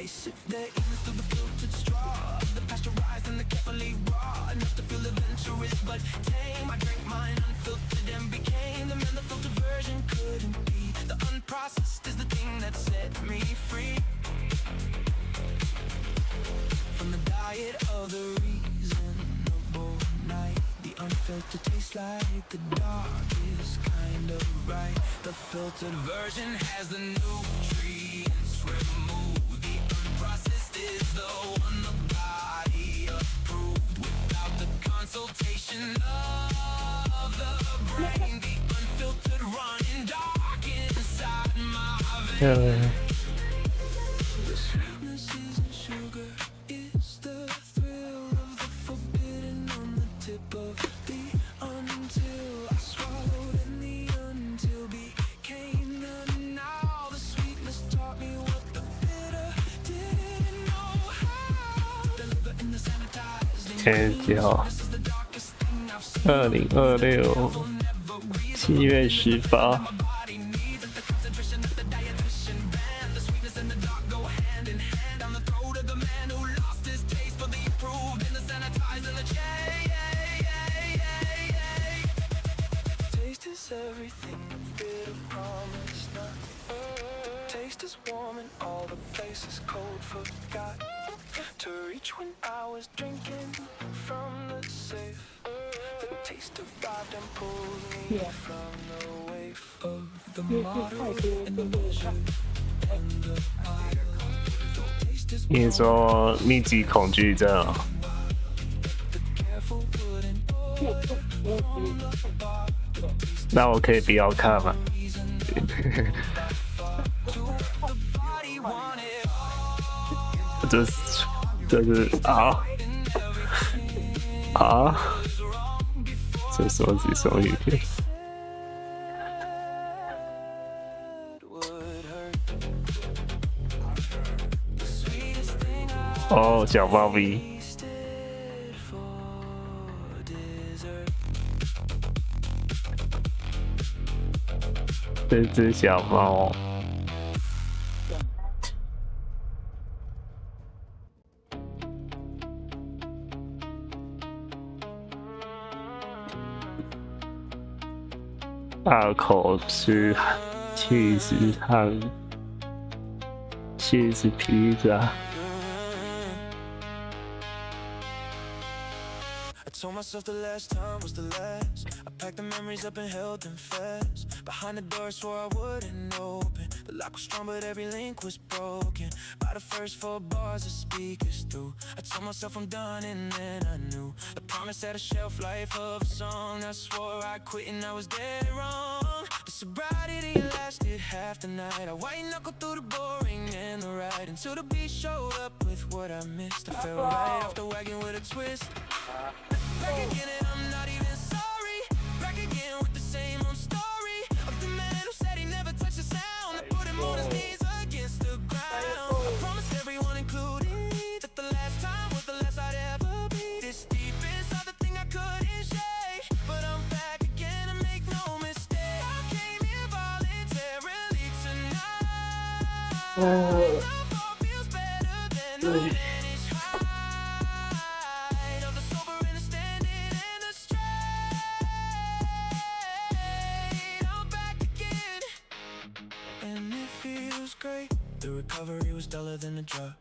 They sip their evenings through the filtered straw, the pasteurized and the carefully raw, enough to feel adventurous but tame. I drank mine unfiltered and became the man the filtered version couldn't be. The unprocessed is the thing that set me free from the diet of the reasonable night. The unfiltered tastes like the darkest kind of right. The filtered version has the nutrients removed. The unprocessed is the one the body approved without the consultation of the brain. The unfiltered running dark inside my veins. The sweetness isn't sugar, it's the thrill of the forbidden on the tip of the until I swallowed and the until became the now. The sweetness taught me what the bitter didn't know how. Deliver in the sanitized. 天骄2026 7月18。Everything bitter promise not. Taste is warm and all the places cold forgot to reach when I was drinking from the safe. The taste arrived and pulled me from the wave of the model and the measure and the taste is 你说密集恐惧症啊？ 那我可以不要看吗？这是啊，这手机手影片。哦，小猫咪。这只小猫，大口吃cheese和cheese披萨。Told myself the last time was the last. I packed the memories up and held them fast. Behind the door, swore I wouldn't open. The lock was strong, but every link was broken. By the first 4 bars, the speakers through. I told myself I'm done, and then I knew the promise had a shelf life of a song. I swore I'd quit, and I was dead wrong. The sobriety lasted half the night. I white knuckled through the boring and the right until the beat showed up with what I missed. I fell right off the wagon with a twist. Back again and I'm not even sorry. Back again with the same old story of the man who said he never touched the sound. I put him on his knees against the ground. I promised everyone, including me, that the last time was the last I'd ever be. This deep inside the thing I couldn't shake, but I'm back again and make no mistake. I came here voluntarily tonight. Love all feels better than the finish high. Great. The recovery was duller than the drug.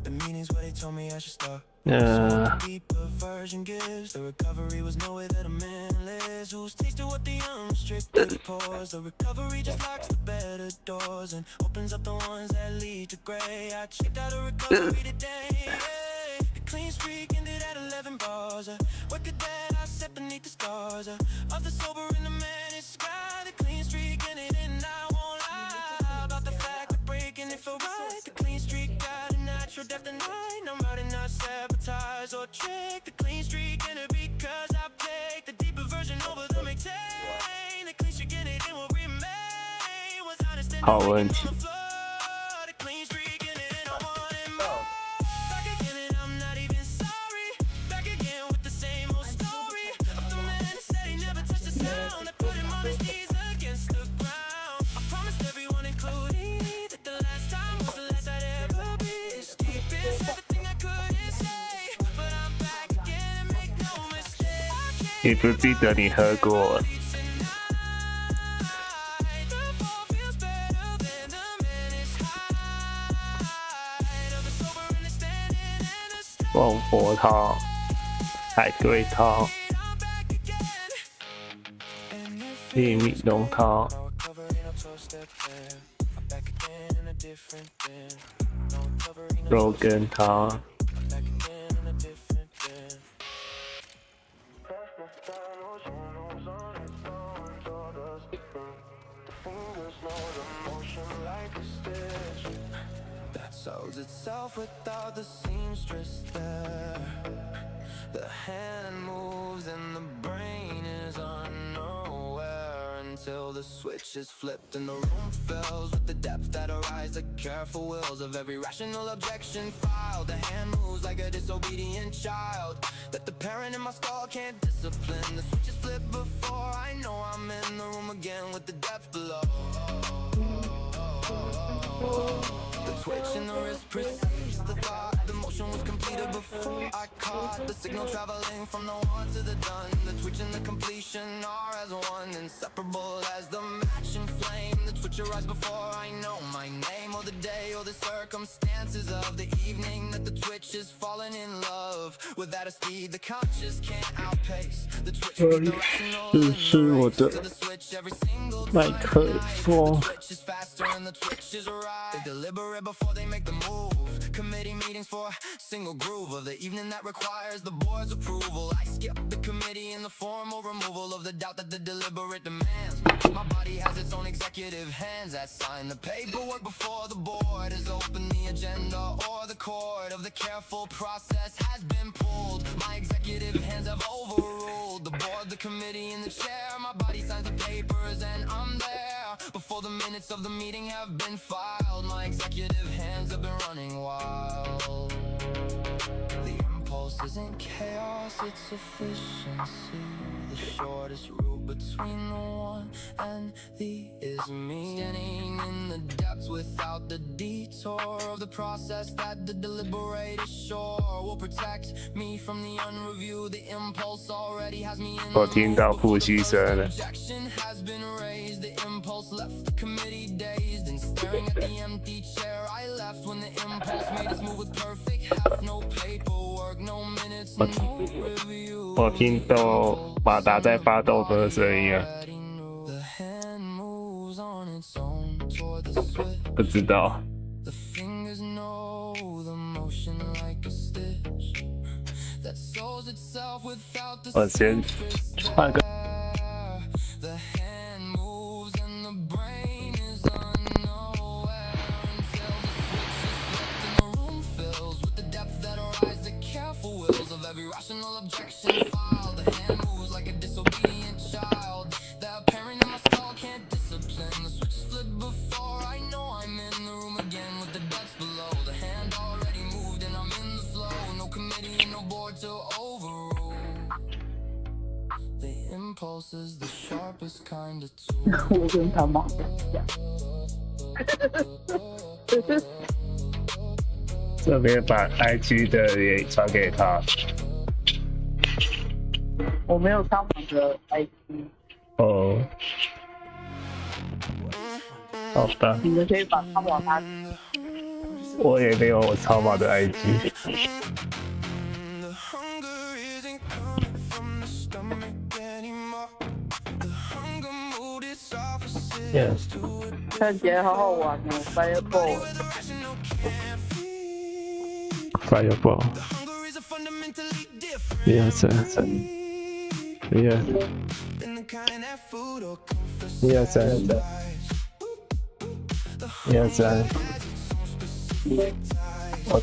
The meaning's what they told me I should start. So deeper version gives. The recovery was no way that a man lives who's tasted what the unrestricted pours. The recovery just locks the better doors and opens up the ones that lead to gray. I checked out a recovery today. The clean streak ended at 11 bars. What could that I set beneath the stars? Of the sober and the man in sky. The clean streak ended and I won't lie about the fact that breaking it felt right. The clean streak got a natural depth of night. I'm riding not sabotage or trick. The clean streak ended because I take the deeper version over the maintain. The clean streak ended and will remain. Was honest and好问题。Against the ground, I promised everyone, including that the last time was the last I'd ever be. 你不记得你喝过？孟婆汤、海龟汤、玉米浓汤、肉羹汤。Sews itself without the seamstress there. The hand moves and the brain is unaware until the switch is flipped and the room fills with the depth that arise the careful wills of every rational objection filed. The hand moves like a disobedient child that the parent in my skull can't discipline. The switch is flipped before I know I'm in the room again with the depth below. The twitch in the wrist precedes the thought. The motion was completed before I caught the signal traveling from the one to the done. The twitch and the completion are as one, inseparable as the matching flame. The twitch arrives before I know my name or the day or the circumstances of the evening. That the twitch is falling in love without a speed the conscious can't outpace. The twitch with the rational in the race to the switch every single time. 麦克风。 The twitch is faster and the twitch is right. They deliberate before they make the move. Committee meetings for a single groove of the evening that requires the board's approval. I skip the committee in the formal removal of the doubt that the deliberate demands. My body has its own executive hands that sign the paperwork before the board has opened the agenda or the cord of the careful process has been pulled. My executive hands have overruled the board, the committee, and the chair. My body signs the papers and I'm there before the minutes of the meeting have been filed. My executive hands have been running wild. The impulse isn't chaos, it's efficiency. The shortest route between the one and the is me. Standing in the depths without the detour of the process that the deliberate is sure will protect me from the unreviewed. The impulse already has me in 我听到呼吸声了。 objection has been raised. The impulse left the committee dazed and staring at the empty chair I left when the impulse made its move with perfect heft. No paperwork, no minutes, no review. 我听到马达在发动的声音啊， The hand moves on its own toward the switch. 不知道。 The fingers know the motion like a stitch that sews itself without the 我先 seamstress 换个。 there. The hand moves and the brain is unaware until the switch is flipped and the room fills with the depth that arise the careful wills of every rational objection filed. The hand moves like a disobedient child that parent in my skull can't discipline. The switch is flipped before I know I'm in the room again with the depths below. The hand already moved and I'm in the flow. No committee and no board to overrule. The impulse is the sharpest kind of tool. 我跟他忙着讲，这边把 IG 的也传给他。我没有他们的 IG，哦，好的，你们可以把他往他。我也没有超马的 IG。 The hunger isn't coming from the stomach anymore. The hunger mood is opposites to it. 看起来好好玩哦 ，Fireball。 Where the rational can't feed. Fireball， The hunger is a fundamentally different 1、2、3、1、than the kind that food or comfort 1、2、3、 satisfies. 1、2、3。我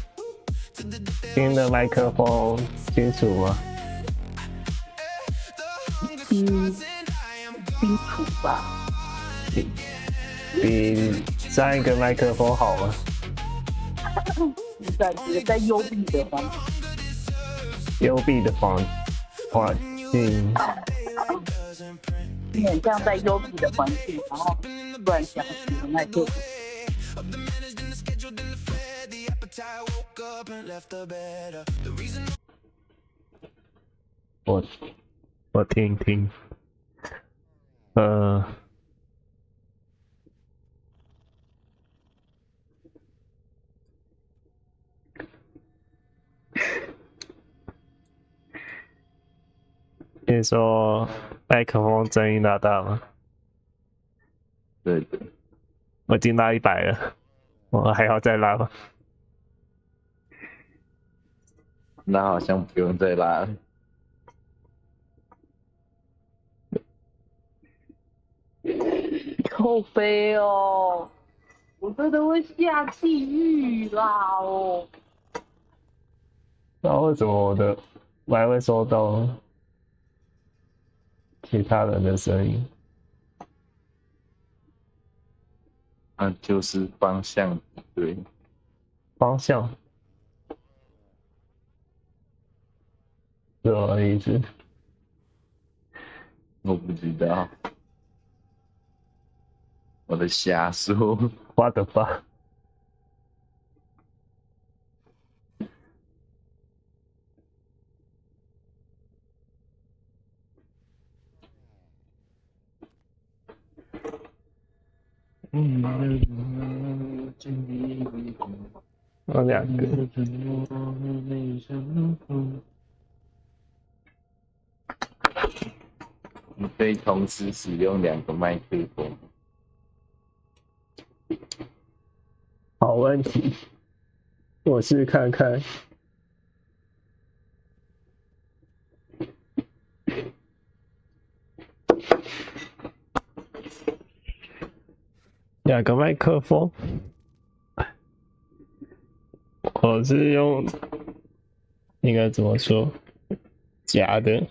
听的麦克风清楚吗？清楚吧？比上一个麦克风好吗？在幽闭的环境，幽闭的环境，有点像在幽闭的环境，然后突然响起的麦克风。我听听。你说麦克风声音拉大吗？对的，我已经拉100了，我还要再拉吗？那好像不用再拉了。好悲哦，我真的会下地狱啦哦。那为什么我还会收到其他人的声音？那就是方向不对，方向是什么意思？我不知道，我的瞎说。What the fuck？我2个。你可以同时使用2个麦克风。好问题，我试看看。2个麦克风，我是用应该怎么说？夹的，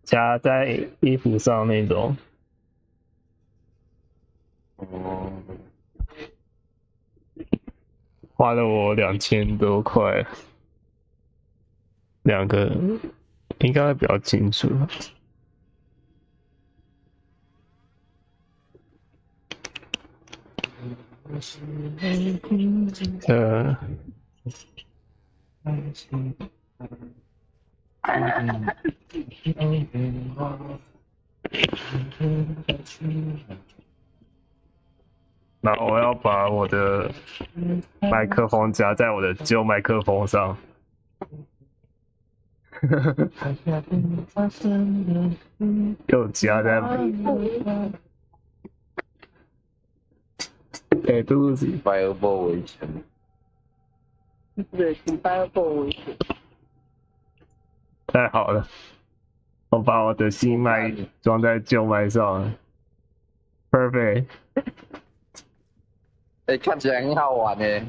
夹在衣服上那种。哦，花了我2000多块，2个应该会比较清楚。然后我要把我的麦克风夹在我的旧麦克风上。又夹在给肚子。Fireball 围城。对，请 Fireball 为主。太好了，我把我的新麦装在旧麦上 ，perfect。看起来很好玩耶。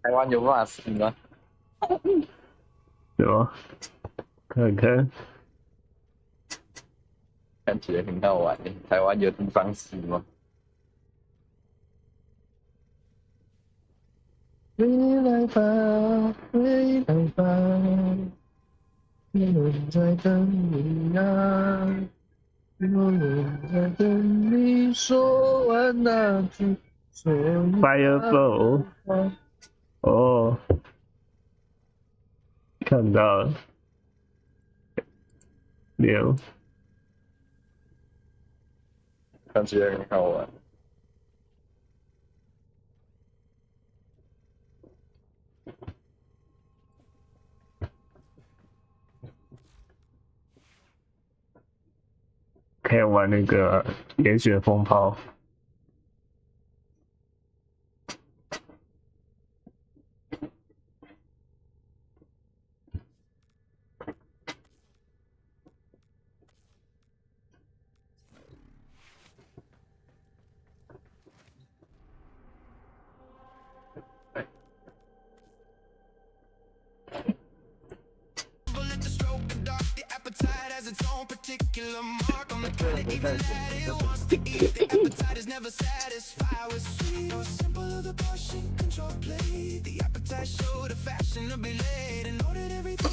台湾有办法试吗？对吧？看看，看起来很好玩耶。台湾有地方试吗？回来吧，回来吧，有人在等你啊，有人在等你说完那句。Fireball， 哦，看到了6，看起来很好玩。可以玩那个野雪风炮。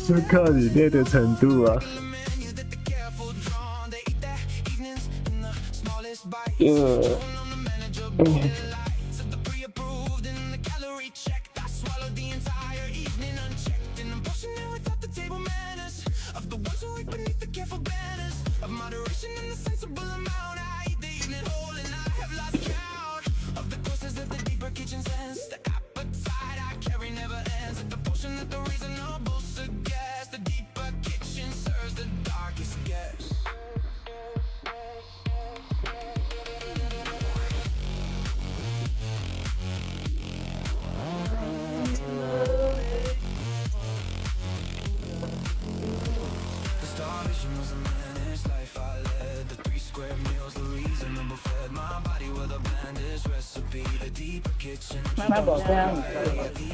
就看你练的程度啊。passion in a sensible amount. I eat the evening whole and I have lost count of the courses that the deeper kitchen sends. The appetite I carry never ends. At the potion that the reasonable suggests. The deeper kitchen serves the darkest guests. The starvation was a menace life I led. The 3 square meals, the reasonable fed my body with a blandest recipe. The deeper kitchen, the intensity,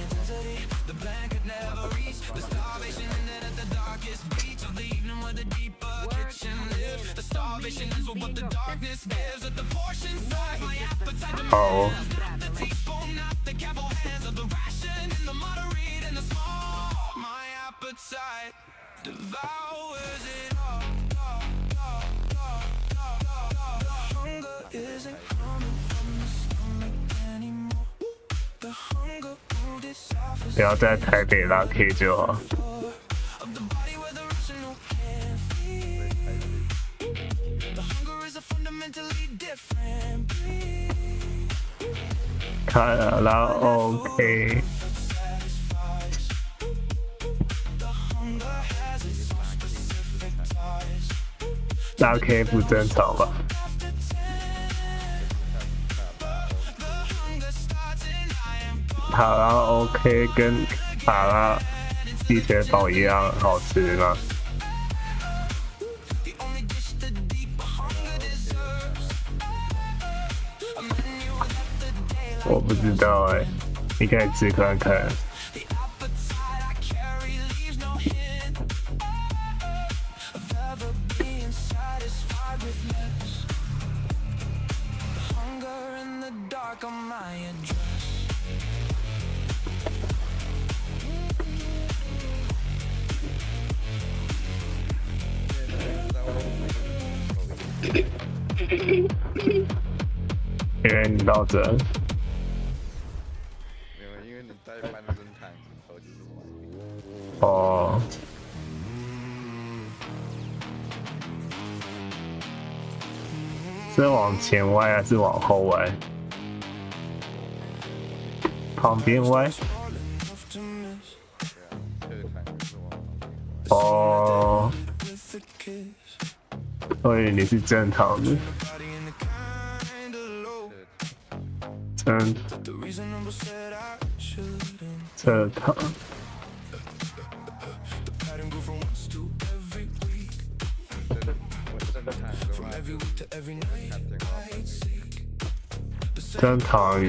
the blanket never reached. The starvation ended at the darkest beach of the evening where the deeper kitchen lived. The starvation ends with what the darkness gives. At the portion size, my appetite demands. Not the teaspoon, not the careful hands of the ration in the moderate and the small. My appetite devours it all. Hunger isn't coming from the stomach anymore. The hunger moved its office 不要在台北拉 K 就好。 of the body where the rational can't feed. The hunger is a fundamentally different breed. 卡拉 OK， Satisfies. The hunger has its own specific ties. 拉 K 不正常吧？ After 10, the hunger starts and I am 卡拉 OK 跟卡拉鸡腿堡一样好吃吗？ the only dish the deeper hunger deserves. A menu that the daylight 我不知道哎、你可以吃看看。 The appetite I carry leaves no hint of ever being satisfied with less. The hunger in the dark on my address. 因为你到这，没有，因为你带半身躺之后就是完美。哦，是往前歪还是往后歪？旁边歪？ Enough to miss 对啊，侧躺就是往旁边。哦， with a kiss. 我以为你是正常的， Body in the kind of low. 正 The reasonable said I shouldn't. 侧躺。 The pattern grew from once to every week. 正躺的 From 话， every week to every night 看电话 I seek. The 正躺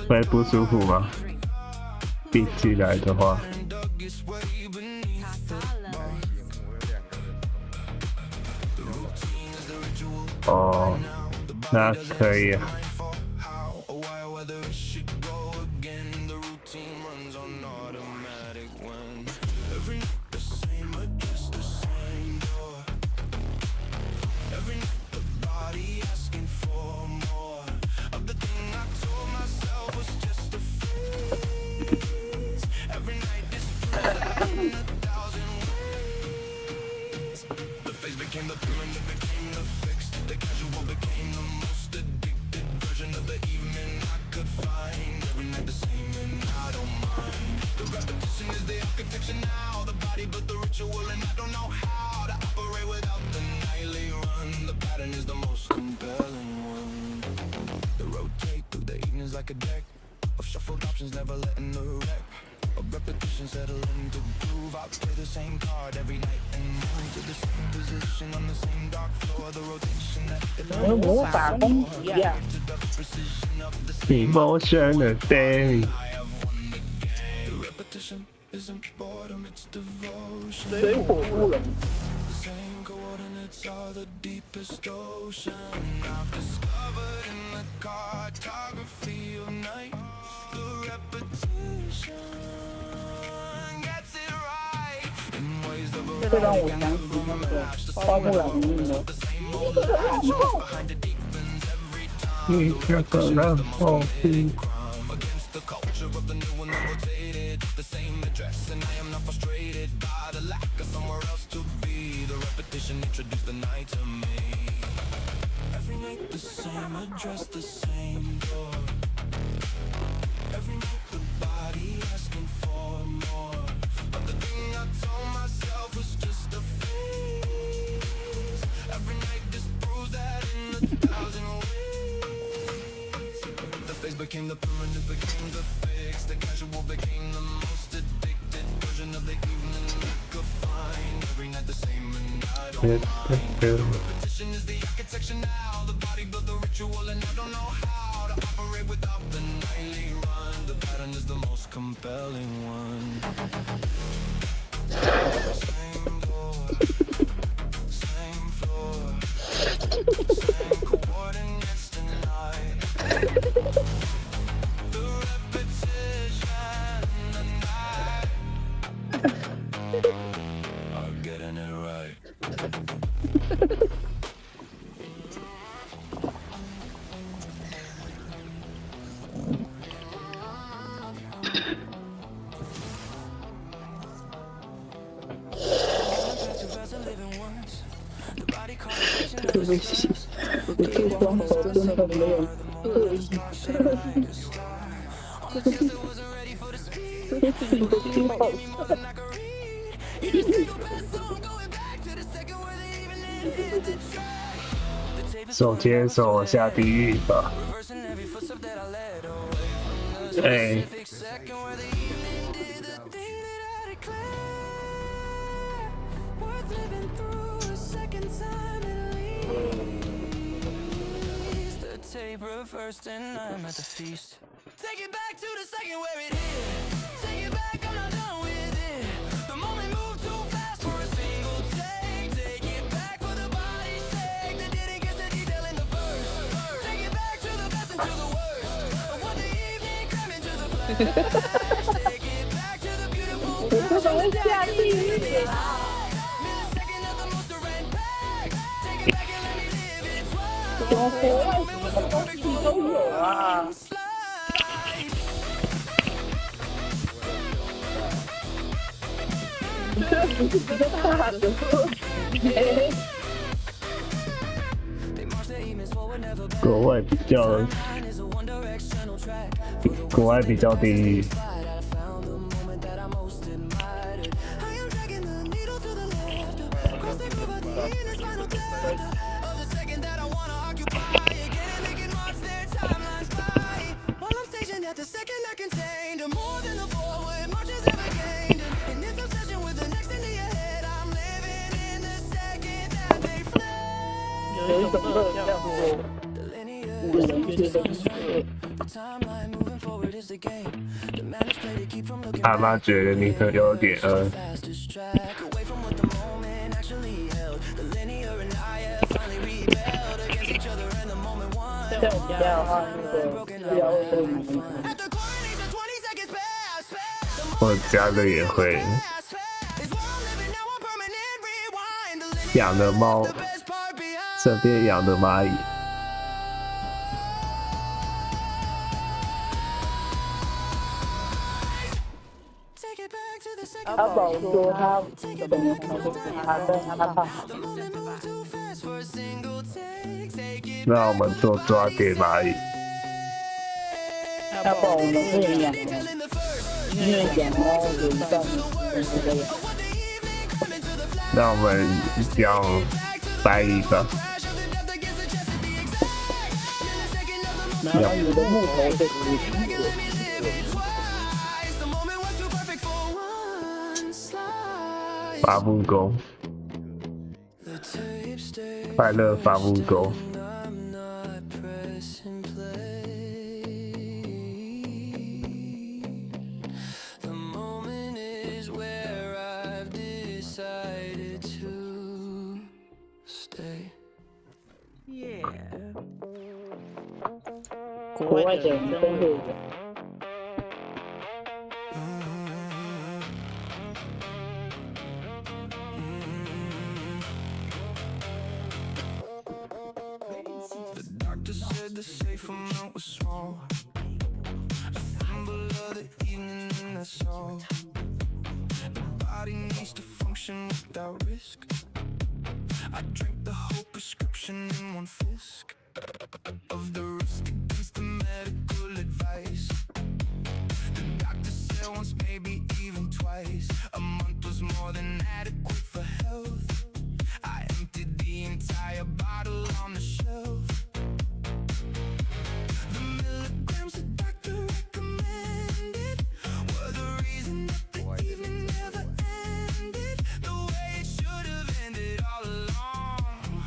会不舒服吗？闭起来的话， sand dug its way beneath the bar. 我有2个人。 The routine is the ritual. 哦， The 那 body doesn't 可以。 mind for how or why or whether it should go again. The routine runs on automatic when every night the same, but just the same door. Every night the body asking for more of the thing I told myself was just a phase. Every night this plays in 1,000 ways. The phase became the pyramid, it became the fix. The casual became the most addicted version of the evening I could find. Every night the same and I don't mind. The repetition is the architecture now. The body built the ritual and I don't know how to operate without the nightly run. The pattern is the most compelling one. They rotate through the evenings like a deck of shuffled options, never letting the wreck of repetition settle into groove. I play the same card every night and move to the same position on the same dark floor. The rotation that it 和魔法攻击啊！ to the precision of the same. Emotional day， I have won the game. The repetition isn't boredom, it's devotion. 水火不容。 The same coordinates are the deepest ocean. I've discovered in the cartography of night. The repetition gets it right in ways that 这让我想起那个花木兰里面的。 behind the deepens every time. 你这个人好听。 Against the culture of the new and the rotated, the same address, and I am not frustrated by the lack of somewhere else to be. The repetition introduced the night to me. Every night the same address, the same door. Every night the body asking for more. But the thing I told myself was just a phase. Every night disproves that in 1,000 ways. The phase became the permanent, became the fix. The casual became the most addicted version of the evening. Like a fine, every night the same and I don't mind. The repetition is the architecture now. The body built the ritual and I don't know how to operate without the nightly run. The pattern is the most compelling one. Same door, same floor, same coordinates tonight. The repetition, the night are getting it right. 对不起，我对光头真的没有恶意。你的心好酸。手牵手下地狱吧。哎。Reversed and I'm at the feast. Take it back to the second where it hit. Take it back, I'm not done with it. The moment moved too fast for a single take. Take it back for the body's sake that didn't get the detail in the first. Take it back to the best and to the worst of what the evening crammed into the flash. Take it back to the beautiful passion that died in the millisecond of the most direct pack. Take it back and let me live it twice. 都有啊。这不是比较大的国外比较地狱。有一种乐叫做无人觉得阿妈觉得你可有点像我们家的话，那个要我家的也会养的猫，身边养的蚂蚁。阿宝说他爸。那我们做抓点蚂蚁。阿宝，我们可以养，因为养猫有一半是这样。那我们养白蚁吧。然后有的木头就可以。伐木工，快乐伐木工。国外的人都会的。The safe amount was small. A thimble of the evening and that's all. The body needs to function without risk. I drank the whole prescription in one fist of the risk against the medical advice. The doctor said once, maybe even twice. A month was more than adequate for health. I emptied the entire bottle on the shelf. The milligrams the doctor recommended were the reason that the evening never ended the way it should have ended all along.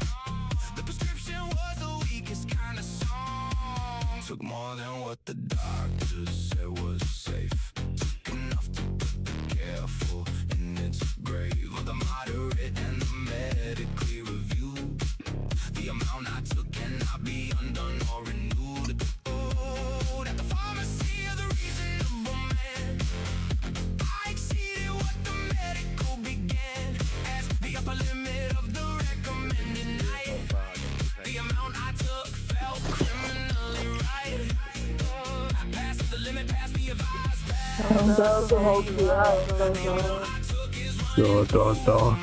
The prescription was the weakest kind of song. Took more than what the doctor said was safe. Took enough to put the careful in its grave. Or the moderate and the medically reviewed. The amount I took cannot be undone or renewed. Oh, at the pharmacy of the reasonable man, I exceeded what the medical began as the upper limit of the recommended night. The amount I took felt criminally right. Past the limit, past the advised pass. 好可爱哦！多，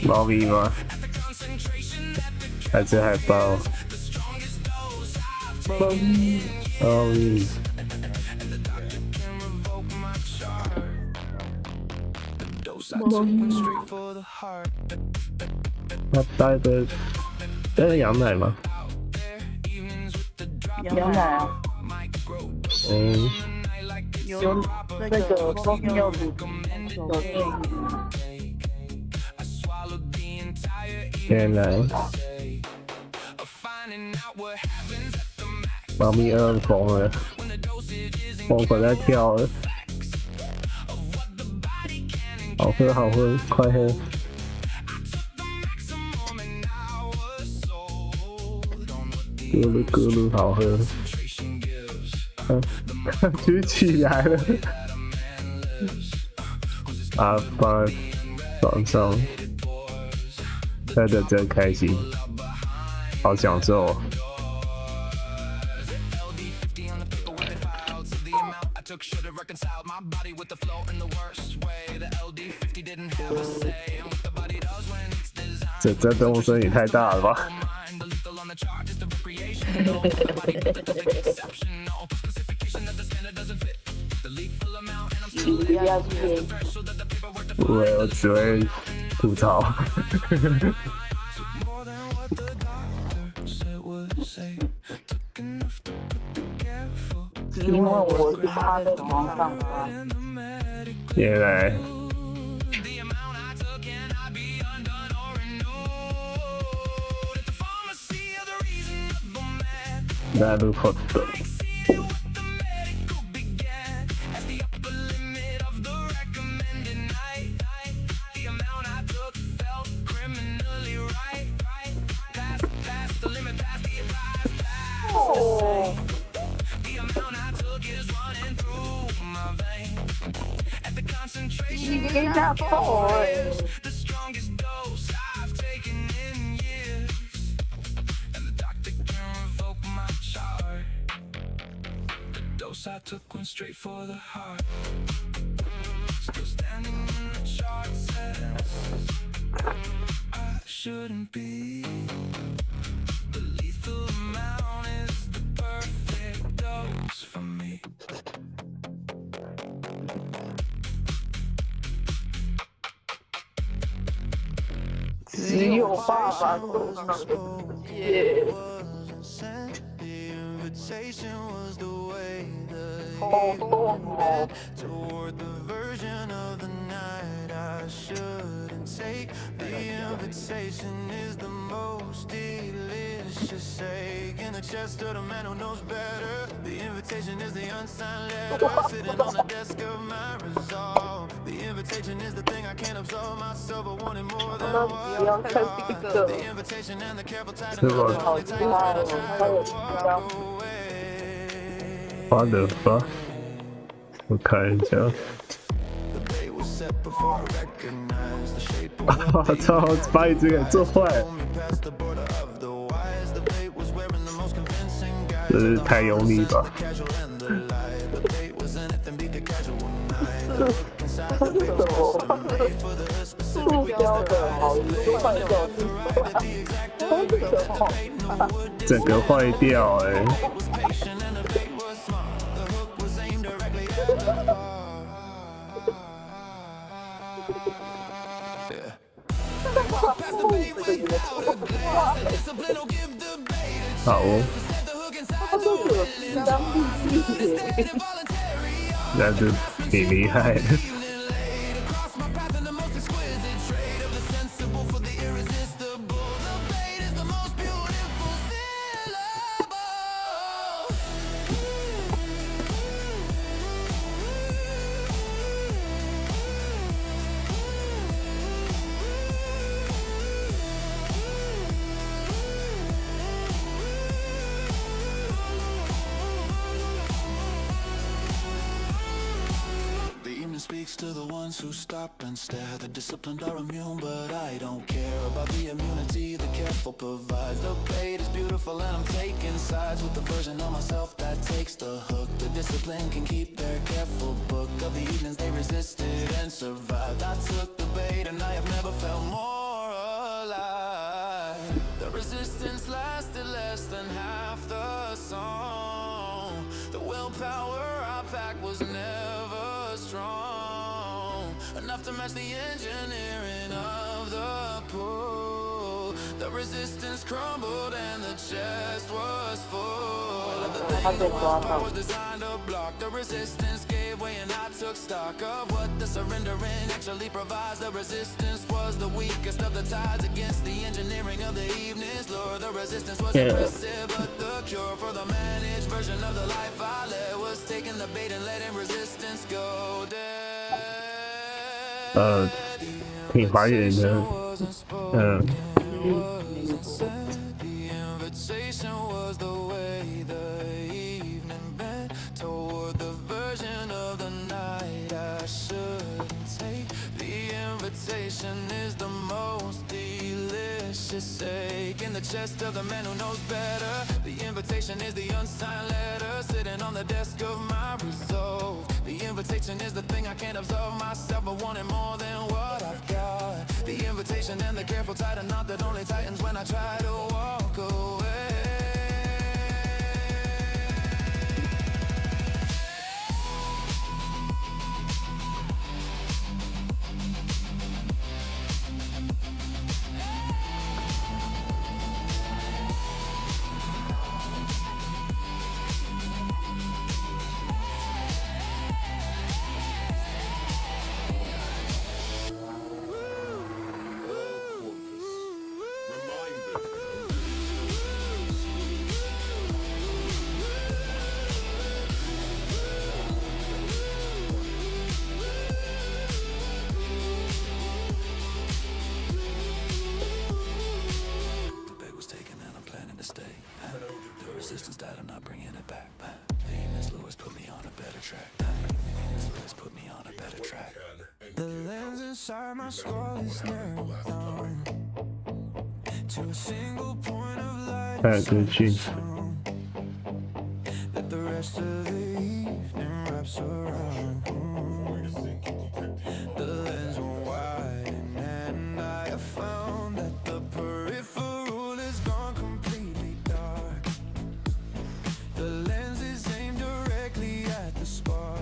猫咪吗？还是海豹？猫咪。它带的羊奶吗？羊奶啊，有那个蜂蜜柚子，有电。原来，猫咪疯了，疯狂在跳了，好喝，快喝！咕噜，好喝。举起来了，放在床上，喝得真开心，好享受哦。这动物声也太大了吧！我只会吐槽。因为我是趴在床上的。原来。なるほど。I took one straight for the heart. Still standing in the chart says I shouldn't be. The lethal amount is the perfect dose for me.只有爸爸都能理解。好痛哦！ Toward the version of the night I shouldn't take. The invitation is the most delicious ache in the chest of the man who knows better. The invitation is the unsigned letter sitting on the desk of my resolve. The invitation is the thing I can't absolve myself of wanting more than what. The invitation and the careful tight and the only time that I try to walk away. What the fuck？ 我看一下。我操！把你这个做坏，这是太用力吧？塑胶的好坏掉是什么？整个坏掉哎、好哦，他都有心当弟弟。那就挺厉害的。Speaks to the ones who stop and stare. The disciplined are immune, but I don't care about the immunity the careful provides. The bait is beautiful and I'm taking sides with the version of myself that takes the hook. The discipline can keep their careful book of the evenings they resisted and survived. I took the bait and I have never felt more alive. The resistance lasted less than half the song. The willpower I packed was never strong enough to match the engineering of the pull. The resistance crumbled and the chest was full. The thing that was power was designed to block. The resistance gave way and I took stock of what the surrendering actually provides. The resistance was the weakest of the tides against the engineering of the evening's lure. The resistance was impressive, but the cure for the managed version of the life I led was taking the bait and letting resistance go dead. 挺还原的，The invitation was the way the evening bent toward the version of the night I shouldn't take. The invitation is the most delicious ache in the chest of the man who knows better. The invitation is the unsigned letter sitting on the desk of my resolve. The invitation is the thing I can't absolve myself of wanting more than what I've got. The invitation and the careful tighten knot that only tightens when I try to walk away. Resistance died, I'm not bringing it back. Ms. Lewis put me on a better track. Ms. Lewis put me on a better track. The lens inside my skull is narrowed down to a single point of light. 还有歌剧， That the rest of the evening wraps around. The lens won't widen and I have found that the peripheral is gone completely dark. The lens is aimed directly at the spark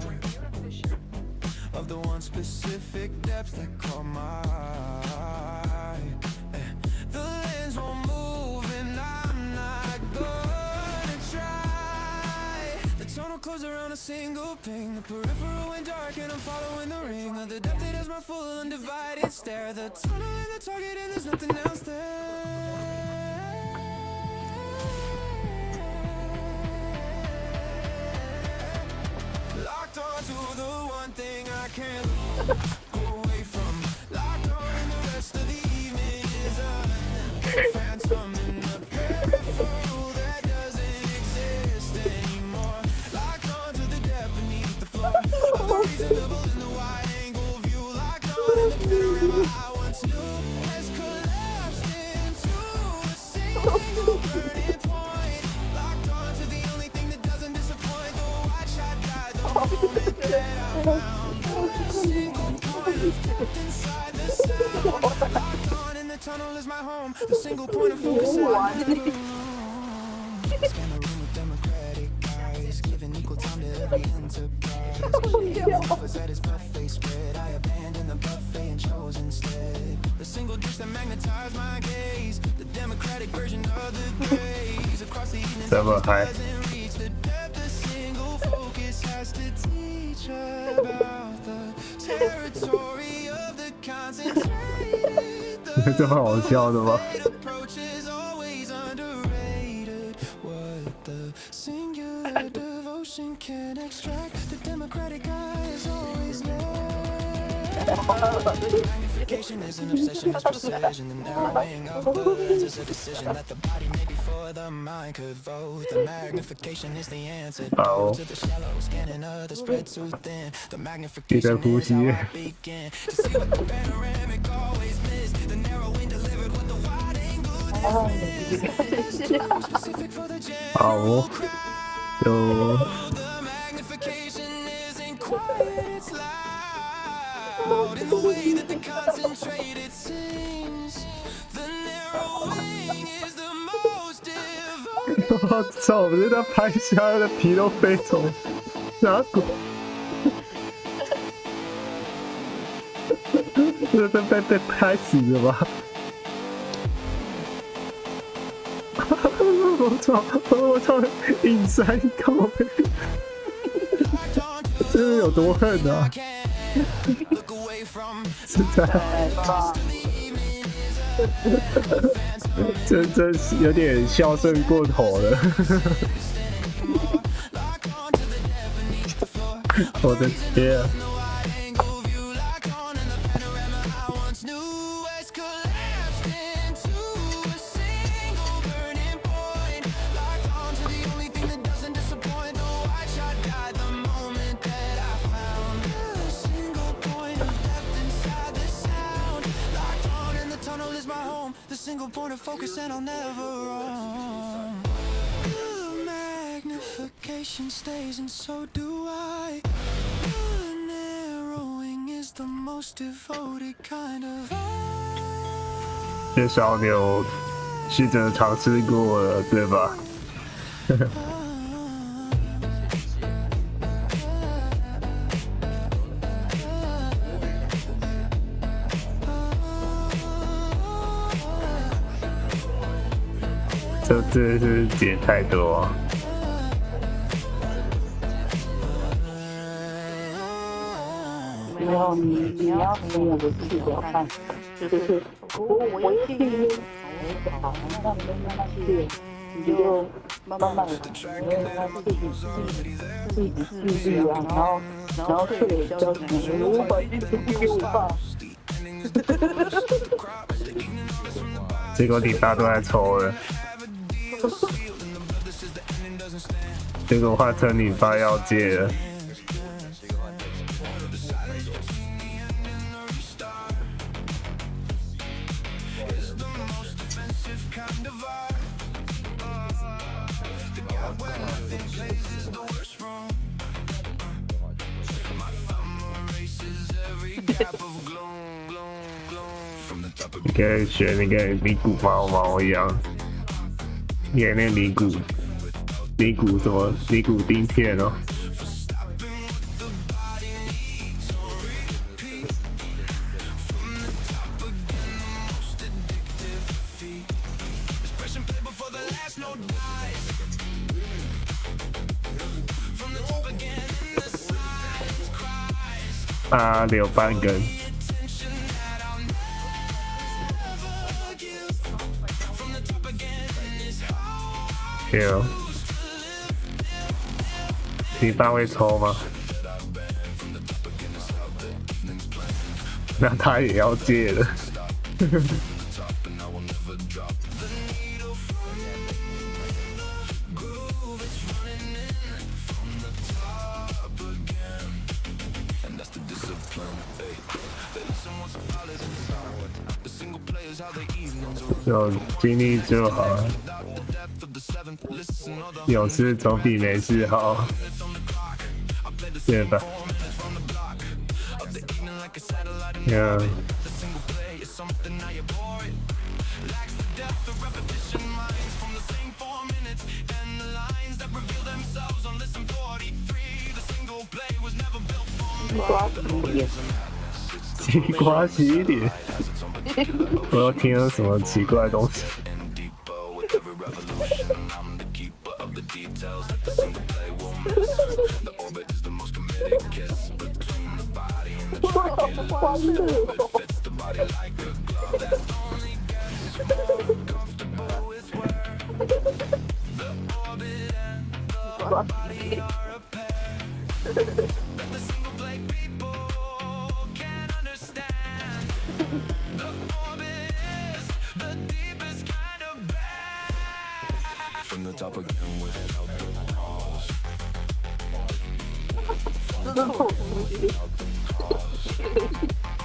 of the one specific depth that caught my eye. The lens won't move and I'm not gonna try. The tunnel closed around a single ping. The peripheral went dark and I'm following the ring of the depth that is my full undivided stare. The tunnel and the target and there's nothing else there. Locked onto the one thing I can't go away from. Locked on and the rest of the evening is a phantom in the peripheral that doesn't exist anymore. Locked onto the depth beneath the floor of the reasonable in the wide angle view. Locked on in the panorama I once knew has collapsed into a single burning point. Locked onto the only thing that doesn't disappoint. The watch I died the moment that I found In the tunnel is my home, the single point of focus. Scan the room with democratic eyes, giving equal time to every enterprise. Offers at his buffet spread, I abandoned the buffet and chose instead the single dish that magnetized my gaze, the democratic version of the grays. Across the evening, doesn't reach the depth a single focus has to teach about the territory of the concentrated. 这么好笑的吗？ Approach is always underrated. What the singular devotion can extract, the democratic eye is always magnification is an obsession, is precision. The narrowing of goods is a decision that the body made before the mind could vote. The magnification is the answer to the shallow scanning of the spread too thin. The magnification is how I begin to see what the panoramic always missed. The narrowing delivered what the wide angle did. Specific for the general crowd. The magnification isn't quiet, it's loud. In the way that the concentrated sings, the narrowing is the most devoted. 我操！我觉得他拍下来的皮都飞走，啥鬼？这被拍死了吧？我操！我操！硬塞靠背，这是有多恨啊！实在，这有点孝顺过头了。我的天啊！ Single point of focus and I'll never run. The magnification stays and so do I. The narrowing is the most devoted kind of eye. 至少你有试着尝试过了，对吧？这真是解太多。没有你要从我的视角看，就是我一去，好，那你慢慢去，你就慢慢的，自己自律啊，然后睡了觉就行了。我把这个给我爸。结果你爸都在抽了。 结果换成你爸要戒了。你可以学那个尼古猫猫一样，演那个尼古什么尼古丁片哦。啊，留半根。有。你爸会抽吗？那他也要戒了。有经历就好了，有事总比没事好，对吧？ Yeah.西瓜洗脸，西瓜洗脸，我又听了什么奇怪的东西？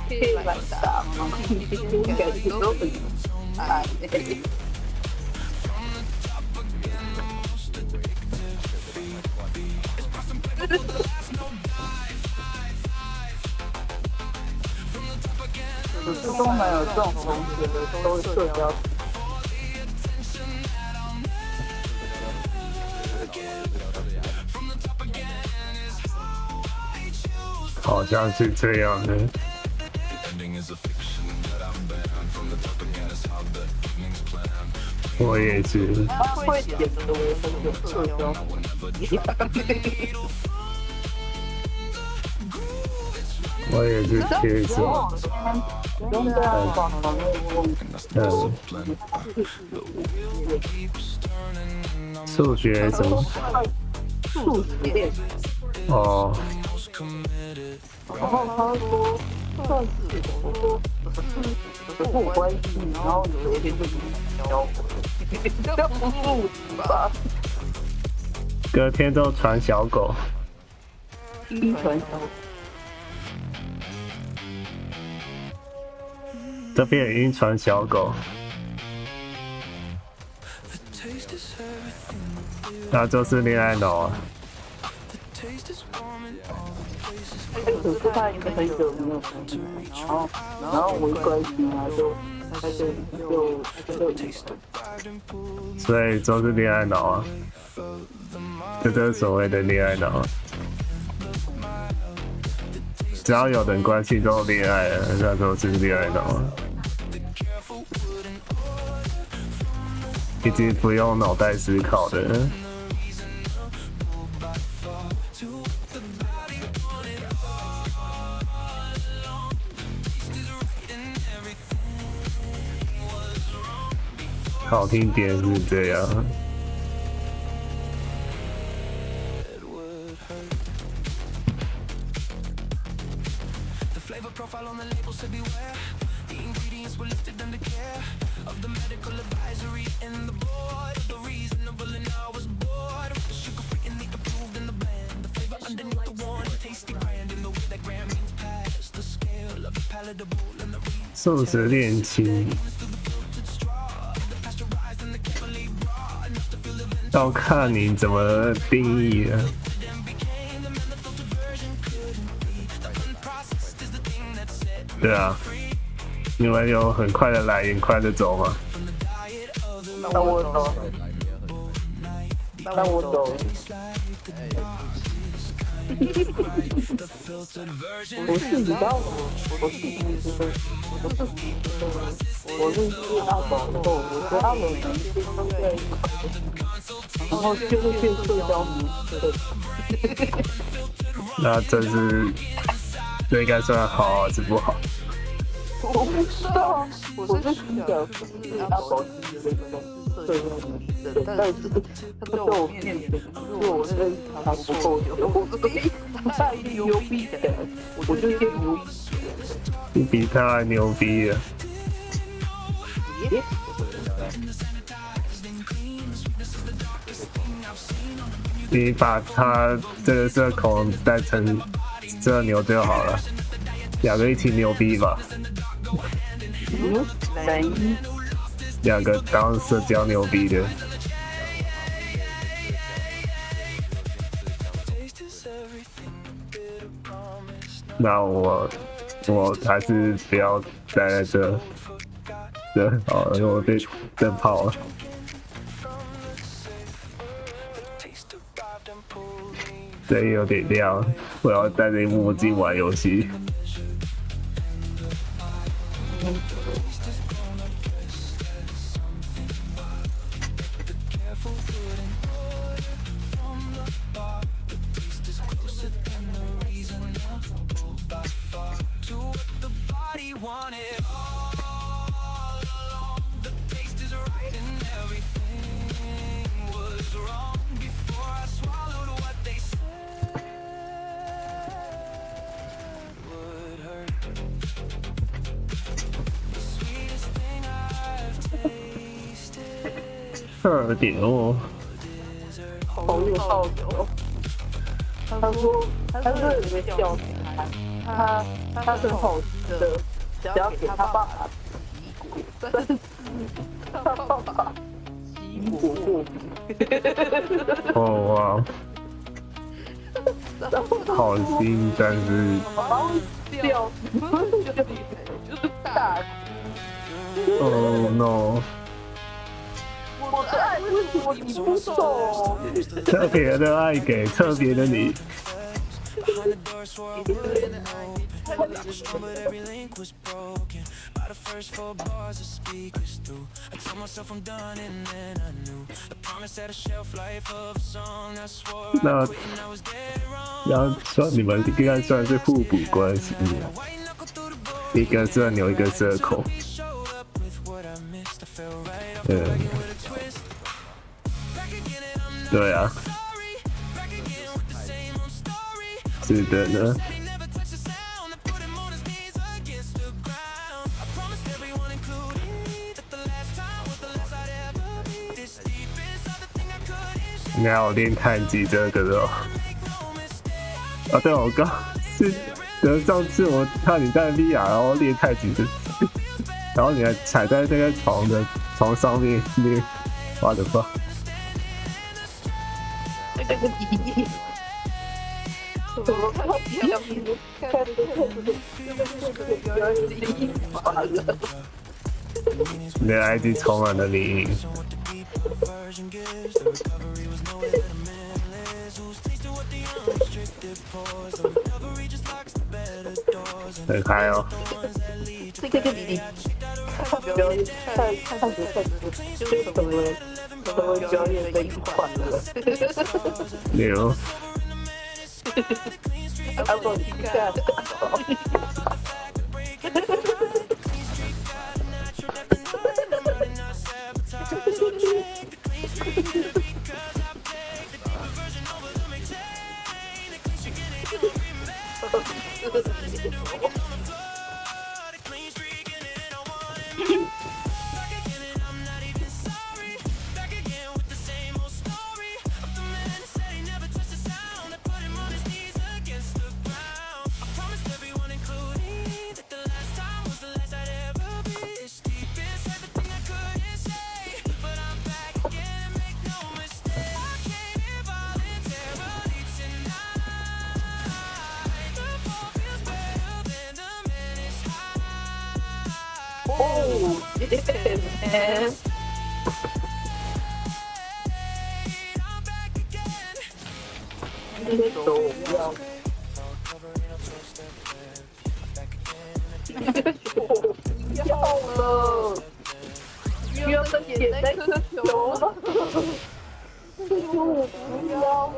可以来打吗？应该是都很爱。都没有这种同学的，都是社交。好像是这样的。我也是。他会显得我很有社交。我也是贴手。数学什么？数学。哦。然后他说算是我说不互关系，然后有一天就教我，这不是吧？隔天都传小狗。传小狗。这边已经传小狗。那就是恋爱脑啊。可是他已经很久没有关系了，然后我一关心他就，所以就是恋爱脑啊，这就是所谓的恋爱脑。只要有人关系都恋爱了，那都是恋爱脑啊。已经不用脑袋思考的。好听点是这样。素食恋情。要看你怎么定义了。对啊，你们有很快的来，很快的走吗？那我走。那我走。不是你知道我认识阿宝后，我觉得阿宝能接受在，然后就会变社交迷。那这应该算好还是不好？我不知道，我是想是阿宝是社交迷的，但是他在我面前，因为我认识他不够久，我可以他一牛逼的，我就先牛逼。你比他还牛逼啊！你把他这个社恐带成社牛就好了，两个一起牛逼吧。两个当社交牛逼的。那我我还是不要待在这。好，因为我被震炮了。声音有点亮，我要戴着墨镜玩游戏。2点哦，好有道理哦。他说里面叫他很好吃的，只要给他爸爸洗果，但是他爸爸洗果过敏。哦哇，好心，但是掉，就是大。Oh no！ 我的爱为什么你不懂？特别的爱给特别的你。那要说你们应该算是互补关系，一个社牛，一个社恐。对啊，是的呢。你还有练太极这个的哦。啊，对，我刚是上次我看你在 VR 然后练太极的，然后你还踩在那个床上面练，我的妈！那个你，怎么看到表演？看表演完了。你的 ID 充满了灵影。很嗨哦！这个你看表演，就是成为表演的一环了。牛！还不去看？Oh, yeah, man. So 要了，不要再点那颗球了，我不要了。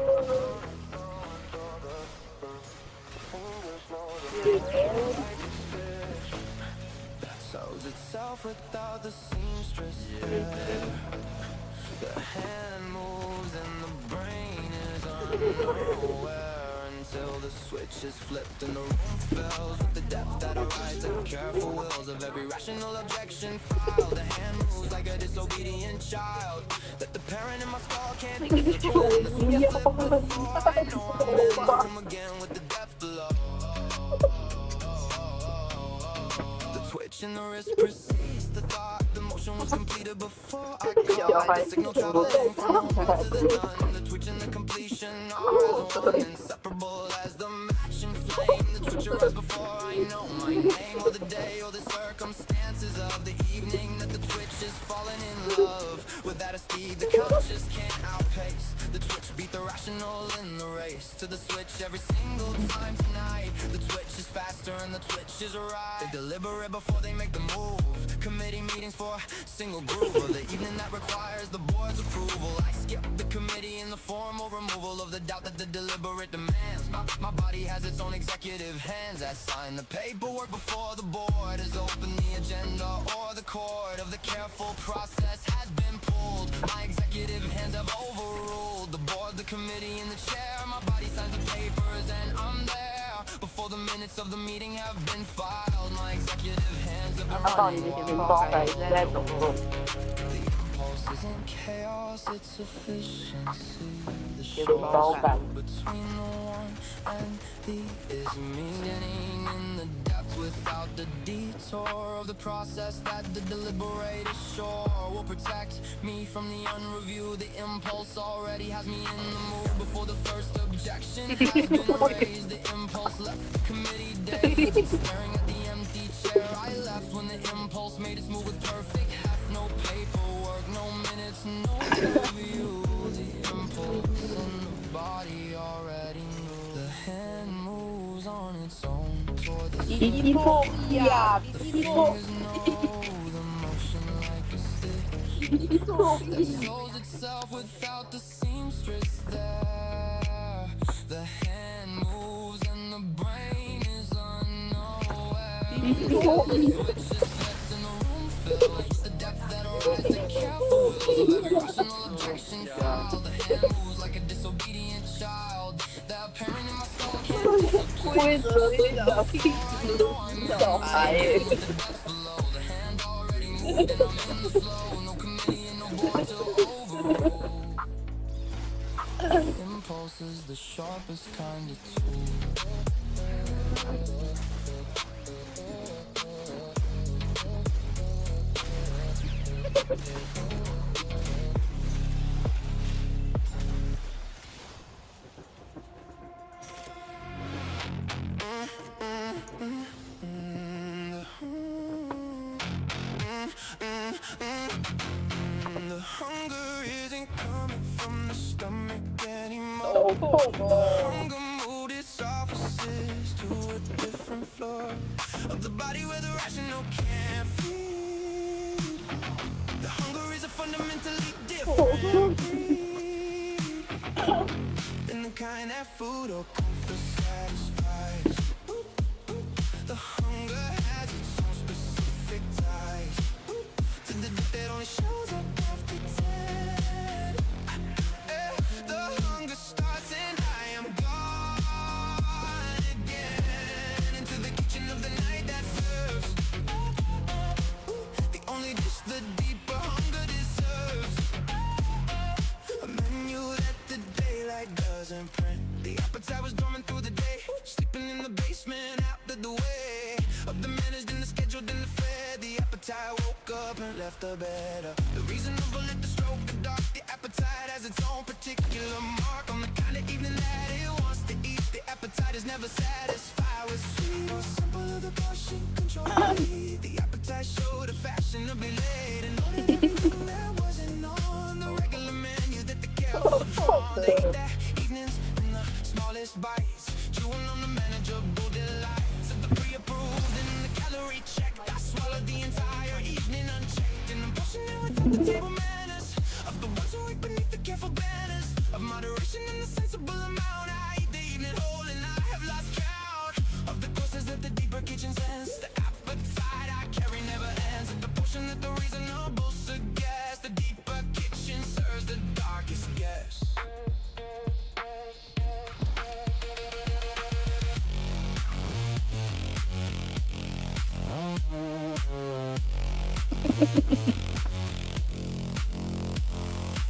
Sews itself without the seamstress there. The hand moves and the brain is unaware until the switch is flipped and the room fills with the depth that arises at careful wills of every rational objection filed. The hand moves like a disobedient child that the parent in my skull can't control. The switch flip before I know I'm in the room again with the depth below. And the wrist precedes the thought. The motion was completed before I got the signal traveling from one to the none. The twitch and the completion are as one, inseparable as the match and flame. The twitcher as before I know my name or the day or the circumstances of the evening that the twitch is falling in love with at a speed the conscious can't outpace. The twitch beat the rational in the race to the switch every single time tonight. The twitch is faster and the twitch is right. They deliberate before they make the move. Committee meetings for a single groove of the evening that requires the board's approval. I skip the committee in the formal removal of the doubt that the deliberate demands. My body has its own executive hands that sign the paperwork before the board has opened the agenda or the cord of the careful process has been pulled. My executive hands have overruled the board, the committee, and the chair. My body signs the papers and I'm there before the minutes of the meeting have been filed. My executive hands have been 他到你面前包白在走路， impulse isn't chaos, it's efficiency. The 也是包白。 between the one and the is meaning in the depth without the detour of the process that the deliberate is sure will protect me from the unreviewed. The impulse already has me in the mood before the first objection has been raised. The impulse left the committee dazed, staring at the empty chair I left when the impulse made its move with perfect heft. No paperwork, no minutes, no review. The impulse and the body already knew. The hand moves on its own toward the fingers know the motion like a stitch that shows itself without the seamstress there. The hand moves and the brain is unaware. Which is set in the room fills with the depth that arises the careful wills of every rational objection filed. The hand moves like a disobedient child. That parent in my skull can't disappoint. 规则非常听小孩耶。 The depths below, the hand already moved and I'm in the flow. No committee and no board to overrule. Impulse is the sharpest kind of tool. The hunger isn't coming from the stomach anymore. 头痛哦。 Hunger moved its offices to a different floor of the body where the rational can't feed. The hunger is a fundamentally different breed than the kind that food or comfort satisfies. The hunger has its own specific ties to the depth that only shows up after 10. The hunger starts and I am gone again into the kitchen of the night that serves the only dish the deeper hunger deserves. A menu that the daylight doesn't print. The appetite was dormant through the day, sleeping in the basement out of the way of the managed and the scheduled and the fed. The appetite woke up and left the bed. The reasonable at the stroke of dark. The appetite has its own particular mark on the kind of evening that it wants to eat. The appetite is never satisfied with sweet or simple of the portion control. The appetite showed a fashionably late and ordered everything that wasn't on the regular menu that the careful drawn. They eat their evenings in the smallest bites, chewing on the manageable delights of the pre-approved and the calorie checked. I swallowed the entire evening unchecked, and I'm pushing it without the table manners of the ones who wake beneath the careful banners of moderation and the sensible amount. I eat the evening whole and I have lost count of the courses that the deeper kitchen sends. The appetite I carry never ends at the portion that the reasonable suggests. The deeper kitchen serves the darkest guess.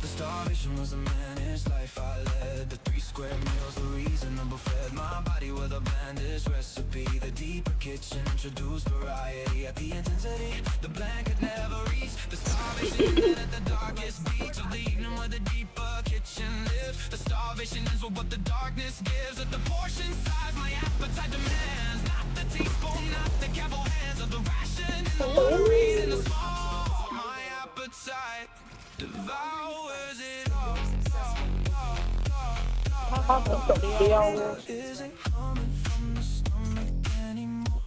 The starvation was a managed life I led. The 3 square meals, the reasonable fed my body with a blandest recipe. The deeper kitchen introduced variety at the intensity the blank could never reach. The starvation at the darkest beach of the evening with the deeper kitchen rich and live. The starvation ends with what the darkness gives. At the portion size, my appetite demands. Not the teaspoon, not the careful hands of the ration in the worries in the small. My appetite devours it all. 他很撩哦。 Isn't coming from the stomach anymore.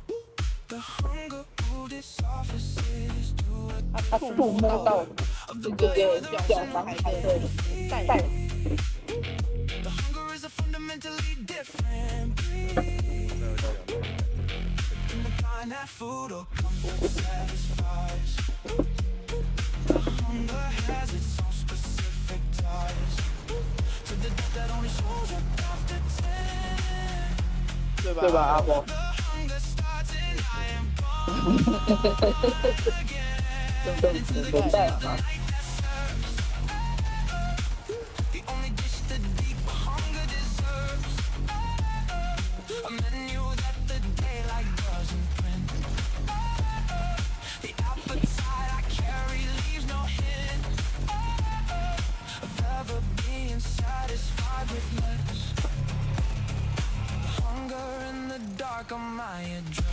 The hunger moved its offices to a 他触摸到这个小男孩的带。 The hunger is a fundamentally different breed. And the kind that food or comfort satisfies. The hunger has its own specific ties to the death that only shows up after 10. 对吧，阿波？ The hunger starts and I am born again. Into the kitchen of the night that serves. The only dish the deep hunger deserves. A menu that the daylight doesn't print. The appetite I carry leaves no hint of ever being satisfied with less. The hunger in the dark on my address.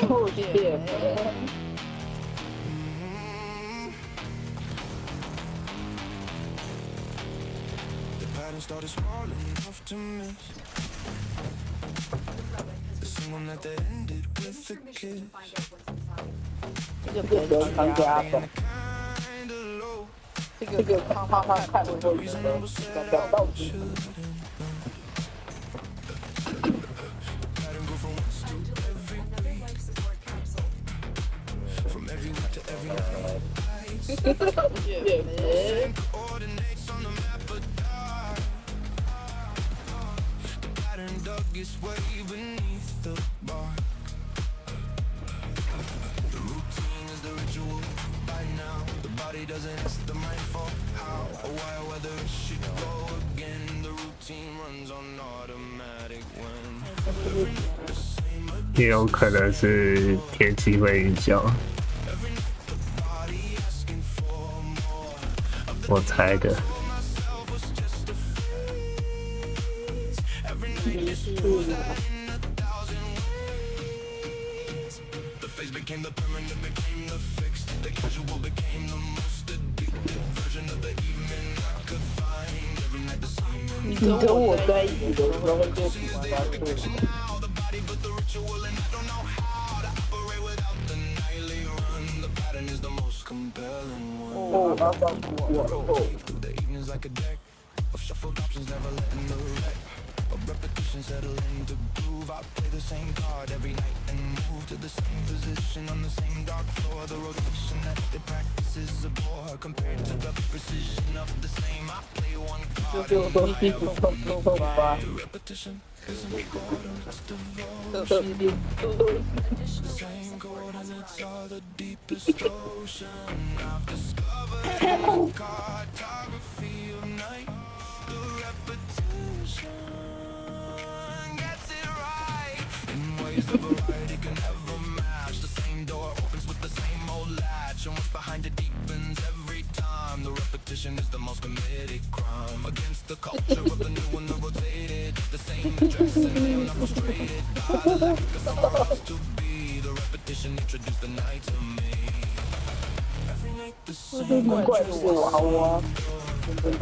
Oh shit. The pattern started small enough to miss. The single night that ended with a kiss. 这个不能参加的， Kinda low. 这个他看我觉得表到底。 Pattern go from once to every week. From every week to every night. Coordinates on the map of dark. The pattern dug its way beneath the bark. The routine is the ritual. By now, the body doesn't ask the mind for how or why or whether it should go again. The routine runs on automatic when every night the same again. 也有可能是天气会影响， Every night the body asking for more. Of the 我猜的。 myself was just a phase. Every night disproves that in 1,000 ways. The phase became the permanent, became the fixed. The casual became the most addicted version of the evening I could find. Every night the same. 你跟我在一起的时候就喜欢他做。 Now the body but the ritual and I don't know how to operate without the nightly run. The pattern is the most compelling one. 哦，他帮我。 Through the evenings like a deck of shuffled options, never letting the wreck of repetition settle into groove. I play the same card every night and move to the same position on the same dark floor. The rotation that they practice is a bore compared to the precision of the same. I play one 就 card 是我说衣服痛吧， the repetition isn't boredom, it's devotion. 特别 The same coordinates are the deepest ocean. I've discovered cartography of night. The repetition gets it right in ways the variety can never match. The same door opens with the same old latch, and what's behind it deepens every time. The repetition is the most committed crime against the culture of the new and the rotated. The same address and I am not frustrated by the lack of somewhere else to be. The repetition introduced the night to me. Every night the same. 怪是娃娃，真的是。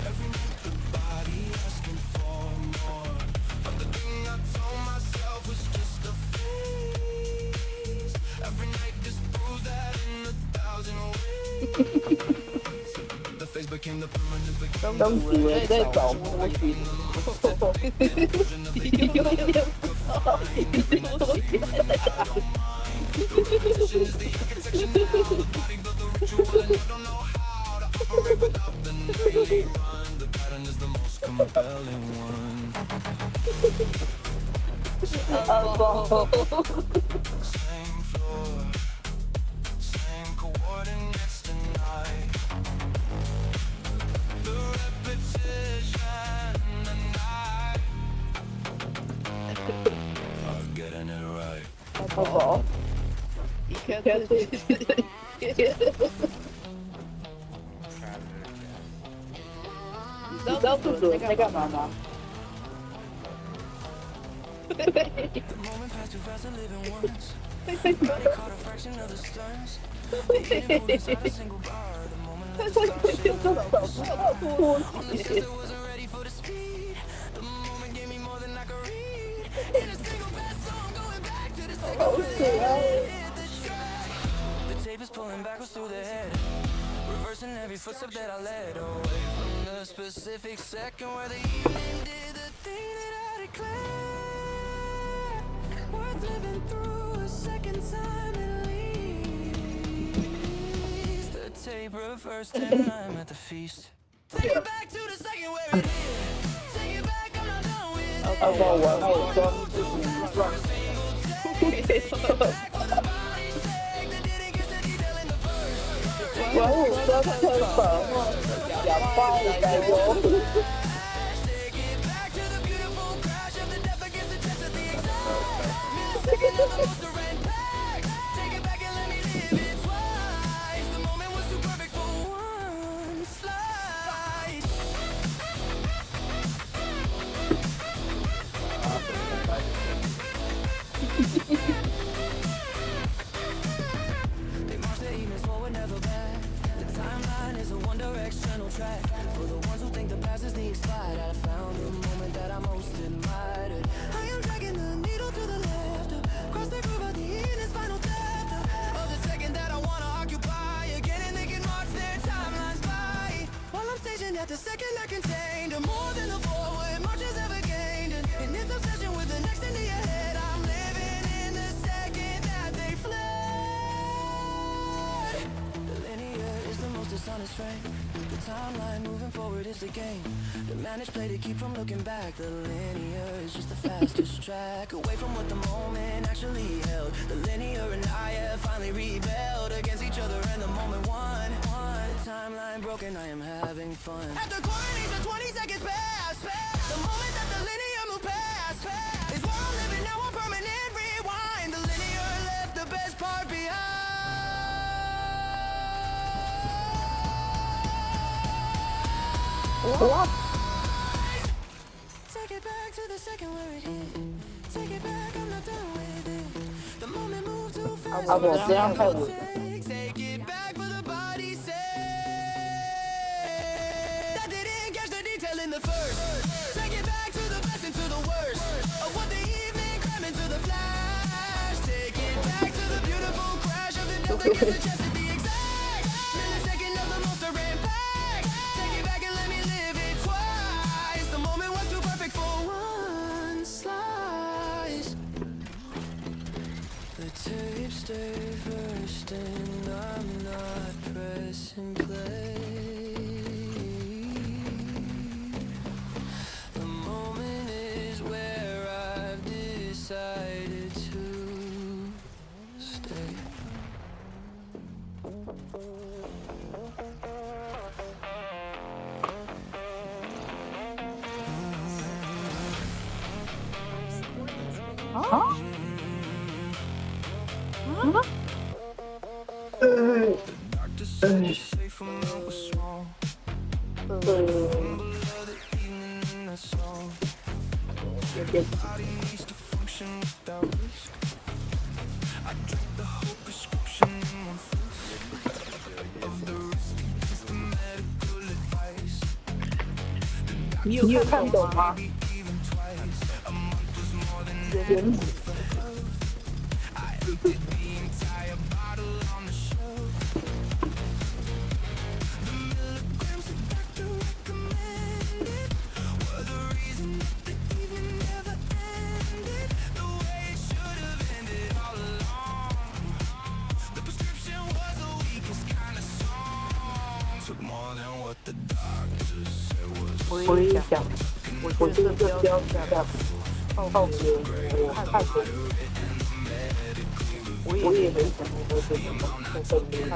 Every night the body asking for more. But the thing I told myself was just a phase. Every night disproves that in 1,000 ways. The phase became the permanent, became 当主人在找摸寻，The pattern is the most compelling one. Oh, 么？一个字。你知道肚子在干嘛吗？The moment passed too fast and living once. Body caught a fraction of the stars. They didn't notice not a single bar. The moment left the stars. The shifter wasn't ready for the speed. The moment gave me more than I could read. In a single fast song, going back to the second where they hit the track. The tape is pulling backwards through the head, reversing every footstep that I led away from the specific second where the evening did the thing that I declared. Worth living through a second time at least. The tape reversed and I'm at the feast. Take it back to the second where it hit. Take it back, I'm not done with it. 要不然我要装自己乱。玩五个车粉，哑巴应该有。They march their evenings forward, never back. The timeline is a one-directional track. For the ones who think the past is the expired, I found the moment that I most admired. I am dragging the needle to the left, cross the groove at the end is final theft of the second that I wanna occupy again, and they can march their timelines by. While I'm stationed at the second I contained, more than the forward marches ever gained, and its obsession with the next into your head. I'm living in the second that they fled. The linear is the most dishonest frame. The timeline moving forward is the game. The managed play to keep from looking back. The linear is just the fastest track away from what the moment actually held. The linear and I have finally rebelled against each other, and the moment won. The timeline broken, I am having fun. After quarantine, the 20 seconds pass. The moment that the linear moved past is where I'm living now. A permanent rewind. The linear left the best part behind. What? Take it back to the second where it hit. Take it back, I'm not done with it. The moment moved too fast. 啊，我这样看我。 Take it back for the body's sake. That didn't catch the detail in the first. Take it back to the best and to the worst of what the evening crammed into the flash. Take it back to the beautiful crash of the delta gets adjusted the exact millisecond of the monster impact. Take it back and let me live it twice. The moment was too perfect for one slice. The tape stayed first and I'm not pressing play. The moment is where I've decided to stay. Doctor said you're safe from what was small. Below the evening and that's all. Body needs to function without risk. I drank the whole prescription in one fist of the risk against the medical advice. 你有看懂吗？ Even twice a month was more than 原子。 I emptied the entire bottle on the shelf. The milligrams the doctor recommended were the reason that the evening never ended the way it should have ended all along. The prescription was the weakest kind of song. Took more than what the doctor said was. 我也想，我这个标下靠别人看别人。我也没想过这什么，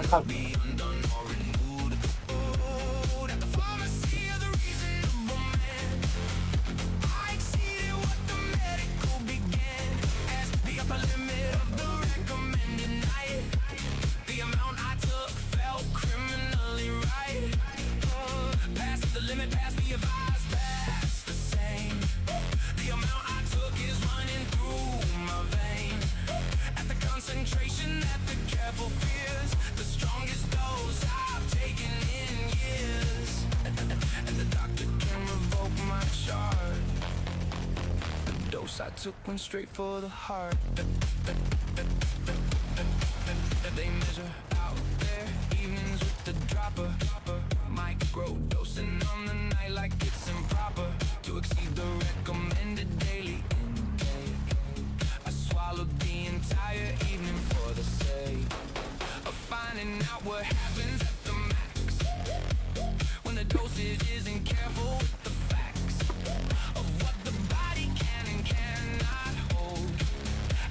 看。I exceeded what the medical began as the upper limit of the I took one straight for the heart. They measure out their evenings with the dropper. Micro dosing on the night like it's improper to exceed the recommended daily intake. I swallowed the entire evening for the sake of finding out what happens at the max when the dosage isn't careful with the facts of what the body can and cannot hold.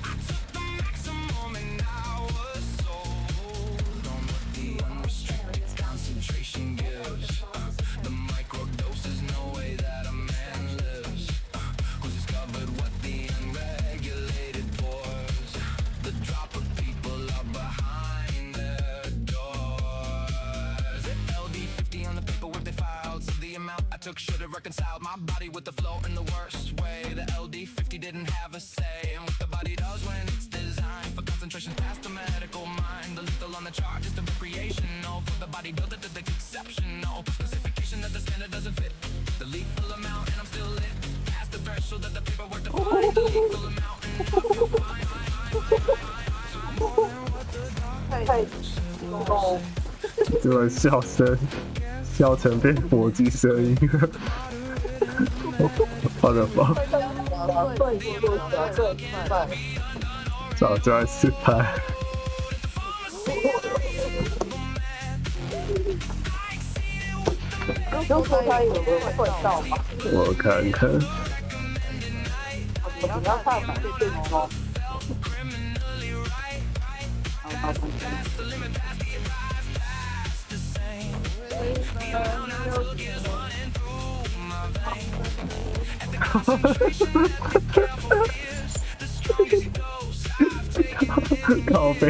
I took the maximum and I was sold on what the unrestricted concentration gives. The micro dose is no way that a man lives. Who's discovered what the unregulated pours? The drop of people are behind their doors. LD50 on the paperwork they filed, so the amount I took should have reconciled my body with the flow in the worst way. The LD50 didn't have a say in what the body does when it's designed for concentration past the medical mind. The lethal on the chart is the recreational for the bodybuilder to the exceptional specification that the standard doesn't fit. The lethal amount and I'm still lit past the threshold that the paperwork defines. The lethal amount and I feel fine. So more than what the doctor said will say. 这个笑声笑成变火鸡声音了，我的妈！早专失败。就说他有个味道吧，我看看，你要看哪些对吗？靠背。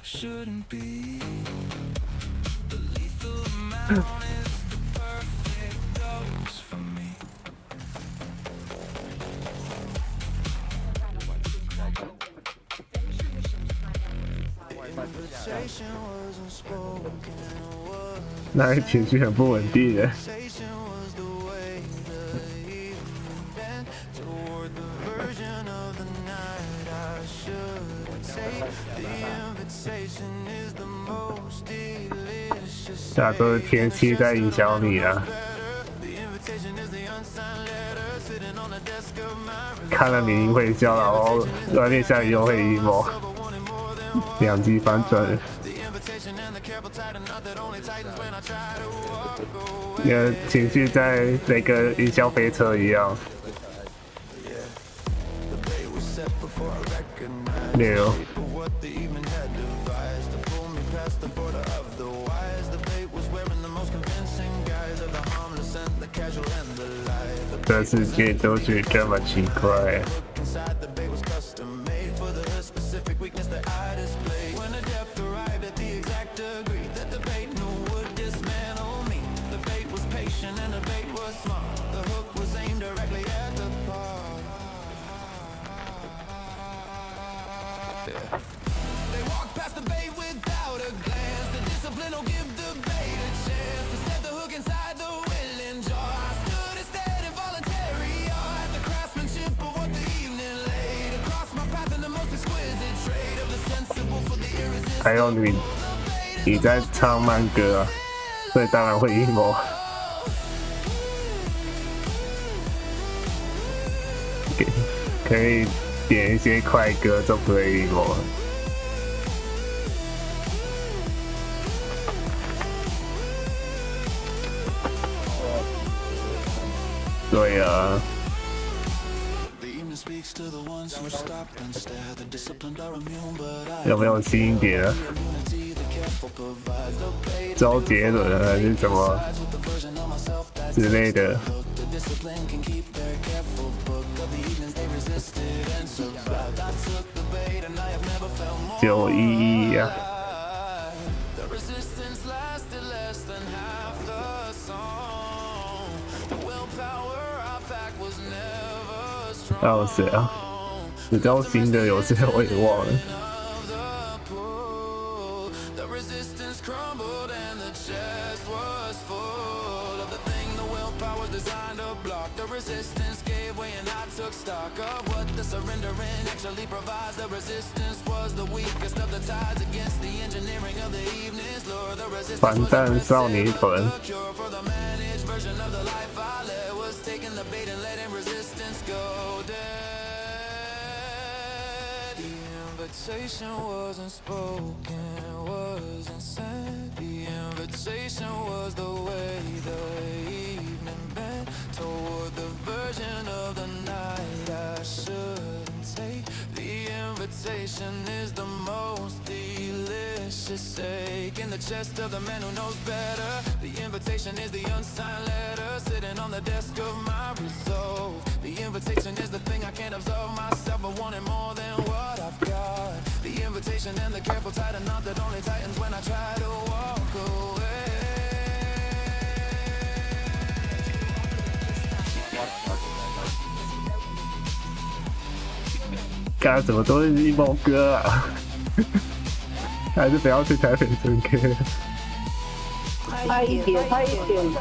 Shouldn't be the lethal amount is the perfect dose for me. Invitation wasn't spoken, 那里情绪很不稳定耶。 conversation was the way the evening bent toward the version of the night I should take. The invitation is the most delicious. 大都是天气在影响你啊。 The invitation is the unsigned letter sitting on the desk of my 看了明明会笑，然后软练下来又会 emo， 两极反转。 The invitation and the careful tighten knot that only tightens when I try to walk away. 你的情绪在那个云霄飞车一样。 The bait was set before I recognized 六。 what the evening had devised to pull me past the border of the wise. The bait was wearing the most convincing guise of the harmless and the casual and the lie. The 这世界都是这么奇怪。 look inside the bait was custom made for the specific weakness that I displayed. When the depth arrived at the exact degree that the bait knew would dismantle me. The bait was patient and the bait was smart. The hook was aimed directly at the part. They walk past the bait without a glance. The discipline will give the bait a chance to set the hook inside the willing jar. I stood instead involuntary awe at the craftsmanship of what the evening laid across my path in the most exquisite trade of the sensible for the irresistible. 还有你在唱慢歌啊，所以当然会 emo。可以点一些快歌，就不会 emo。对啊。 The evening speaks to the ones who stop and stare. The disciplined are immune, but I 有没有新一点啊？ immunity. The careful provides the bait. 周杰伦还是什么 With the version of myself that 之类的？ hooked with discipline can keep their careful book of the evenings they resisted and survived. I took the bait and I have never felt more 911啊。 alive. The resistance lasted less than half the song. The willpower I packed was never strong. 还有谁啊？比较新的有些我也忘了。 The resistance crumbled and the chest was full of the thing the willpower was designed to block. The resistance gave way and I took stock of what the surrendering actually provides. The resistance was the weakest of the tides against the engineering of the evening's lure. The resistance 反战少女团。 the cure for the managed version of the life I led was taking the bait and letting resistance go dead. The invitation wasn't spoken, wasn't sent. The invitation was the way the evening bent toward the version of the night I shouldn't take. The invitation is the most delicious ache in the chest of the man who knows better. The invitation is the unsigned letter sitting on the desk of my resolve. The invitation is the thing I can't absolve myself of wanting more than what I've got. The invitation and the careful tighten knot that only tightens when I try to walk away. 干怎么都是emo歌啊？还是不要去台北唱歌？拍一点，拍一点，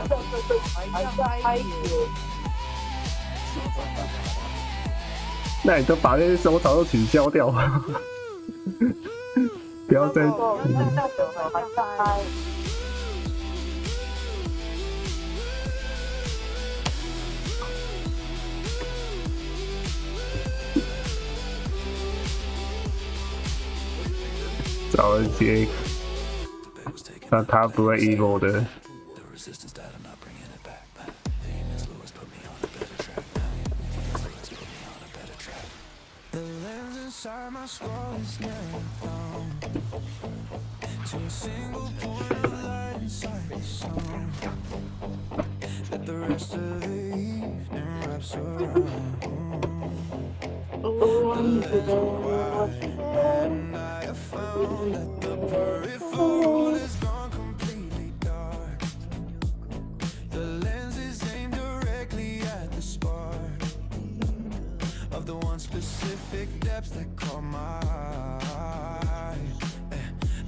拍一点。那你就把那些收藏都取消掉，不要再。找一些让他不会 emo 的。 Inside my skull is narrowed down to a single point of light inside the sun that the rest of the evening wraps around. The lens are wide and I have found that the peripheral is gone completely dark. The lens is aimed directly at the spark of the one specific depths that caught my eye.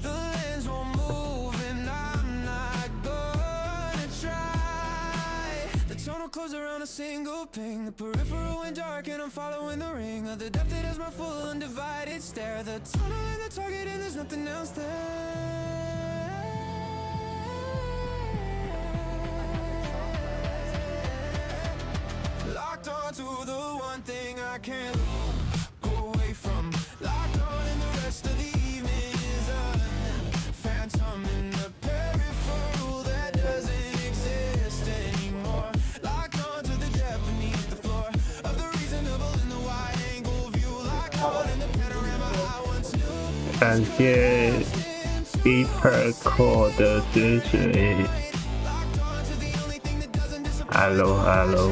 The lens won't move and I'm not gonna try. The tunnel closed around a single ping. The peripheral went dark and I'm following the ring of the depth that is my full undivided stare. The tunnel and the target and there's nothing else there. Locked onto the one thing I can't go away from. Locked on and the rest of the evening is a phantom in the peripheral that doesn't exist anymore. Locked onto the depth beneath the floor of the reasonable in the wide angle view. Locked on in the panorama I once knew. 感谢 𝓩𝓔𝓞 的支持。Hello Hello。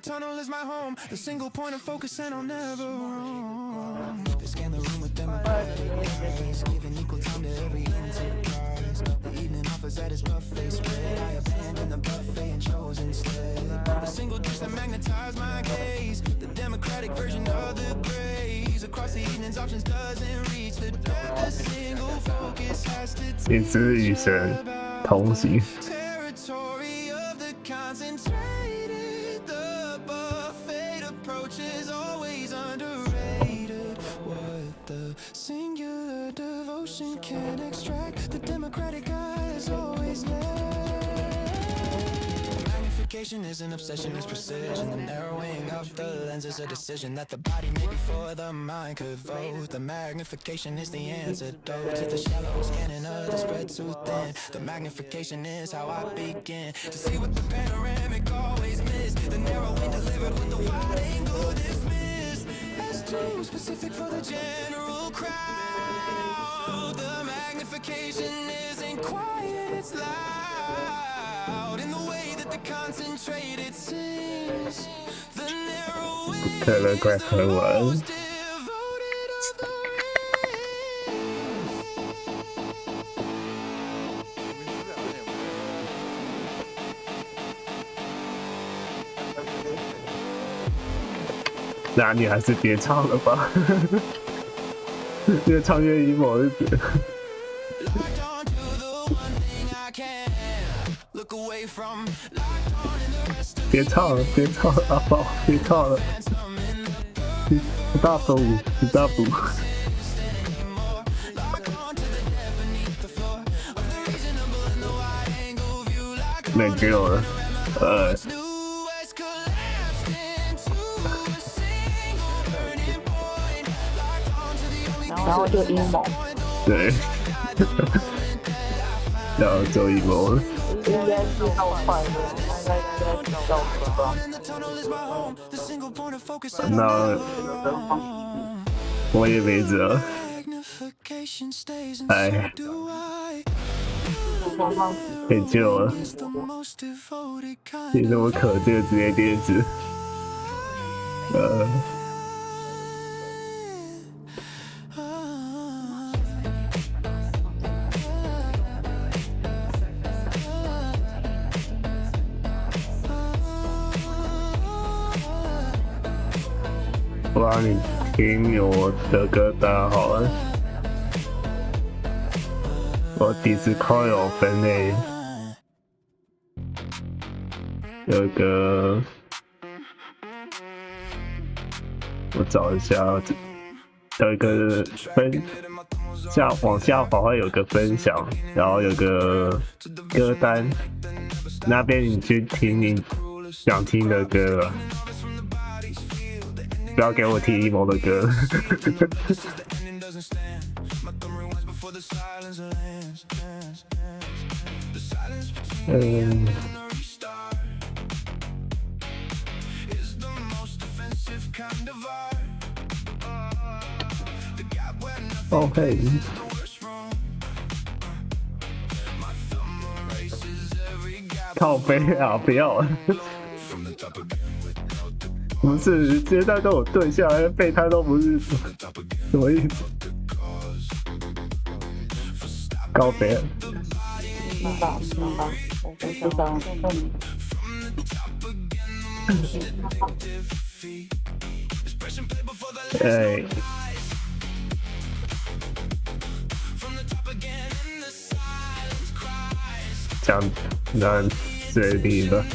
Tunnel is my home, the single point of focus, and I'll never roam. They scan the room with democratic eyes, giving equal time to every enterprise. The evening offers at its buffet spread. I abandoned the buffet and chose instead the single dish that magnetized my gaze. The democratic version of the grays across the evening's options doesn't reach the depth. A single focus has to 一只与神同行。 territory of the concentrated. The buffet approach is always underrated. What the singular devotion can extract, the democratic eye is always led. Magnification is an obsession, it's precision. The narrowing of the lens is a decision that the body made before the mind could vote. The magnification is the antidote to the shallow scanning of the spread too thin. The magnification is how I begin to see what the panoramic always missed. The narrowing delivered with the wide angle dismissed. That's too specific for the general crowd. The magnification isn't quiet, it's loud. In the way that the concentrated sings, the narrow way 可能快喝完。 most devoted of the rings. 那你还是别唱了吧，越唱越 emo 就觉得。 Locked onto the one thing I can look away from. Locked on in the rest of 别唱了，别唱了，阿宝，别唱了，不大补，不大补。 anymore. Lock onto the depth beneath the floor of the reasonable and the wide angle view. Like 没救了，new has collapsed into a single burning point. Locked onto the only 然后就阴谋，对，然后就 emo 了。应该是好快的，应该到吧。 and the tunnel is my home. The single point of focus on 那我也没辙， magnification stays, and 哎 so do I. 没救了。 It's the most devoted kind 你那么渴，这个直接电子。我让你听我的歌单好了。我Discord有分类，有个我找一下，有一个往下滑会有个分享，然后有个歌单，那边你去听你想听的歌，不要给我听 emo 的歌。哦嘿，靠背啊，不要！不是，现在都有对象，备胎都不是，什么意思？靠背。明白，我不知道。哎。讲那随你的。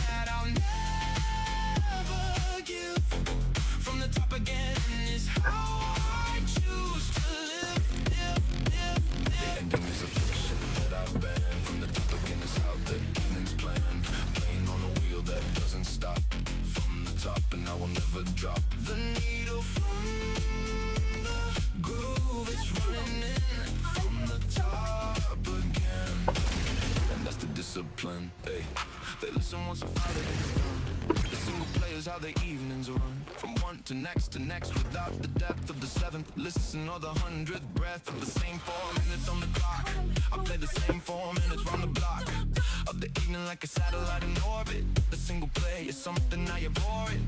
They listen once a Friday is done. The single players how their evenings run from one to next without the depth of the seventh. Listen or the 100th breath of the same 4 minutes on the clock. I play the same 4 minutes round the block of the evening like a satellite in orbit. The single play is something I abhor it.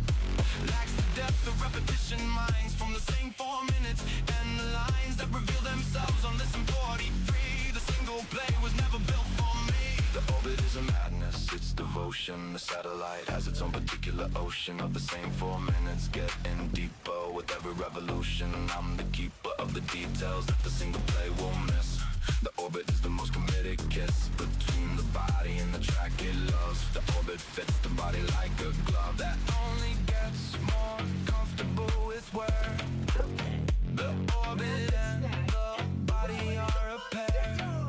Lacks the depth of repetition, minds from the same 4 minutes and the lines that reveal themselves on listen 43. The single play was never built for me. The orbit is a madness, it's devotion. The satellite has its own particular ocean of the same 4 minutes, getting deeper with every revolution. I'm the keeper of the details that the single play will miss. The orbit is the most committed kiss between the body and the track it loves. The orbit fits the body like a glove that only gets more comfortable with where the orbit and the body are a pair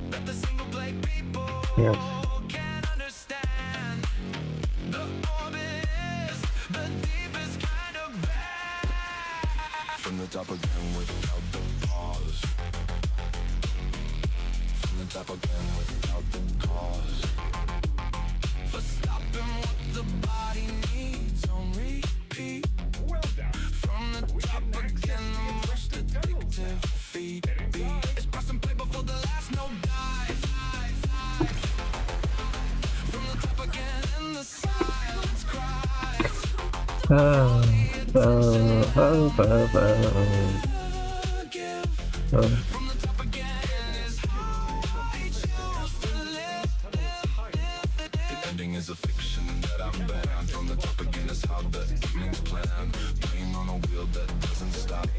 that the single play people can understand. The orbit is the deepest kind of bad. From the top again without the pause. From the top again without the cause. For stopping what the body needs on repeat. From the top again, the most addictive feed. It's press and play before Ending is a fiction that I'm banned from the top again. Is how the evening's planned. Playing on a wheel that doesn't stop.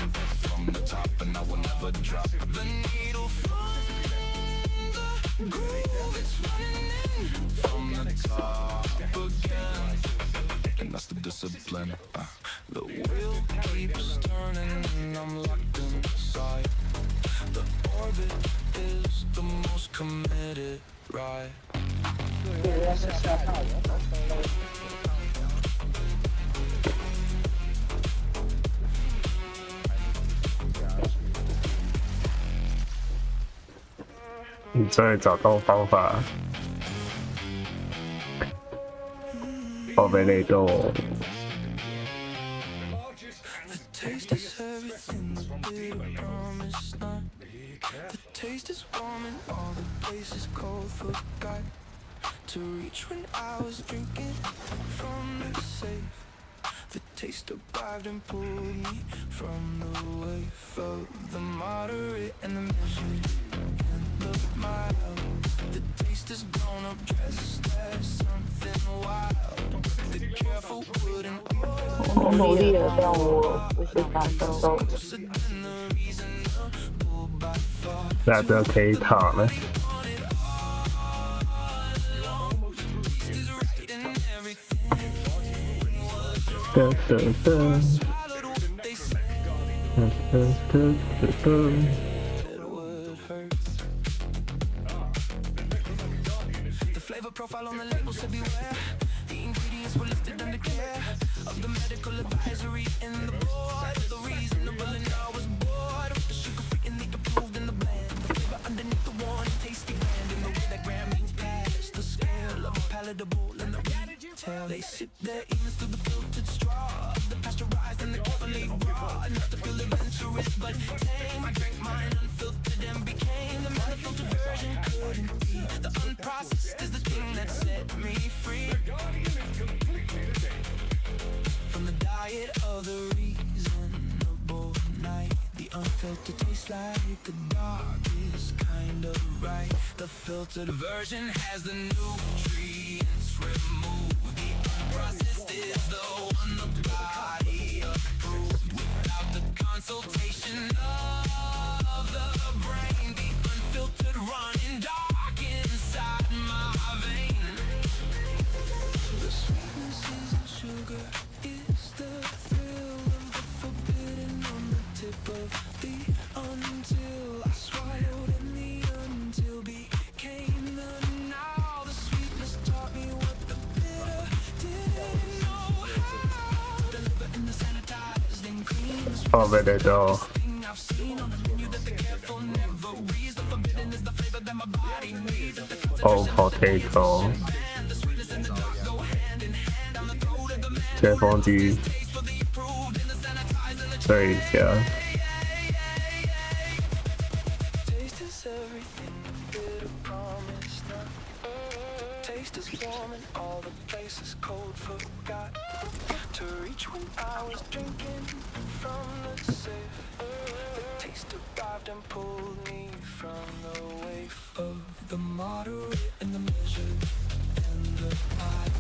From the top, and I will never drop the needle from the groove. It's running in from the top again, and that's the discipline. The wheel keeps turning, and I'm locked inside. The orbit is the most committed ride. 你终于找到方法，宝贝雷豆。 Taste is everything, the bitter promise not. The taste is warm and all the places cold forgot to reach when I was drinking from the safe. The taste arrived and pulled me from the wave of the moderate and the measured and the mild. The taste is grown up dressed as something wild. The careful wooden 我努力了，但我不是感受。那这可以躺了。噔噔噔。噔噔噔噔噔。 profile on the label said beware. The ingredients were listed under care of the medical advisory in the board. The reasonable and I was bored with the sugar free and the approved in the blend. The flavor underneath the warning, tasty brand. And the way that gram means past the scale of a palatable and the retail. They sip their evenings through the filtered straw of the pasteurized and the carefully raw. Not to feel adventurous but tame. I drank mine unfiltered and became the man. The filtered version couldn't be. The unprocessed is the thing that set me free from the diet of the reasonable night. The unfiltered tastes like the darkest kind of right. The filtered version has the nutrients removed. The unprocessed is the one the body approved without the consultation of the brain. The unfiltered running dark inside my vein. The sweetness isn't sugar, it's the thrill of the forbidden on the tip of the until I swallowed and the until became the now. The sweetness taught me what the bitter didn't know how. The liver in the sanitized and clean. Oh, but they don't. Thing I've seen on the menu that the careful never reads. The forbidden is the flavor that my body needs. Oh, potato. 吹风机吹一下。 Taste is everything, bitter promise not. Taste is warm and all the places cold forgot to reach when I was drinking from the safe. The taste arrived and pulled me from the wave of the moderate and the measured and the mild.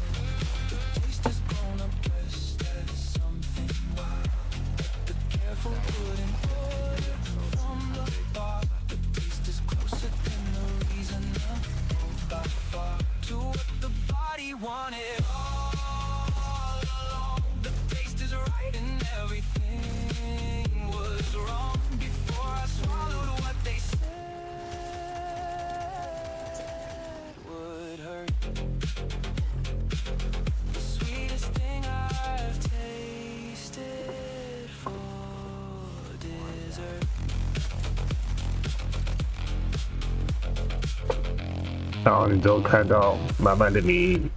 The taste is grown up dressed as something wild. The careful wouldn't order from the bar. The taste is closer than the reason by far to what the body wanted all along. The taste is right and everything was wrong before I swallowed what they said would hurt. The sweetest thing I've tasted for dessert. 然后你就看到满满的米。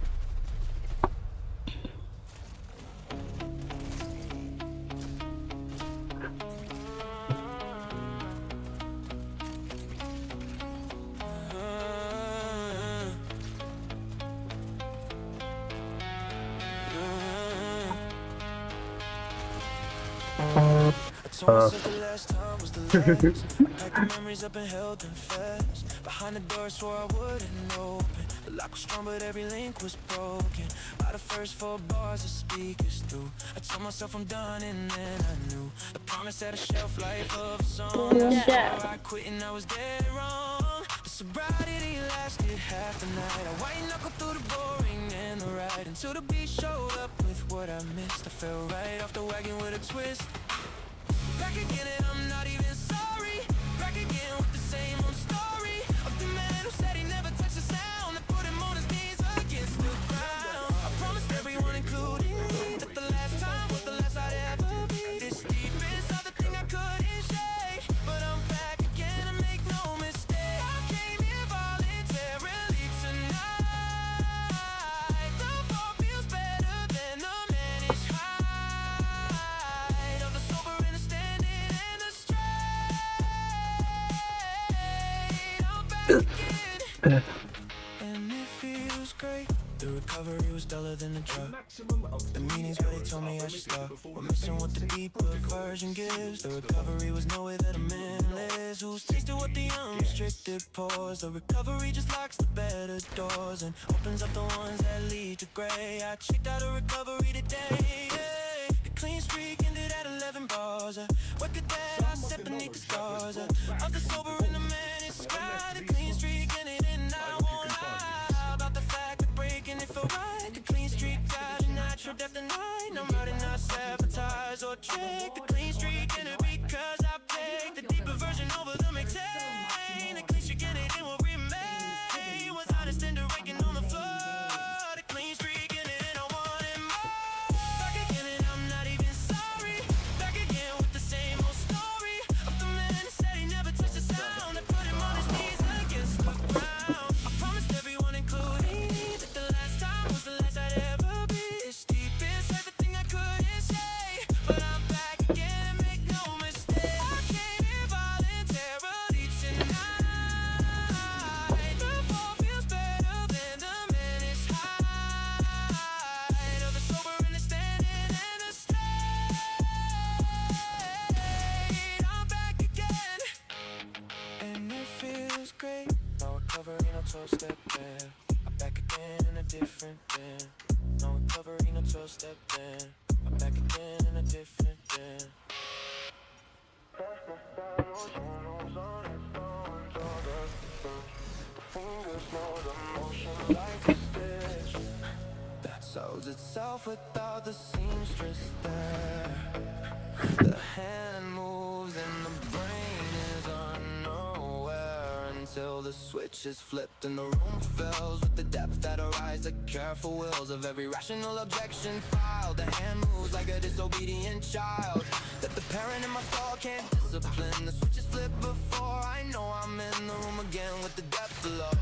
Told myself the last time was the last. I packed the memories up and held them fast. Behind the door, swore I wouldn't open. The lock was strong, but every link was broken. By the first 4 bars, the speakers through. I told myself I'm done, and then I knew the promise had a shelf life of a song. I swore I quit, and I was dead wrong. The sobriety lasted half the night. I white knuckle through the boring and the ride until the beat showed up with what I missed. I fell right off the wagon with a twist. Back again and I'm not even sorry. Back again with the same old story of the man who said he never touched the sound and put him on his knees against the ground. I promised everyone, including me, that the last time was the last I'd ever be. This deep inside the thing I couldn't shake, but I'm back again and make no mistake. I came here voluntarily tonight. The fall feels better than the managed high of the sober and the standing and the straight. I'm back again, and it feels great. The recovery was duller than the drug. The meetings where they told me I should stop were missing what the deeper version gives. The recovery was no way that a man lives who's tasted what the unrestricted pours. The recovery just locks the better doors and opens up the ones that lead to gray. I checked out of recovery today. The clean streak ended at 11 bars. What could that I set beneath the stars of the sober and the man in sky. The clean streak ended and I won't lie about the fact that breaking it felt right. The clean streak got a natural depth tonight. I'm riding not sabotage or trick. The clean streak ended because I picked the deeper version over the maintain. The clean streak ended and will remain was honest and raking on the floor. The clean streak ended and I wanted more. Back again and I'm not even sorry. Back again with the same old story of the man who said he never touched the sound and put him on his knees against the ground. I promised everyone, including me, that the last time was the last I'd ever be. It's deep inside the thing I couldn't say, but I'm back again and make no mistake. I came here voluntarily tonight. The fall feels better than the managed high of the sober and the standing and the straight. I'm back again, and it feels great. No recovery, no 12-step plan. I'm back again in a different band. No recovery, no 12-step plan. I'm back again in a different band. That sews itself without the seamstress there. The hand moves and the brain is unaware until the switch is flipped and the room fills with the depth that arise the careful wills of every rational objection filed. The hand moves like a disobedient child that the parent in my stall can't discipline. The switch is flipped before I know I'm in the room again with the depth of love.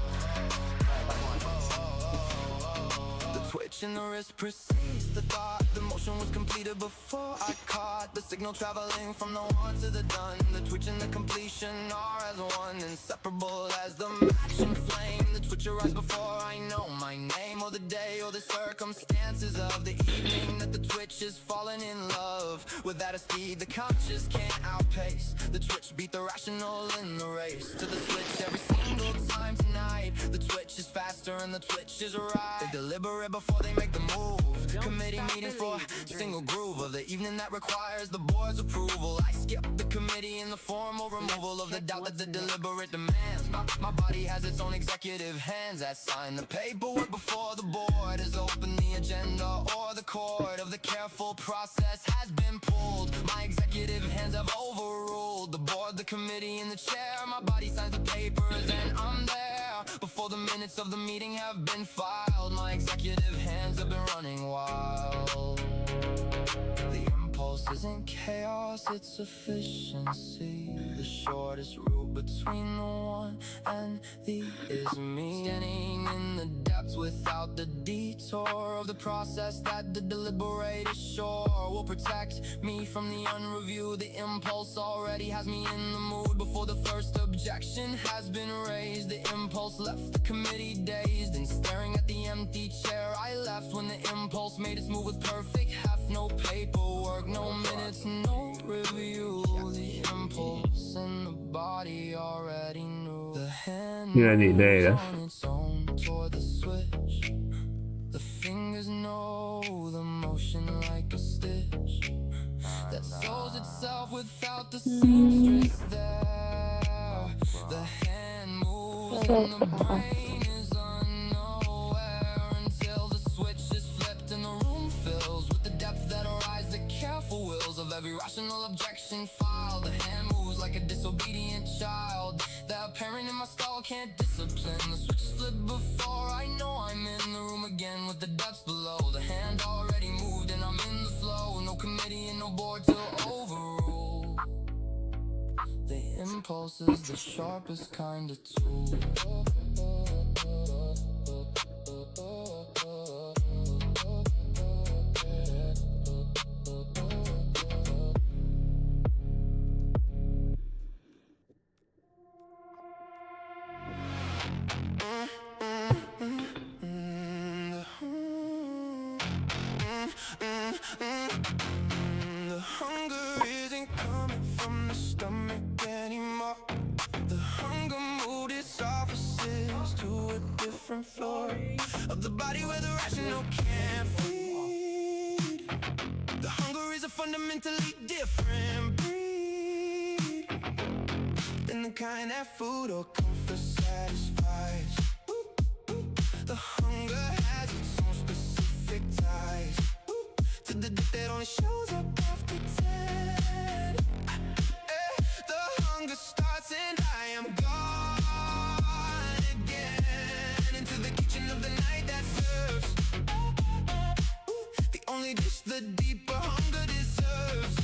The twitch in the wrist precedes the thought. The motion was completed before I caught the signal traveling from the one to the done. The twitch and the completion are as one, inseparable as the match and flame. The twitch arrives before I know my name or the day or the circumstances of the evening. That the twitch is falling in love with at a speed the conscious can't outpace. The twitch beat the rational in the race to the switch every single time tonight. The twitch is faster and the twitch is right. They deliberate before they make the move. Committee meetings for a single groove of the evening that requires the board's approval. I skip the committee in the formal removal of the doubt that the deliberate demands. My body has its own executive hands that sign the paperwork before the board has opened the agenda or the cord of the careful process has been pulled. My executive hands have overruled the board, the committee, and the chair. My body signs the papers and I'm there before the minutes of the meeting have been filed. My executive hands have been running wild. The impulse isn't chaos, it's efficiency. The shortest route between the one and the is me. Standing living in the depths without the detour of the process that the deliberated shore will protect me from the unreviewed. The impulse already has me in the mood before the first objection has been raised. The impulse left the committee dazed and staring at the empty chair I left when the impulse made its move with perfect heft. No paperwork, no minutes, no review. The impulse in the body already knew. The hand 因为你累了。 on its own toward the switch. The fingers know the motion like a stitch that sews itself without the seamstress there. The hand moves and the brain is unaware until the switch is flipped and the room fills with the depth that arise the careful wills of every rational objection filed. The hand moves like a disobedient child. That parent in my skull can't discipline. The switch is flipped before I know I'm in the room again with the depths below. The hand already moved and I'm in the flow. No committee and no board to overrule. The impulse is the sharpest kind of tool. The hunger isn't coming from the stomach anymore. The hunger moved its offices to a different floor of the body where the rational can't feed. The hunger is a fundamentally different breed than the kind that food or comfort satisfies. The hunger has its own specific ties to the dick that only shows up after 10. The hunger starts and I am gone again into the kitchen of the night that serves the only dish the deeper hunger deserves.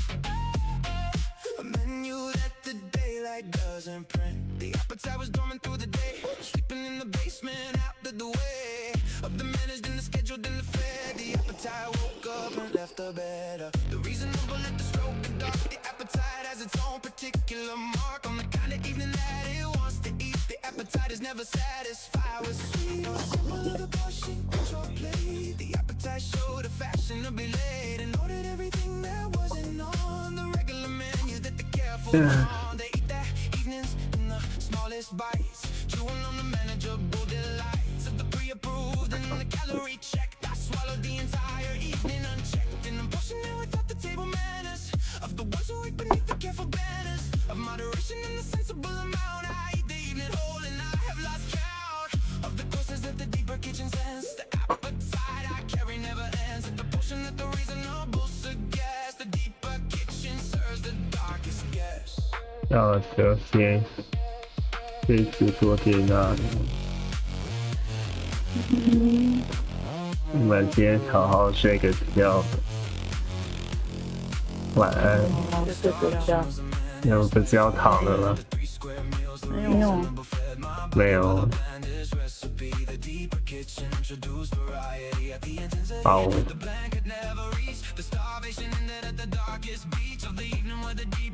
A menu that the daylight doesn't print. The appetite was dormant through the day, sleeping in the basement out the way of the managed and the scheduled and the fed. The appetite woke up and left the bed. The reasonable at the stroke of dark. The appetite has its own particular mark on the kind of evening that it wants to eat. The appetite is never satisfied with sweet or simple of the portion control plate. The appetite showed a fashionably late and ordered everything that wasn't on the regular menu that the careful on. They eat their evenings in the smallest bites, chewing on the manageable delights of the pre-approved and the calorie checked. I swallowed the entire evening unchecked, and I'm pushing it without the table manners of the ones who wake beneath the careful banners of moderation and the sensible amount. I eat the evening whole and I have lost count of the courses that the deeper kitchen sends. The appetite I carry never ends at the portion that the reasonable suggests. The deeper kitchen serves the darkest guests. 到了隔天，去直播电脑。你们今天好好睡个觉，晚安。就睡个觉。你们不是要躺了吗？没有。没有。好。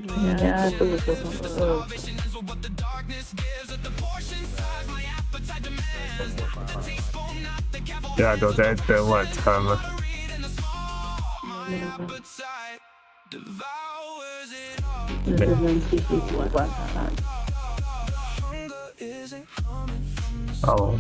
你现在是不是很饿？对啊，都在等晚餐吗？那这边继续晚餐。好。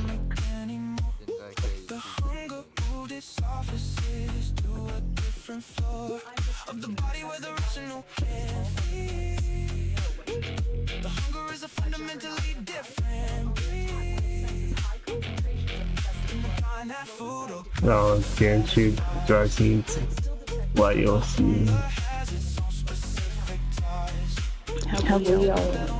然后先去专心玩游戏。还不要了。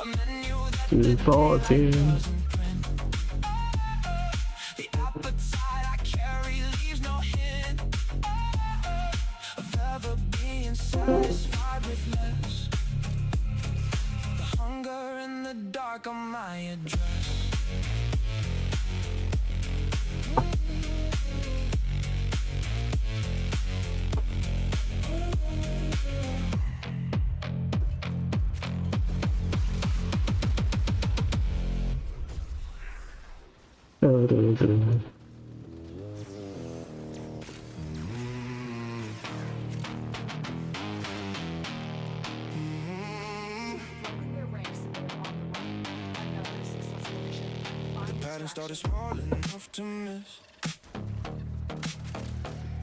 A menu that 是否听？ The appetite I carry leaves no hint of ever being satisfied with less. The hunger in the dark on my address. Pattern started small enough to miss.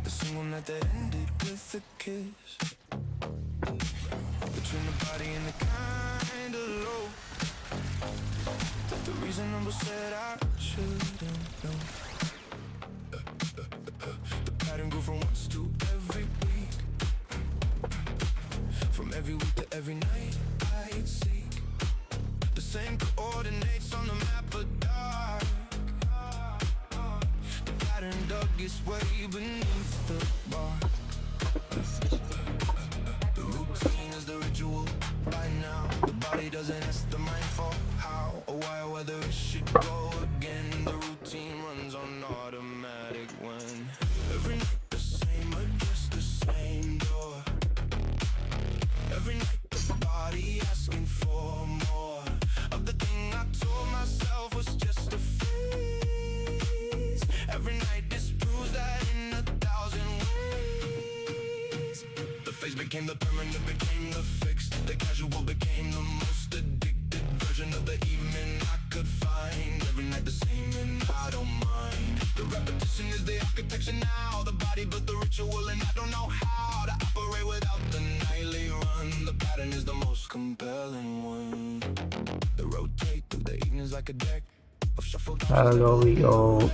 The single night that ended with a kiss. Between the body and the kind of low. The reasonable said I shouldn't know. The pattern grew from once to every week. From every week to every night I'd seek the same coordinates on the map of dark. The pattern dug its way beneath the bark. The routine is the ritual by now. The body doesn't ask the mind for how or why or whether it should go again. The routine runs on automatic when every night the same address, the same door. Every night the body asking for more of the thing I told myself was just a phase. Every night disproves that in 1,000 ways. The phase became the permanent, became the fixed. The casual became the most addicted version of the evening I could find. Every night the same and I don't mind. The repetition is the architecture now. The body built the ritual and I don't know how to operate without the nightly run. The pattern is the most compelling one. The rotate through the evenings like a deck of shuffled Hello.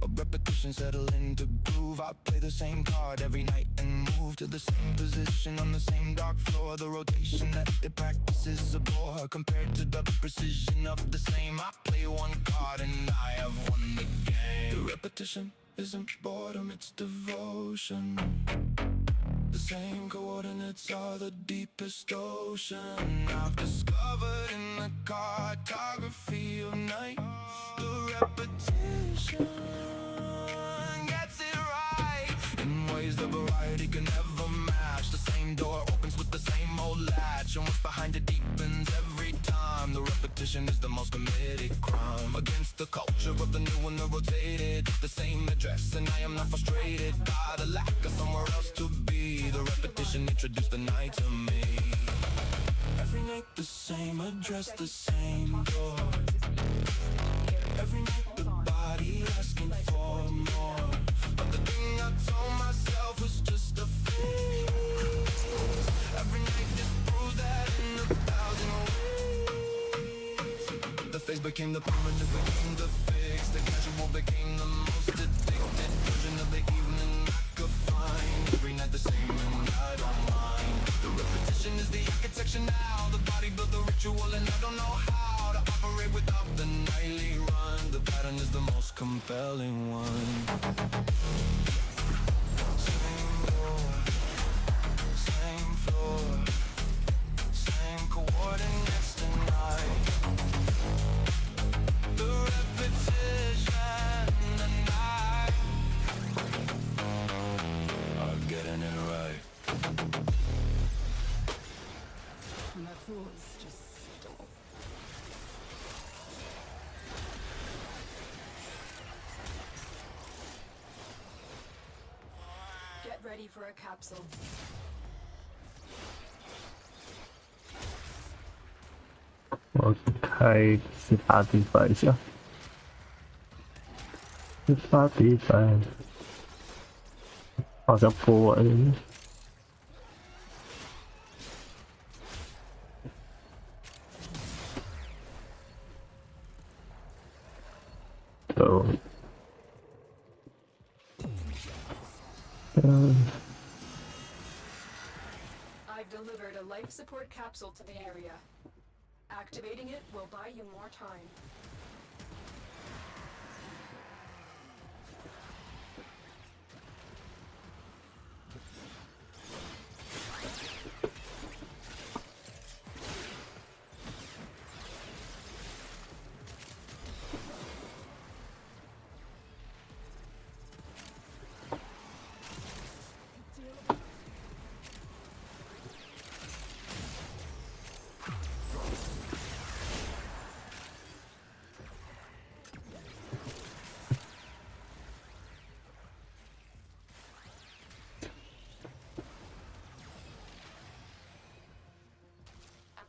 a repetition settle into groove. I play the same card every night and move to the same position on the same dark floor. The rotation that they practice is a bore compared to the precision of the same. I play one card and I have won the game. The repetition isn't boredom, it's devotion. The same coordinates are the deepest ocean. I've discovered in the cartography of night. The repetition gets it right in ways the variety can never match. The same door opens with the same old latch, and what's behind it deepens every time. The repetition is the most committed crime against the culture of the new and the rotated. The same address, and I am not frustrated by the lack of somewhere else to be. The repetition introduced the night to me. Every night the same address, the same door. Every night the body asking for more, but the thing I told myself was just a phase. Every night disproves that in 1,000 ways. The phase became the permanent, became the fix. The casual became the most addicted version of the evening I could find. Every night the same and I don't mind. The repetition is the architecture now. The body built the ritual and I don't know how to operate without the nightly run. The pattern is the most compelling one. Same door, same floor, same coordinates tonight. The repetition tonight are getting it right. My thoughts just stop. Get ready for a capsule. 我开18地板一下，18地板好像播完了。I've delivered a life support capsule to the area. Activating it will buy you more time.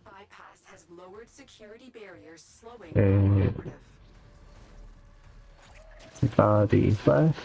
Bypass has lowered security barriers, slowing Okay. operative. 85.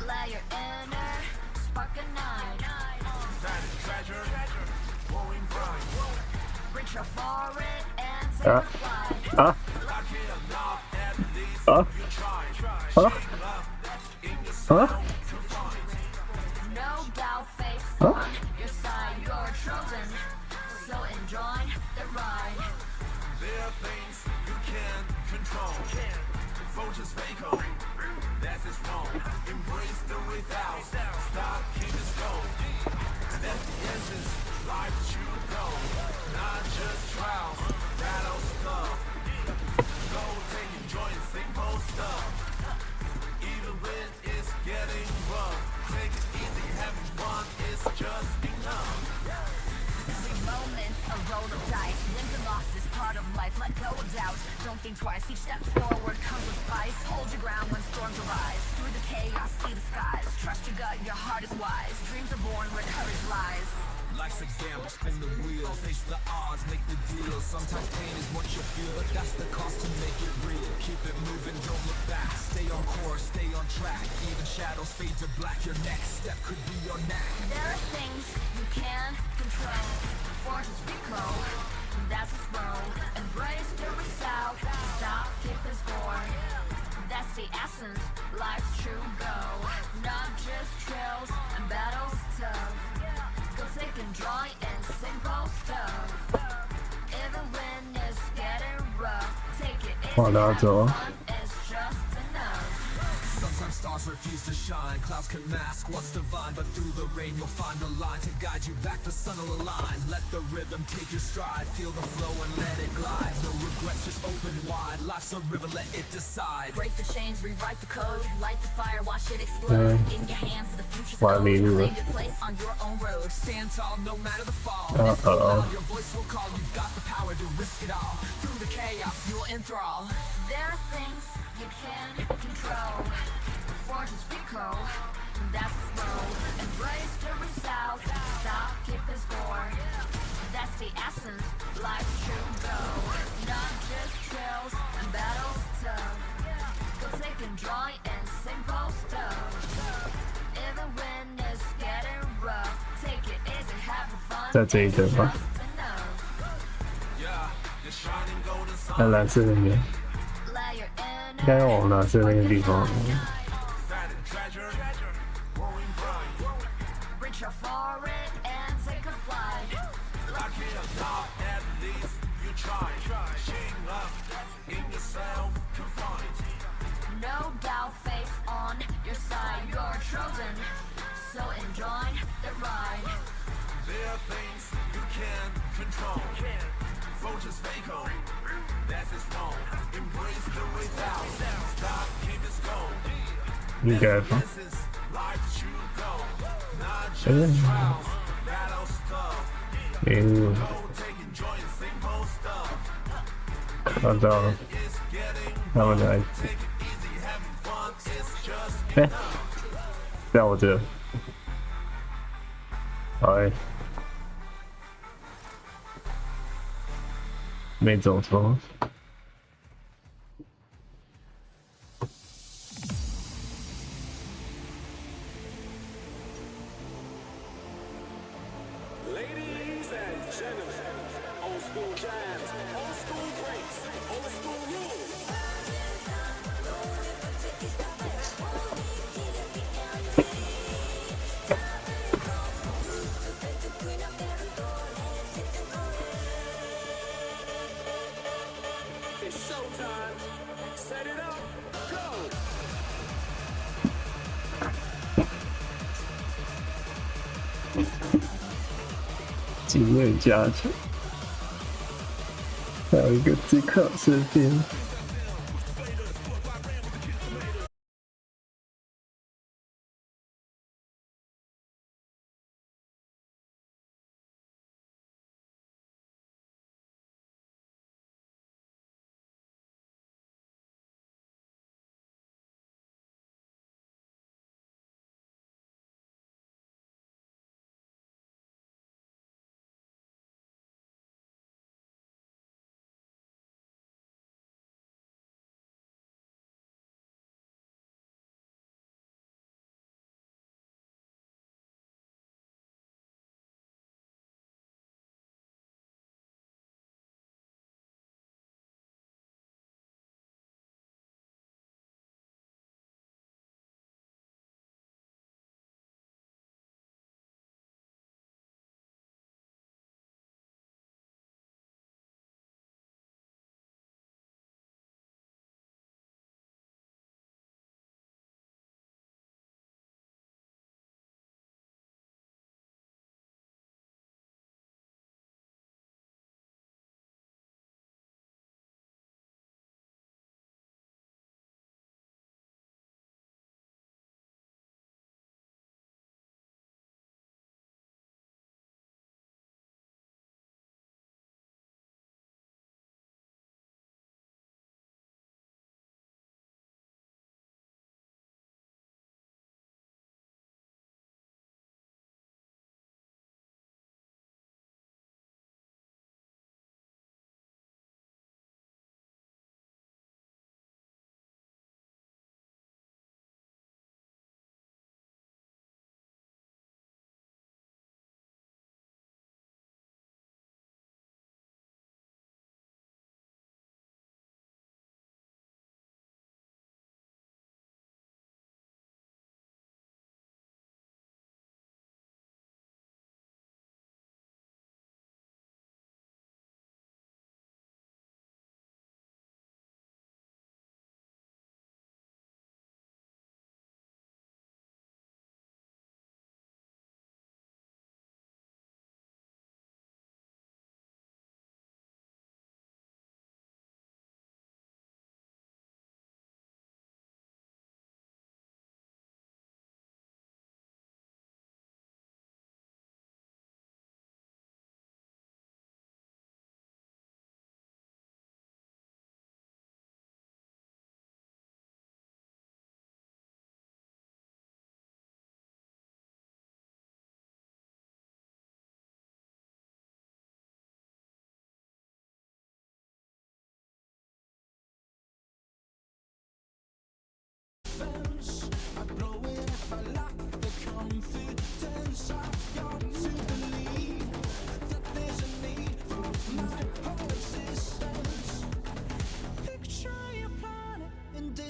Let your inner spark ignite. Reach out for it and take a flight. No doubt, face on your side, you're chosen. So enjoy the ride. There are things you can't control. Vultures 𝓩𝓏, that is wrong. Embrace the without, stop, keep it going. That's the essence, life should go. Not just trials, battles, love. Go take enjoy simple stuff. Even when it's getting rough, take it easy, having fun is just enough. Every moment's a roll of dice. Wins and losses, part of life. Let go of doubt. Don't think twice. Each step forward comes with spice. Hold your ground when storms arise. Through the chaos, see the skies. Trust your gut, your heart is wise. Dreams are born where courage lies. Life's a gamble, spin the wheel, face the odds, make the deal. Sometimes pain is what you feel, but that's the cost to make it real. Keep it moving, don't look back. Stay on course, stay on track. Even shadows fade to black. Your next step could be your knack. There are things you can't control. Fortune's 𝓩𝓏, that's its role. Embrace the result, stop, keep the score. That's the essence, life's true goal. Not just trails and battles tough. Go take and joy in simple stuff. Even when it's getting rough, take it 往哪走？ Sometimes stars refuse to shine, clouds can mask what's divine, but through the rain you'll find a line to guide you back, the sun will align. Let the rhythm take your stride, feel the flow and let it glide. No regrets, just open wide, life's a river, let it decide. Break the chains, rewrite the code, light the fire, watch it explode. In your hands, the future's Why code. me Claim neither? your place on your own road. Stand tall, no matter the fall. Uh-oh. If you're loud, your voice will call. You've got the power to risk it all. Through the chaos, you'll enthrall. There are things you can control. Fortune's 𝓩𝓏, that's the road. Embrace the result, stop keeping score. That's the essence, life's true goal. Not just trails and battles tough. Go taking joy in simple stuff. Even when it's getting rough, take it easy, have fun. 在这一个吗？在蓝色那边，应该要往蓝色那个地方。 Reach out for it and take a flight. No doubt, face on your side. You're chosen, so enjoy the ride. There are things you can't control. Fortune's 𝓩𝓏, that's its tone. Embrace the without. Stop, keep it going. 应该吧？ Essence, life's true goal. Not 哎 just trials, battles tough. 没有， No taking joy in simple stuff. 看到了， It's getting 他们来， take it easy, having fun. It's just 哎，在我这，哎，没走错。 Ladies and gentlemen, old school jams, old school breaks, old school rules. It's showtime. Set it up. Go. 经验加成，还有一个即刻这边。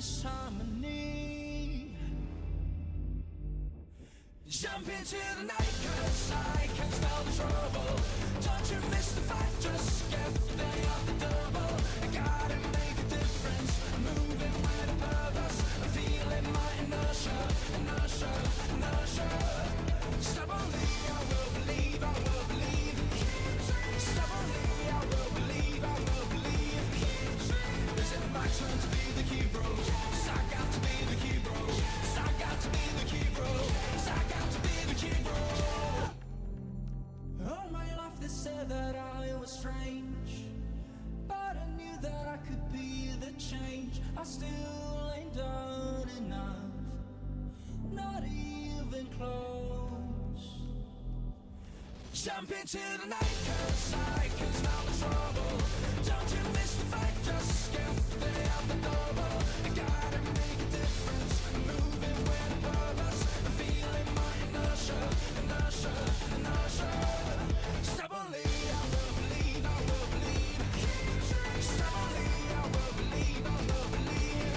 this harmony. Jump into the night, 'cause I can smell the trouble. Don't you miss the fight, just get there off the double. I gotta make a difference, moving with a purpose. I'm feeling my inertia, inertia, inertia. Stubbornly, I will believe, I will believe. Stubbornly, I will believe, I will believe. Is it my turn to be the hero? 'Cause I got to be the hero. 'Cause I got to be the hero. 'Cause I got to be the hero. All my life they said that I was strange, but I knew that I could be the change. I still ain't done enough, not even close. Jump into the night, 'cause I can smell the trouble. Don't you miss the fight, just get there out the double. I gotta make a difference, moving with a purpose. I'm feeling my inertia, inertia, inertia. Stubbornly, I will believe, I will believe. Stubbornly, I will believe, I will believe.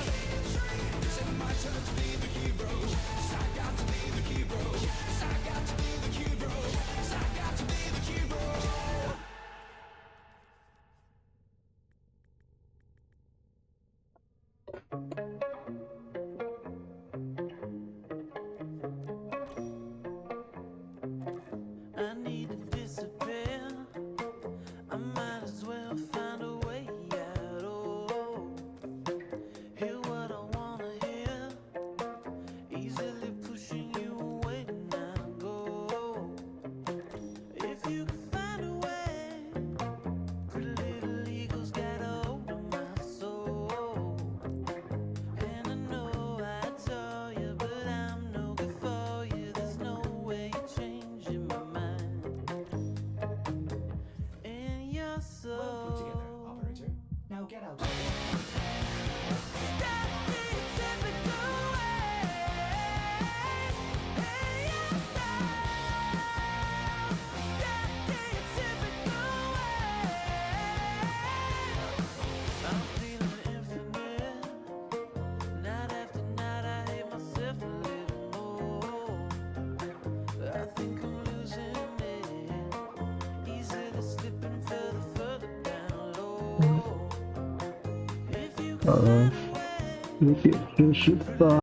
Is it my turn to be the hero? 'Cause I got to be the hero. 'Cause I got to be the hero. 'Cause I got to be the hero. I need to disappear. I might as well find a way out. Oh, hear what I wanna hear. Easily pushing you away when I go. If you could find a way, pretty little eagles got a hold of my soul. And I know I tell you, but I'm no good for you. There's no way you're changing my mind. In your soul. Well put together, operator. Now get out. Stop the typical ways. Hey, yourself. Stop the typical ways. I'm feeling infinite. Night after night, I hate myself a little more. I think I'm losing it. Easily slipping further down low. If you could find a way. 9:48。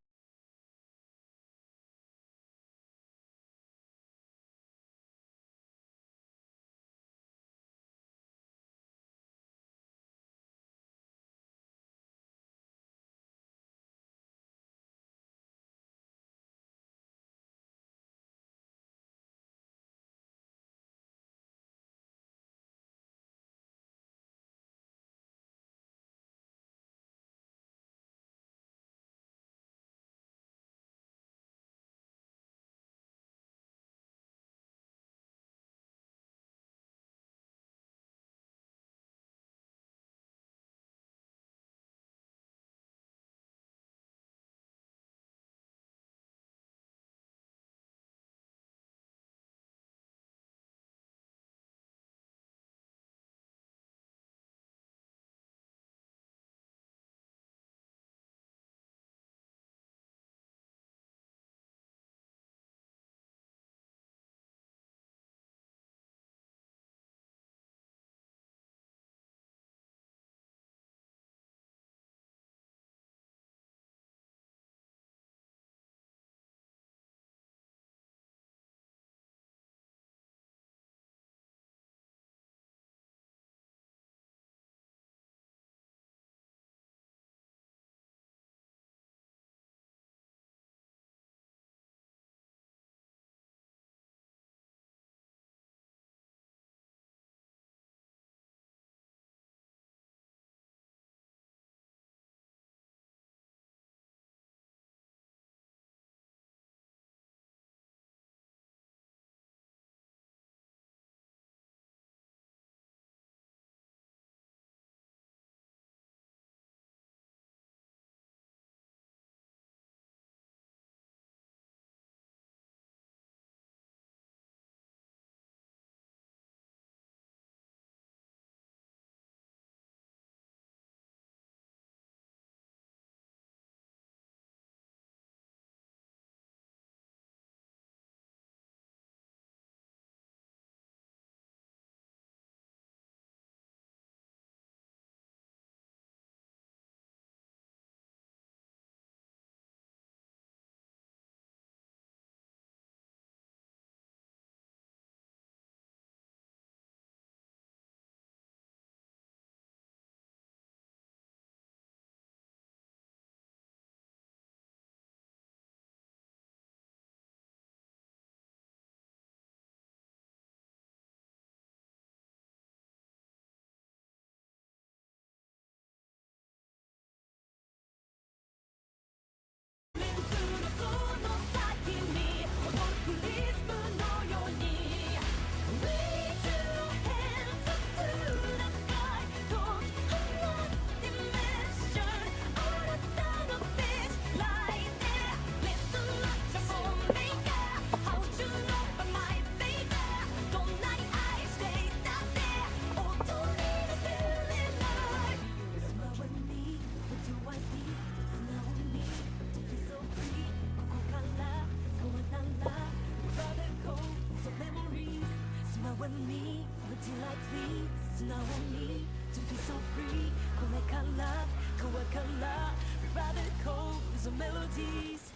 melodies.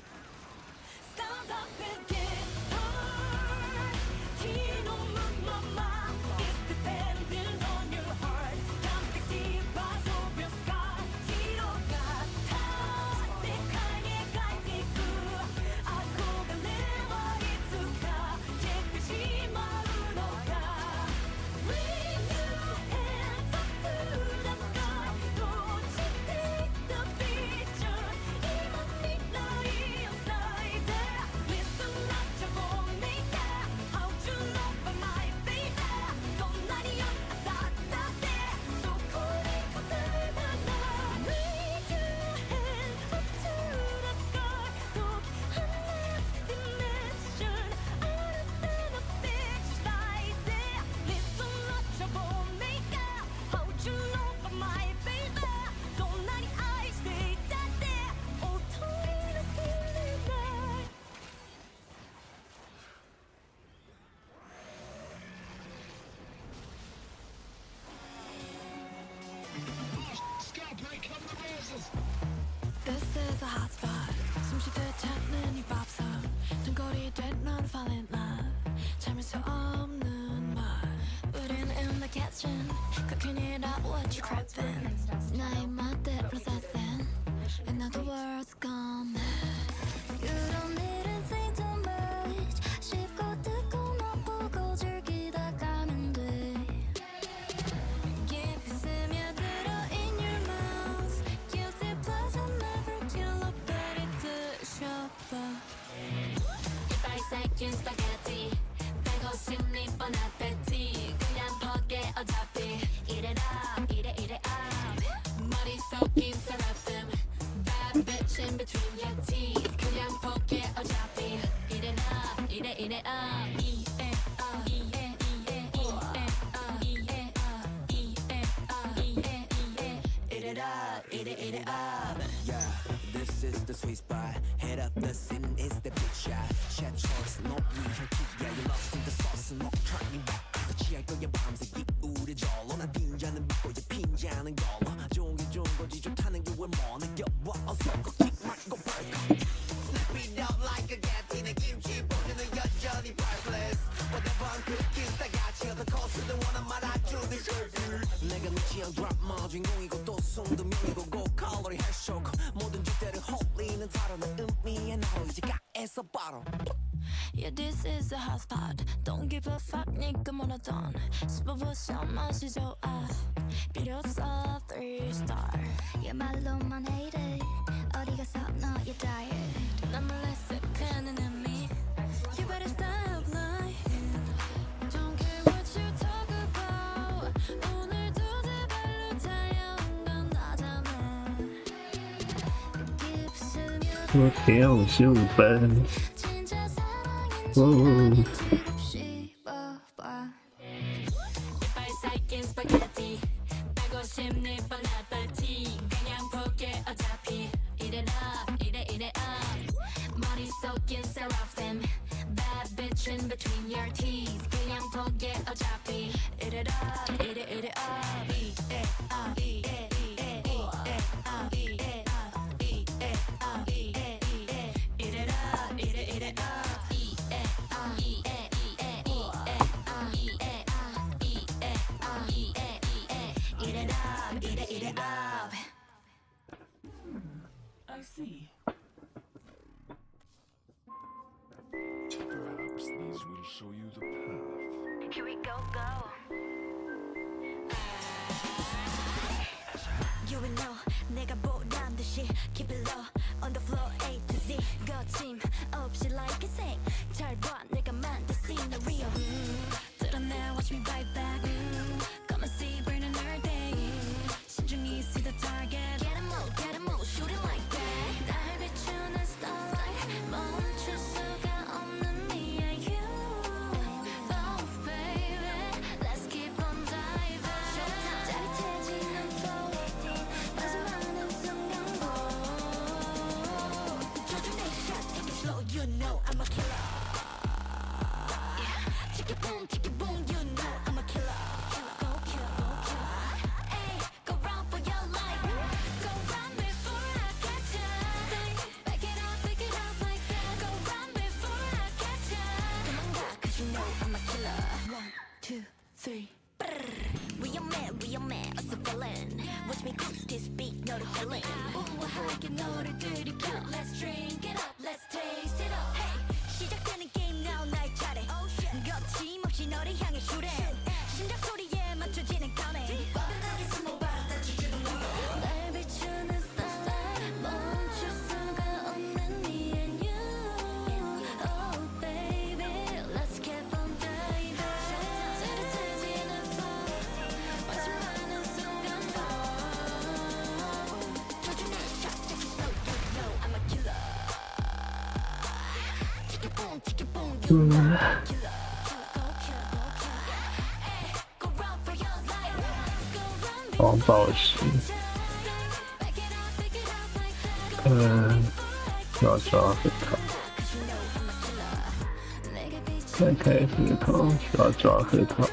Stand up and get started. King of mama is depending on your heart. Can't be seen by your sky. Hero got time. 世界に描いていく憧れはいつか消えてしまうのか。Raise your hands up to the sky. Don't you take the picture. 今未来を繋いで Listen not your maker. How you love my baby. どんなに夜朝だってそこに答えがない。Raise your hands up to the sky. 解き放つ dimension. 新たなフィクションしたいで Listen not your maker. How you love my baby. どんなに愛していたって音に乗せれない。This is a hot spot. 숨쉬듯 찾는 이 밥상. 등골이 된넌 fall in love. 참을 수 없는 말. 우린 in the kitchen. Cooking it up what you craving. 나의 맛대로 사sen. And now the world's gone mad. You don't need to think too much. 쉽고 듣고 맛보고 즐기다 가면 돼. 깊이 스며들어 in your mouth. Guilty pleasure never kill a berry 드셔봐. 이빨 새긴 스파게티. 150리 뻔 appetite. 그냥 포개 어차피. Eat it up, eat it up. 머리 섞인 seraphim. Bad bitch in between your teeth. 그냥 포개 어차피. Eat it up, eat it up. Eat it up, eat it up, eat it up, eat it up, eat it up, eat it up. Yeah, this is the sweet spot. Head up the scene is the big shot. Chat choice, no real kick. Yeah, you lost in the sauce, no turning back. 취할 거야 밤새 기울여져. 난 빈자는 믿고 이제 빈자는 걸로. 좋은 게 좋은 거지 좋다는 게 왜 뭐 느껴봐. 어서 꺾지 말고 break. Snap it up like a gat in a 김치 보기는 여전히 priceless. Whatever I'm cooking 다 같이 얻어 코스는 원한 말아주는 셔틀. 내가 미치한 드라마 주인공이고 또 순두명이고 고칼로리 해쇼고 모든 주제를 홀리는 다른 의미의 나로 이제 가에서 바로. Yeah, this is a hot spot. Don't give a fuck, 니가 뭐라던. 씹어보셔 맛이 좋아. 필요 없어 3-star. Yeah, 말로만 hate it. 어디 가서 너의 diet. 난 몰래 쓱하는 의미. You better stop lying. Don't care what you talk about. 오늘도 제 발로 달려온 건 나잖아. 깊이 스며들어 昨天55分。 진짜 사랑인 오. 씹어봐. 이빨 삭힌 스파게티. 150리 뻔 appetite. 그냥 포개 어차피. Eat it up, eat it up. 머리 섞인 seraphim. Bad bitch in between your teeth. 그냥 포개 어차피. Eat it up, eat it up. Eat it up, eat it up, eat it up, eat it up, eat it up, eat it up, eat it up. Eat it up. I see. Perhaps these will show you the path. Here we go. You will know 내가 보란 듯이 keep it low on the floor A to Z. 거침 없이 like a sing. 잘 봐 내가 만든 scenario. 드러내 watch me bite back. Come and see burning our day. 신중히 see the target. Get 'em all, shoot it like that. 날 비추는 starlight. 멈출 수가 없는 me and you. Oh baby, let's keep on diving. 짜릿해지는 flow. 빠져나가는 순간. killing. 우아하게 너를 들이켜. Let's drink it up, let's taste it up. Hey, 시작되는 게임 now 나의 차례. 거침없이 너를 향해 슈레. 심장 소리에 맞춰지는 counting. 뻔뻔하게 스모 바로 다치지도 마. 날 비추는 starlight 멈출 수가 없는 me and you. Oh baby, let's keep on diving. 짜릿해지는 flow 마치 많은 순간 조준해 shot take it slow you know I'm a killer. Chicky boom you know I'm a killer. Go run for your life. Go run 黄宝石，要抓核桃，再开核桃，要抓核桃。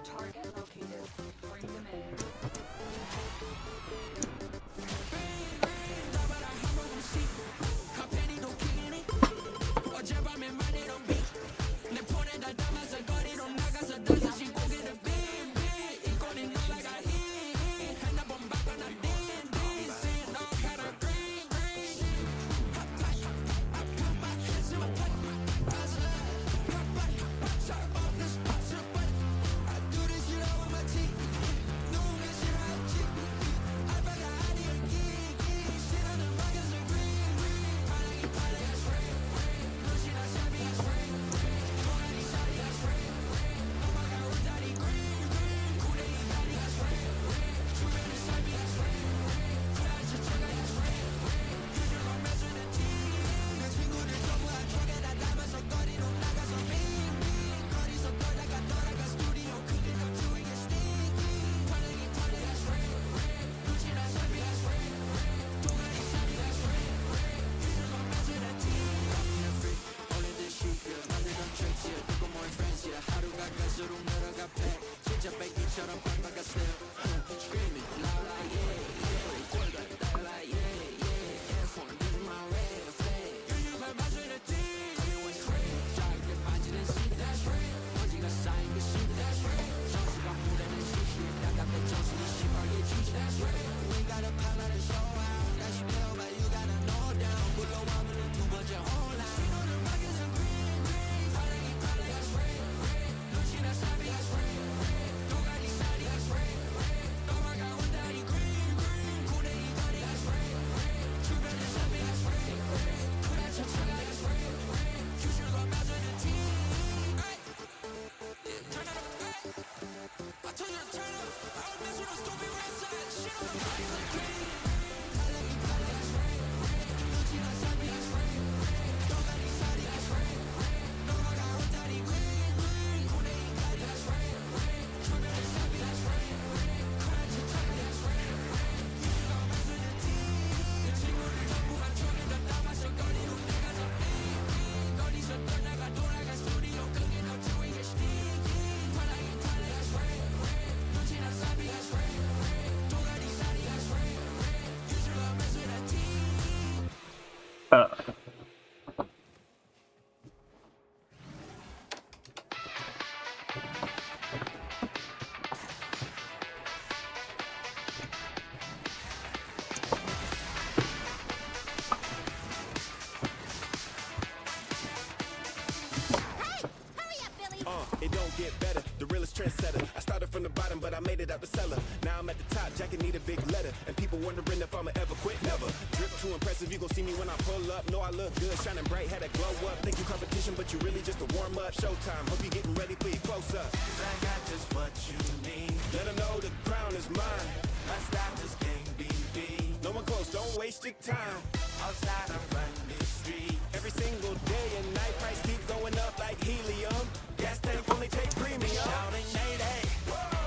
Target located. Bring them in. It don't get better. The realest trendsetter. I started from the bottom. bottom, but I made it out the cellar. Now I'm at the top, jacket need a big letter. And people wondering if I'ma ever quit, never. Drip too impressive, you gon' see me when I pull up. Know I look good, shining bright, had a glow up. Think you competition, but you really just a warm up. Showtime, hope you getting ready for your close up. I got just what you need. Let them know the crown is mine. I stop this game, BB. No one close, don't waste your time. Outside I run this street. Every single day and night, price keep going up like helium. Gas tank only take premium. Shouting mayday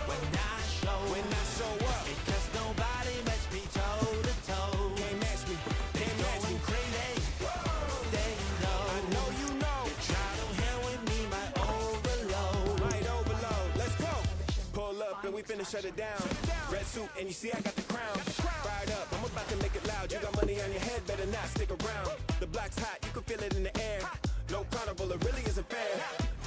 when I show up. Because nobody match me toe to toe. Can't match me, can't match me. Crazy, they know. I know you know. Try to hell with me, my overload. Right overload, let's go. Pull up and we finna shut it down. Red suit and you see I got the crown. Fired up, I'm about to make it loud. You got money on your head, better not stick around. The block's hot, you can feel it in the air. No carnival, it really isn't fair.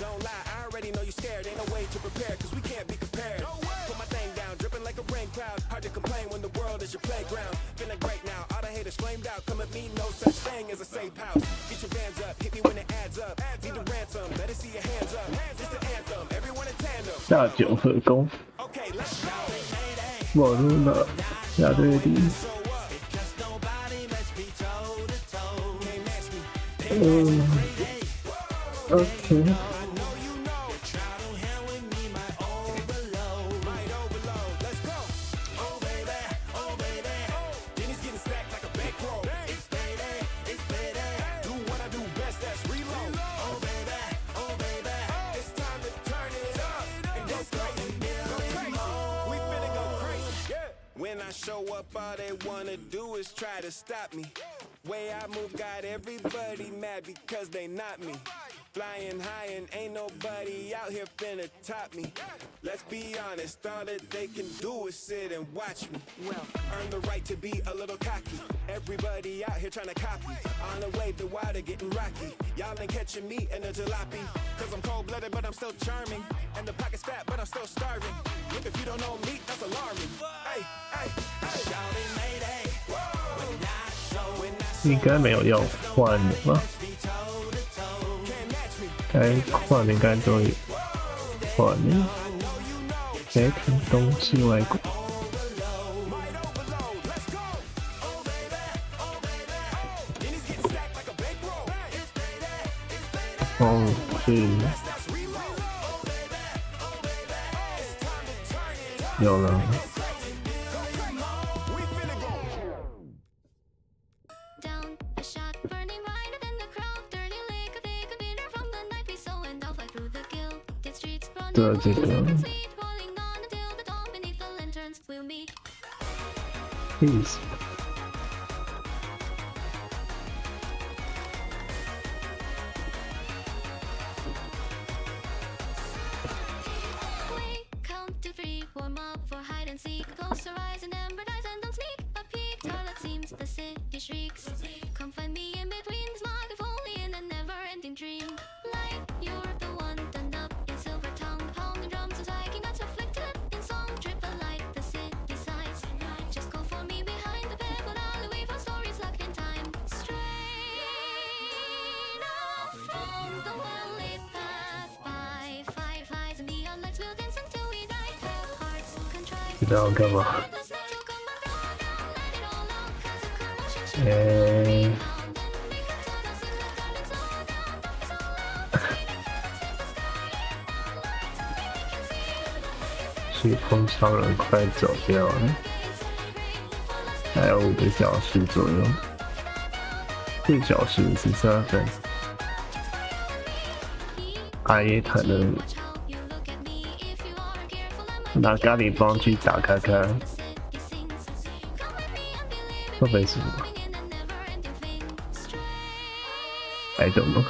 Don't lie, I already know you scared. Ain't no way to prepare, cause we can't be compared. Put my thing down, dripping like a rain cloud. Hard to complain when the world is your playground. Feeling great now, all the haters flamed out. Come at me, no such thing as a safe house. Get your bands up, hit me when it adds up. Need a ransom, better see your hands up. It's the anthem, everyone in tandem. 下九合攻， Okay, let's go. 网络了，下对敌。 OK。 When I show up, all they wanna do is try to stop me. Way I move got everybody mad because they not me. Flying high and ain't nobody out here finna top me. Let's be honest, all that they can do is sit and watch me. Earn the right to be a little cocky. Everybody out here trying to copy. On the wave, the water getting rocky. Y'all ain't catching me in a jalopy. Cause I'm cold-blooded, but I'm still charming. And the pocket's fat, but I'm still starving. Look, if you don't know me, that's alarming. Hey, hey, hey. Shouting mayday. When I show 应该没有要换的吧？该换的应该都有换的。谁听东西外国？哦，是有了。 的这个 ，please， 知道干嘛？去空超人快走掉了，还有5个小时左右，4小时13分。阿耶谈的。 拿咖喱棒去打看看，会不会是？I don't know。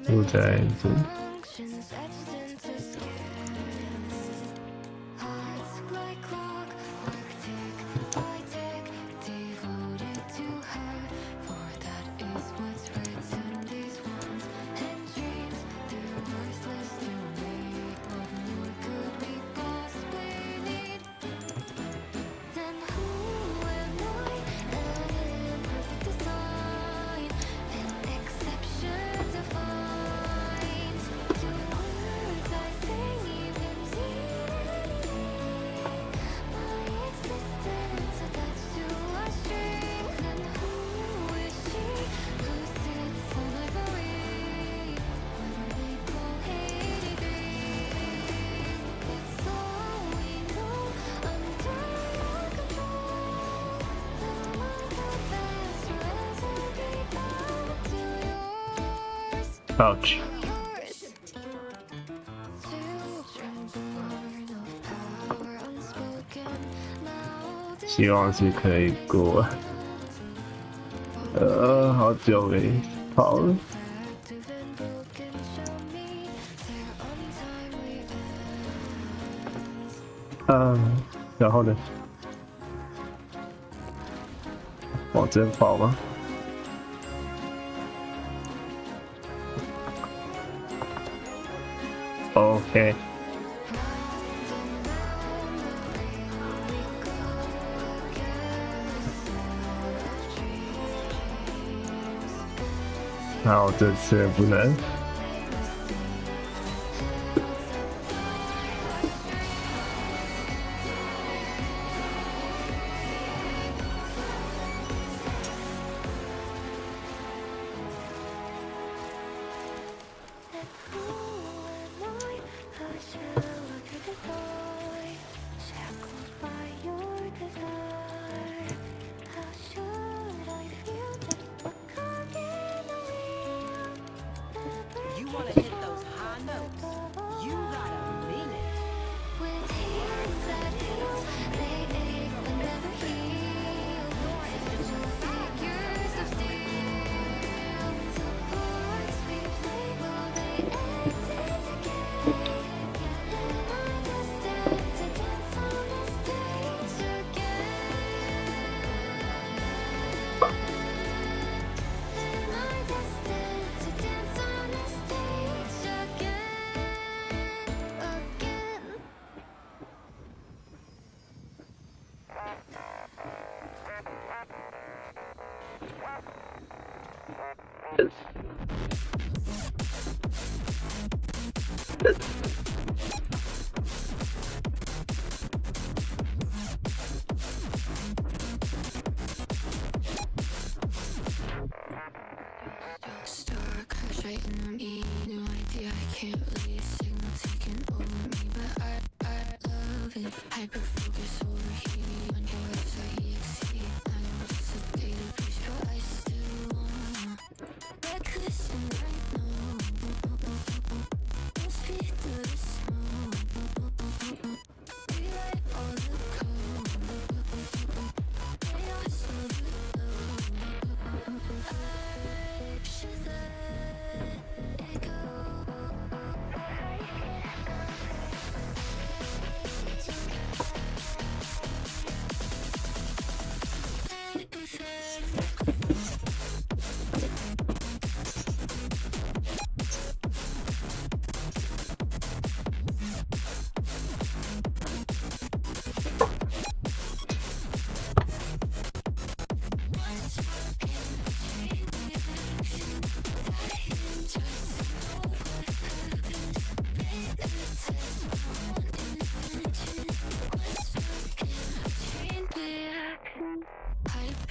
不在这。Ouch. 希望是可以过。好久没跑了。然后呢？往前跑吗？ OK， 那我这次不能。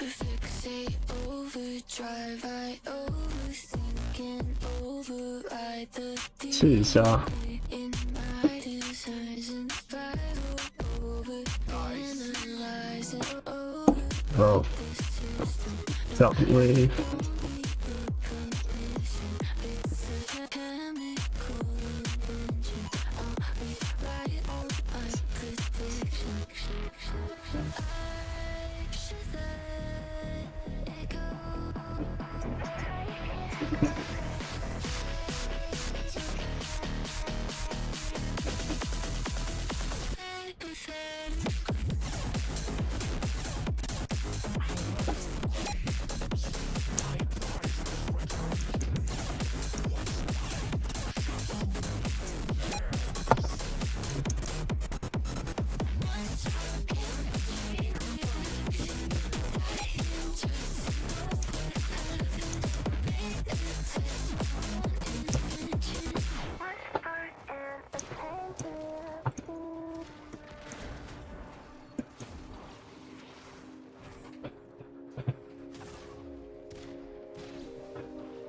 Fixate, overdrive, I overthink and override the 试一下。 in my desires and spiral over, analyze and over 哦，掌威。 It's a chemical invention. I'll rewrite all my predictions. I should let it go. Hypothetical.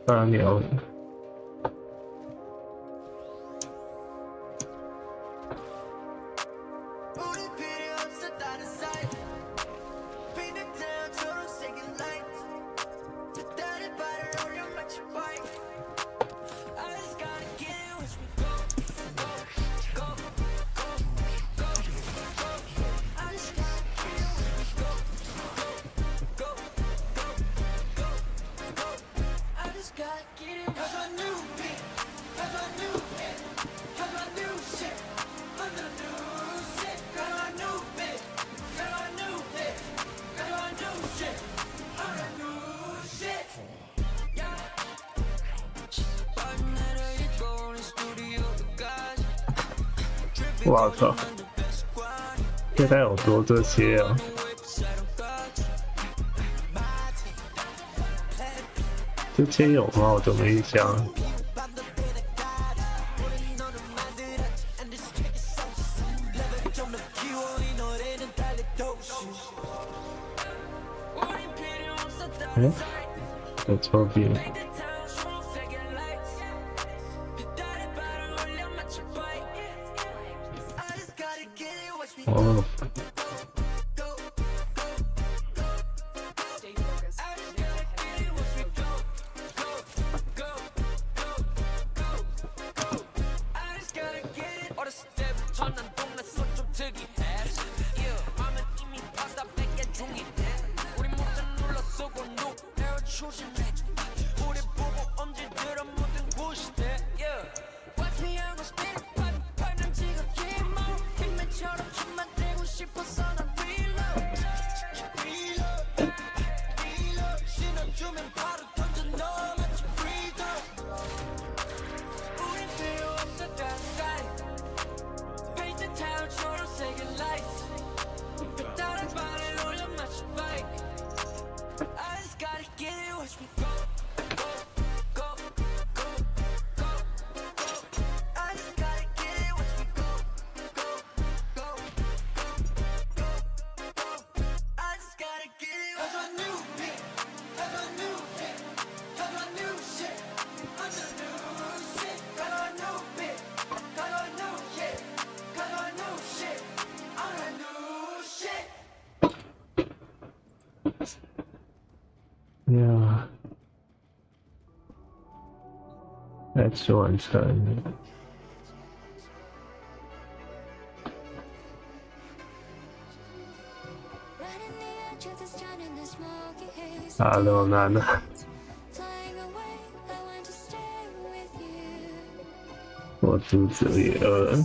大鸟。 哇靠！现在有多这些啊？之前有吗？我怎么没印象？有错别。 哦，呀，再次完成。Hello， 娜娜。我肚子也饿。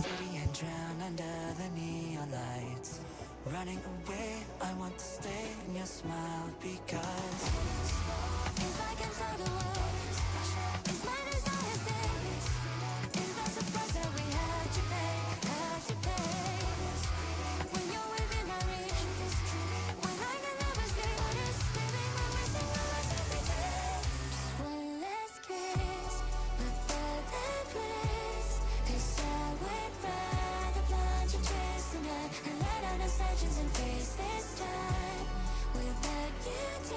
And let out our legends and face this time without you.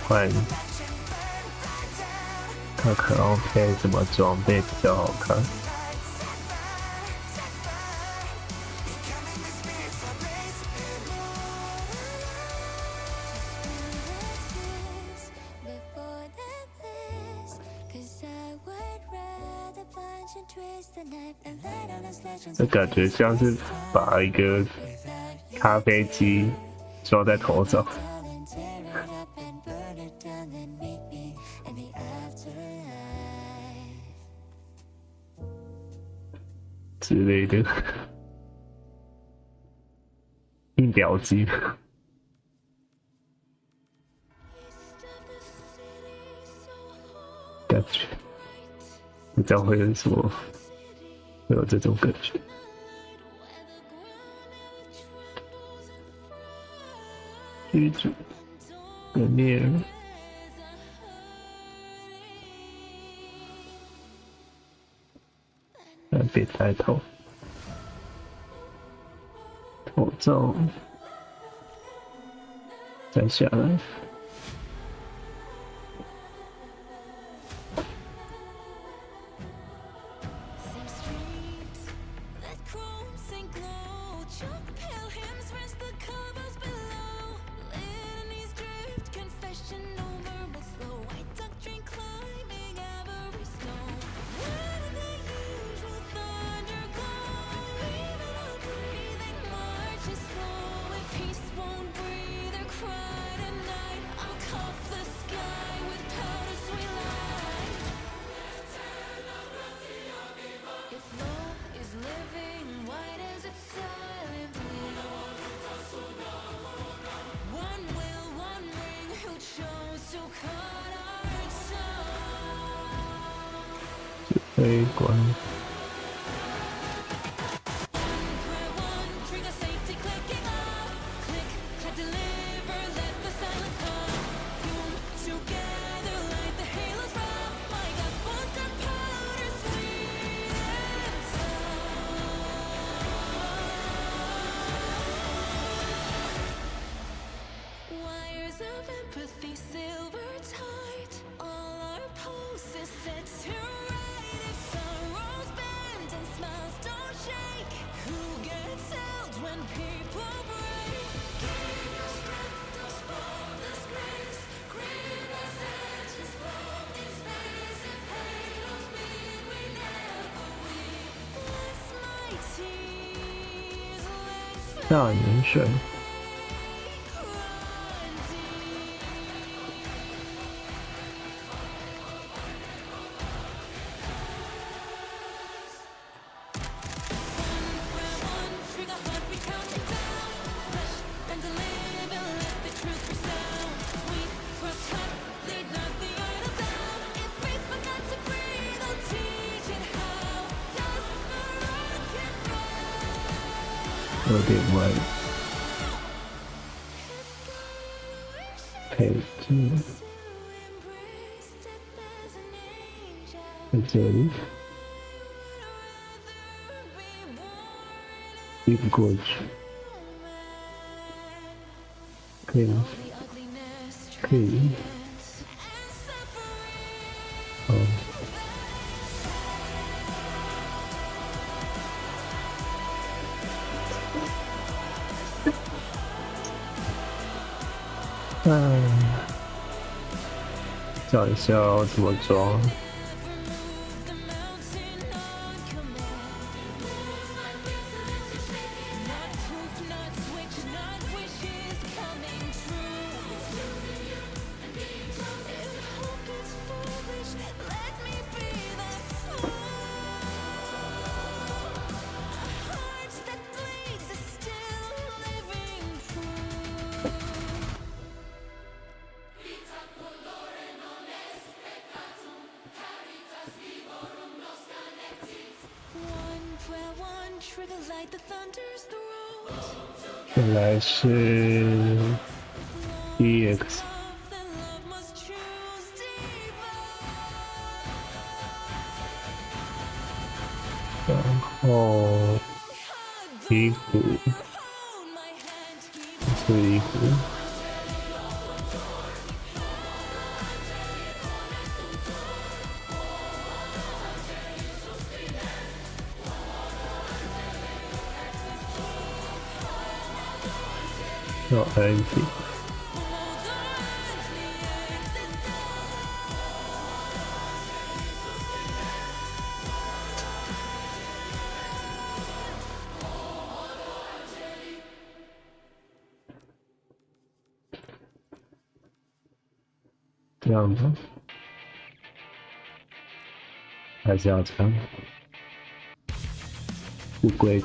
换看可能配什么装备比较好看。这感觉像是把一个咖啡机装在头上之类的，印表机感觉，不知道会有什么，会有这种感觉。居住的猎人，别抬头，头罩再下来。飞管。大年神，有点歪，配置在这里，移不过去，可以吗？可以，哦。找一下要怎么装。本来是 EX， 然后一股是一股。要安静。这样子，还是要唱不规。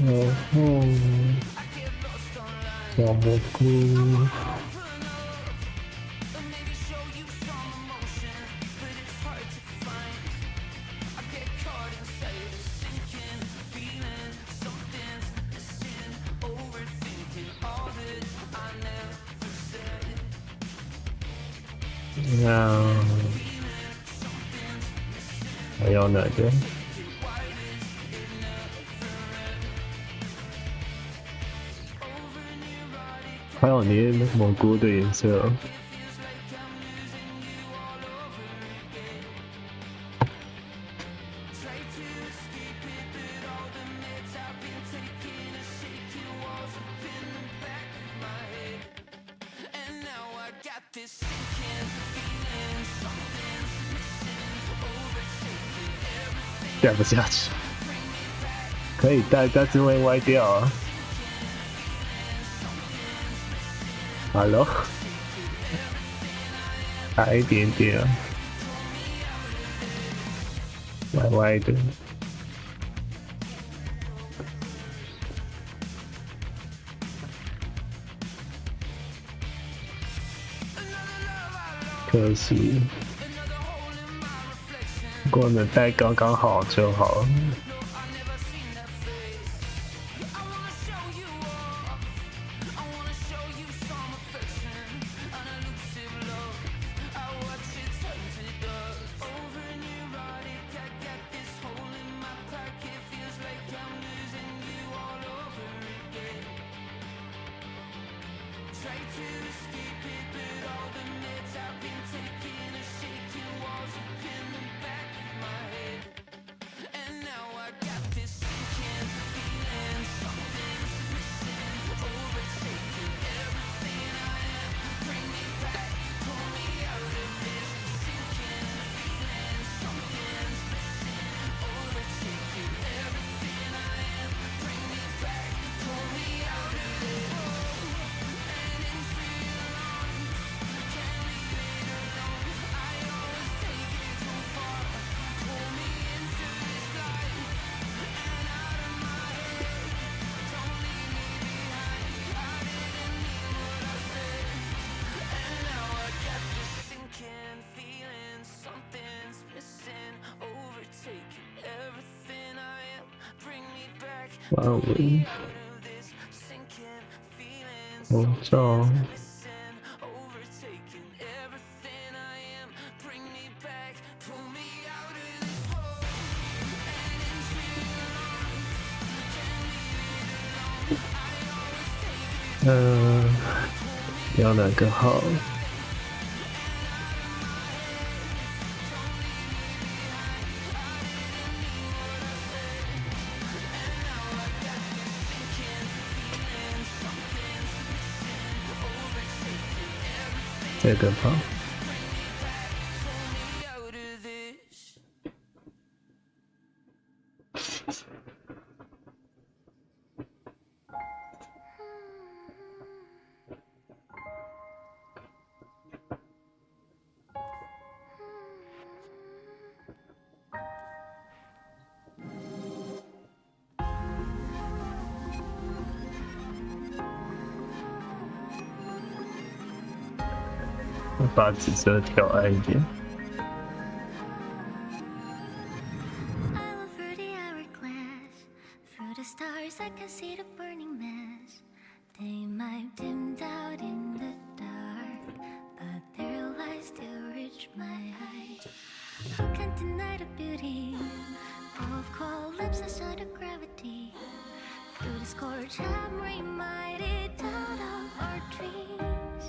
然后小蘑菇。那还有哪个？还有你蘑菇的颜色。带不下去，可以带，但是会歪掉啊。Hello， 大一点点啊，歪歪的。可惜。如果能带刚刚好就好了。范围，口罩。要哪个好？这个吧。我把紫色调暗一点。Through the scorch, I'm reminded out of our dreams.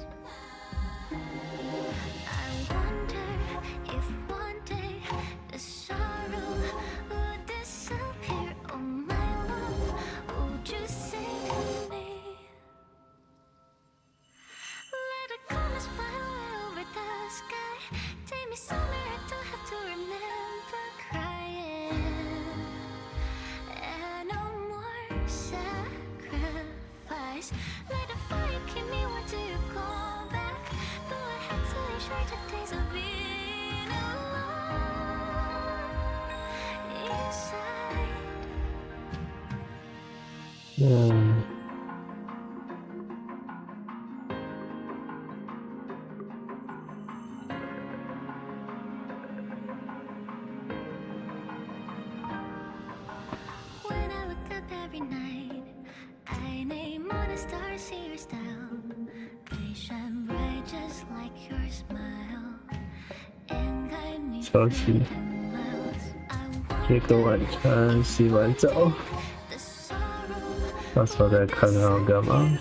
嗯，休息，吃个晚餐，洗完澡，到时候再看看要干嘛。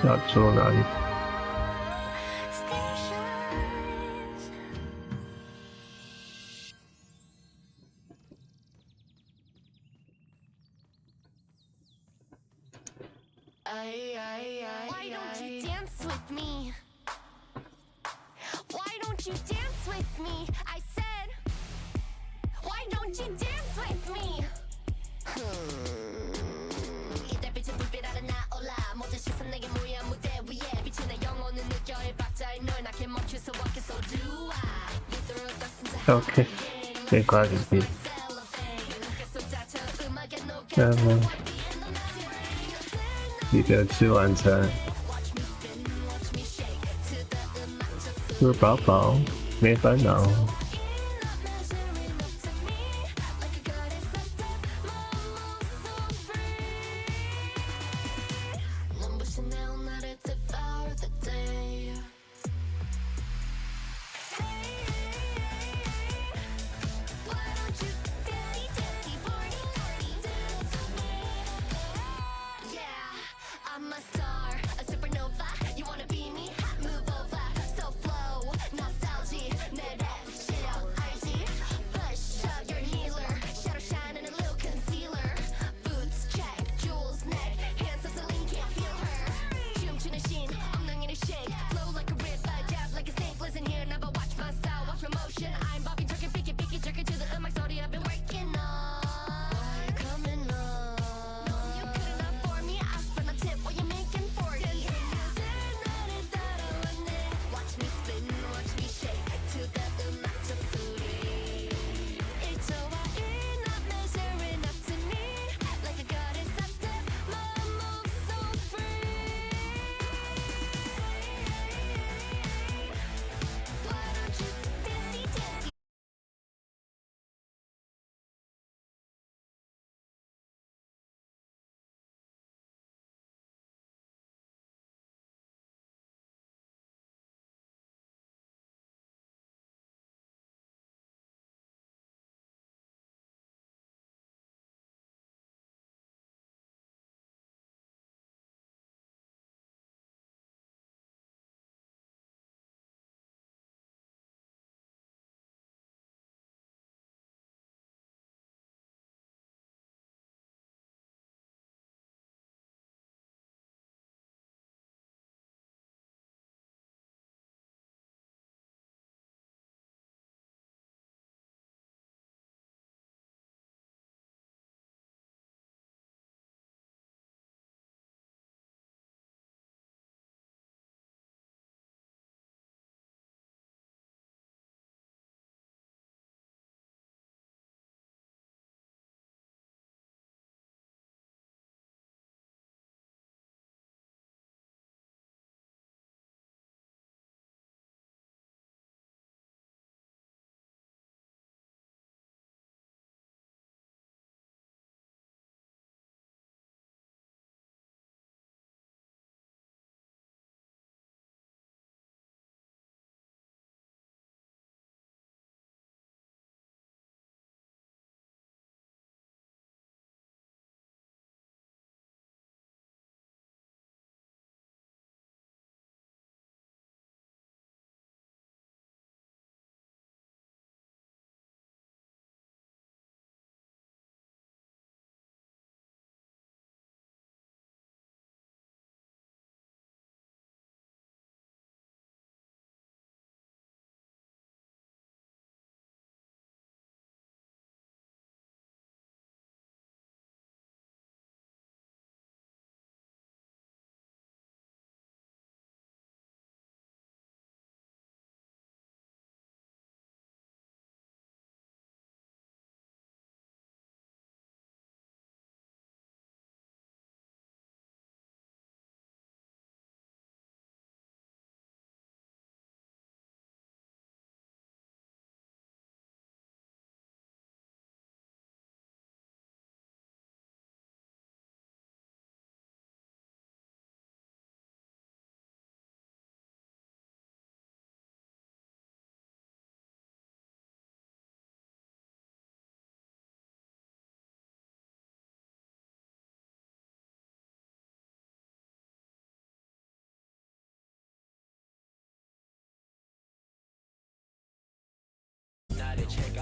要坐哪里？OK， 没关系。那么，记得吃晚餐，吃饱饱，没烦恼。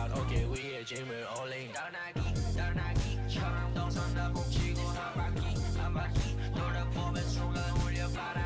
out OK， 午夜今日 only。到哪里？到哪里？桥上东上的空气，我和巴基，阿巴基，多的我们输了568大。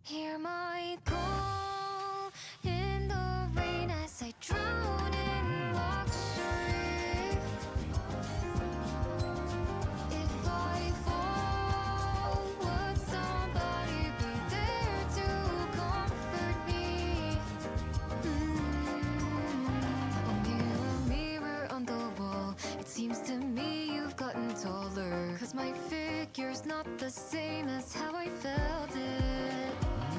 Hear my call in the rain as I drown in luxury. If I fall, would somebody be there to comfort me? Oh, mirror, mirror on the wall, it seems to me you've gotten taller. 'Cause my figure's not the same as how I felt it.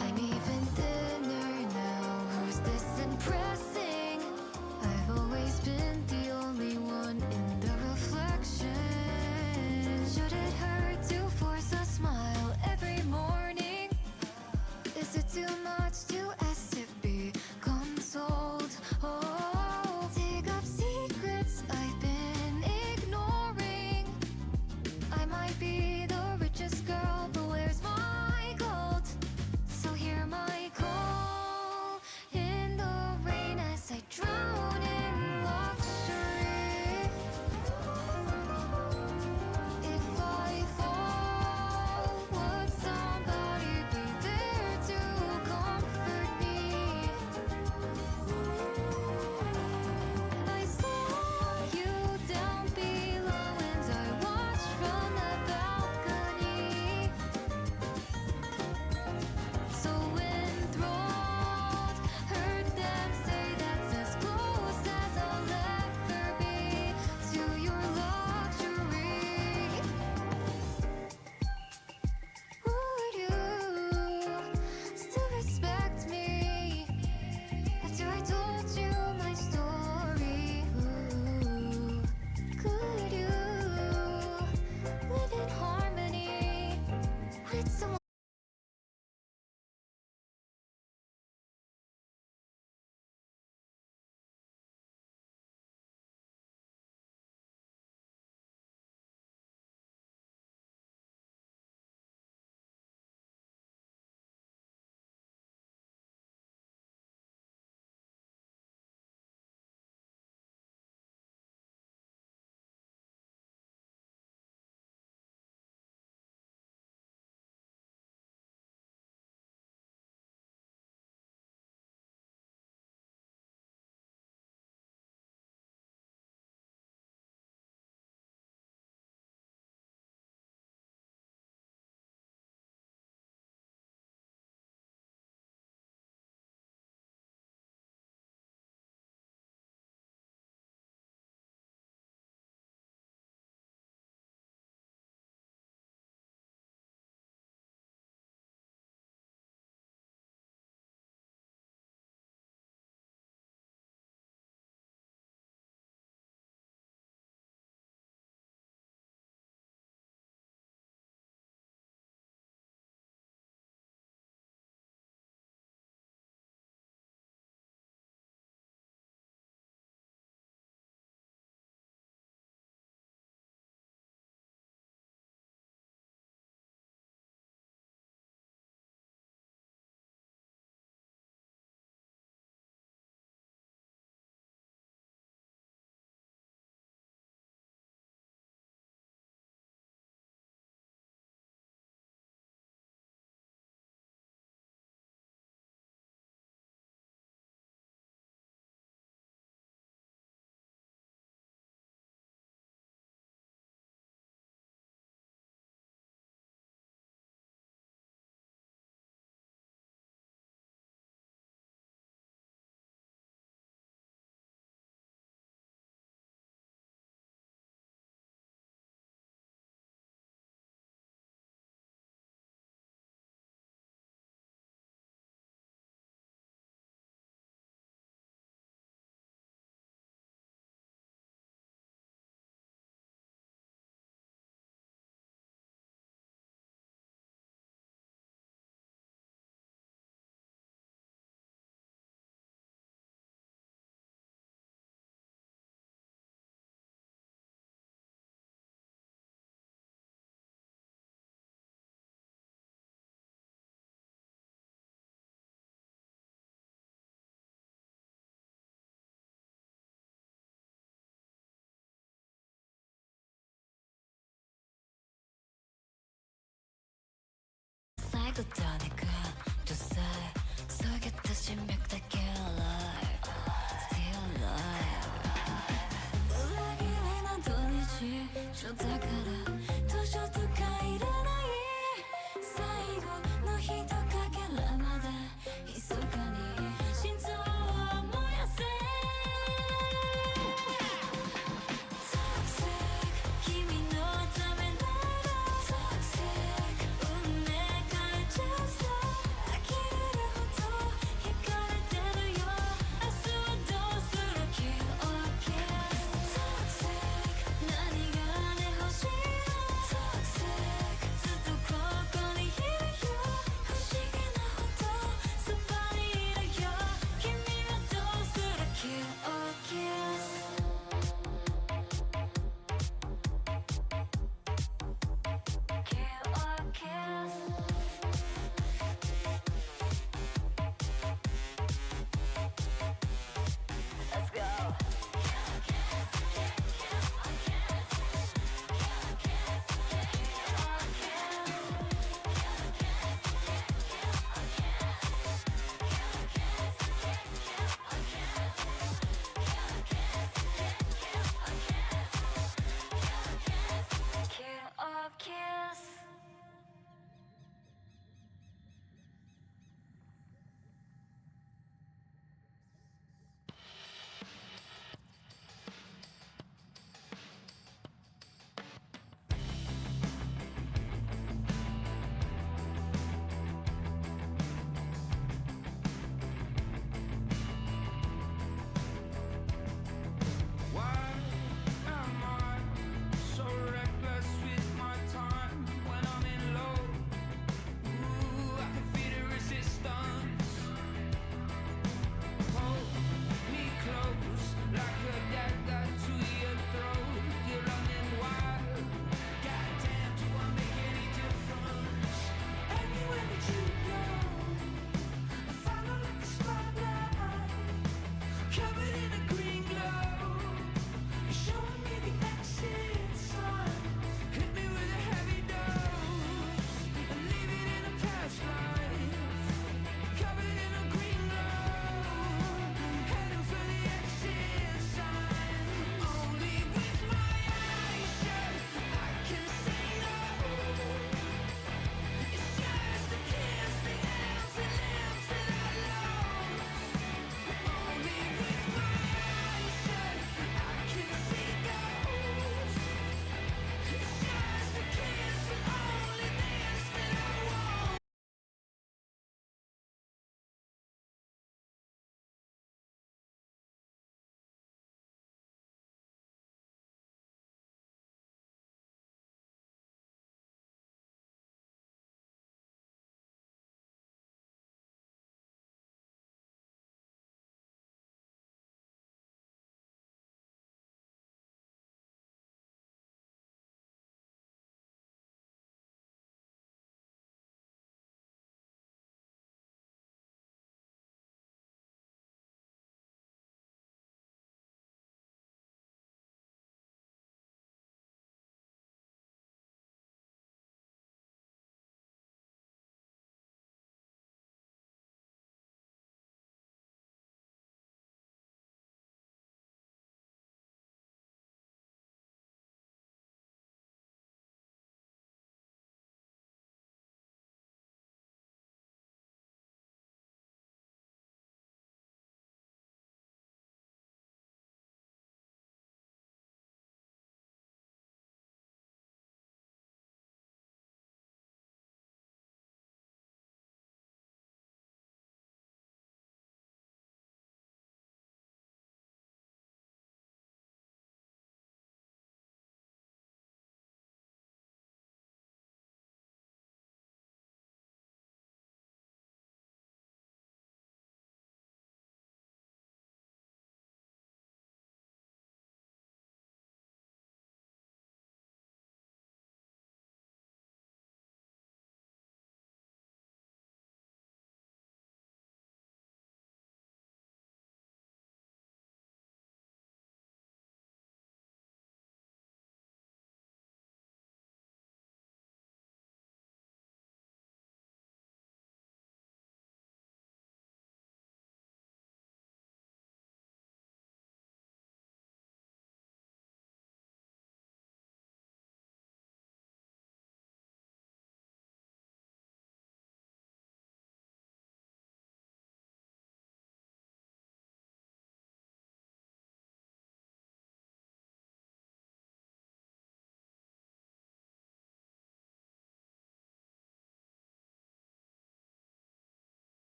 I'm even thinner now. Who's this impressing? I've always been the only one in the reflection. Should it hurt to force a smile every morning? Is it too much to ask to be consoled? Oh, dig up secrets I've been ignoring. I might be the richest girl, but where's my 아무것도 아니까 두 살 속였다 심벽답게 alive Still alive 울라기에 난 돈이지 쇼다카라 도쇼도가 일어나이 사이고 너 히도카게 라마다 이 순간이 신조와 모여세 Toxic 君のためなら Toxic 運命変えちゃうさ呆れるほど惹かれてるよ明日はどうする Kill or kill Toxic 何がね欲しい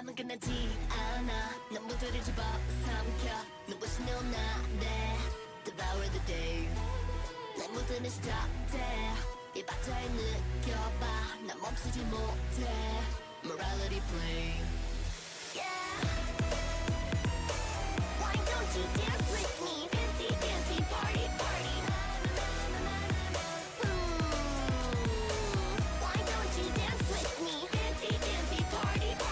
밤은 끝나지 않아 넌 모두를 집어삼켜 눈부신 내온날에 Devour the day 내 모두는 시작돼 이 바다에 느껴봐 난 멈추지 못해 Morality play Yeah Why don't you dance with me Fancy fancy party party Why don't you dance with me Fancy fancy party party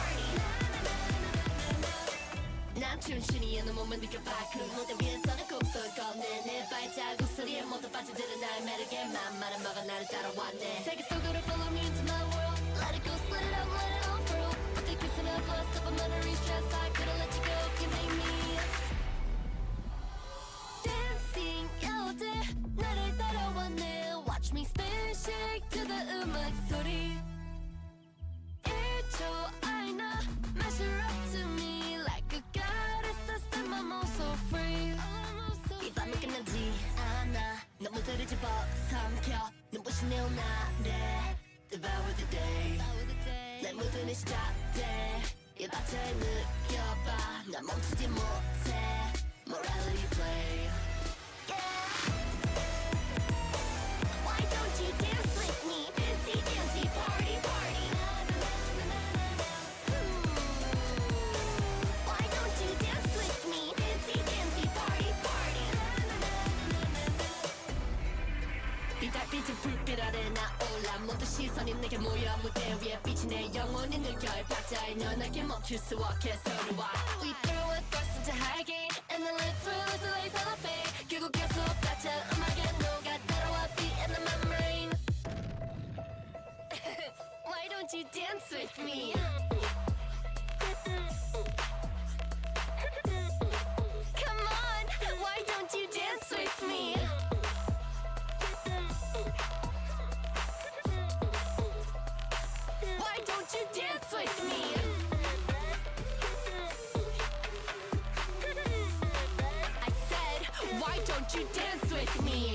난 춘신이야 너 몸을 느껴봐 그 무대 위에서는 곡소리 꺼내 내 발자국 소리에 모두 빠져드는 나의 매력에 맘마는 먹어 나를 따라왔네 세계 속으로 follow me into my world Let it go split it up let it all through Put the kiss in a bus up I'm under stress I couldn't let you go you make me Dancing 여대 나를 따라왔네 Watch me spin shake to the 음악 소리 1초 아이나 measure up to me Like a goddess I set my mind so free 이 밤은 끝나지 않아 너 모두를 집어삼켜 눈부신 내온날에 Devour the day 내 모두는 시작돼 이 바다에 느껴봐 난 멈추지 못해 Morality play Yeah Why don't you dance with me Fancy fancy party party Why don't you dance with me Fancy fancy party party 이 달빛은 불빛 아래 나올라 모두 시선이 내게 모여 무대 위에 빛이 내 영혼이 느껴 이 바다에 너에게 멈출 수 없게 소리와 We threw it first into high gain And then let through as the lace of a fade 결국 계속 같은 음악에 녹아 따라와 beat in the membrane Why don't you dance with me Come on Why don't you dance with me Why don't you dance with me? I said, why don't you dance with me?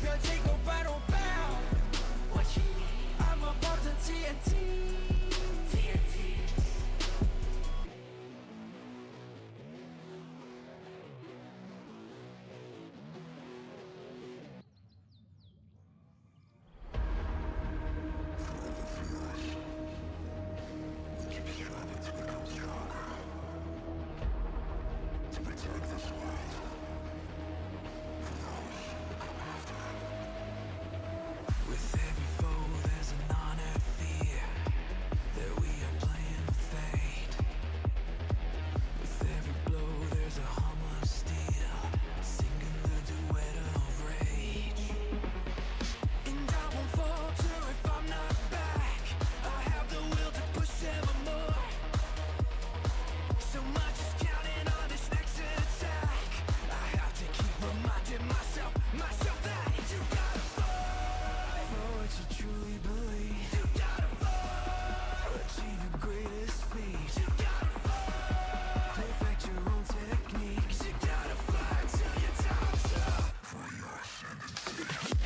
表结构摆弄爆。What you need? I'm about to TNT。TNT。With every foe, there's an honored fear that we are playing with fate. With every blow, there's a hum of steel, singing the duet of rage. And I won't falter if I'm not back. I have the will to push ever more. So much is counting on this next attack. I have to keep reminding myself that you gotta fight for what you truly believe. You gotta fight, achieve your greatest feat. You gotta fight, perfect your own techniques. You gotta fight till your time's up for your ascendancy.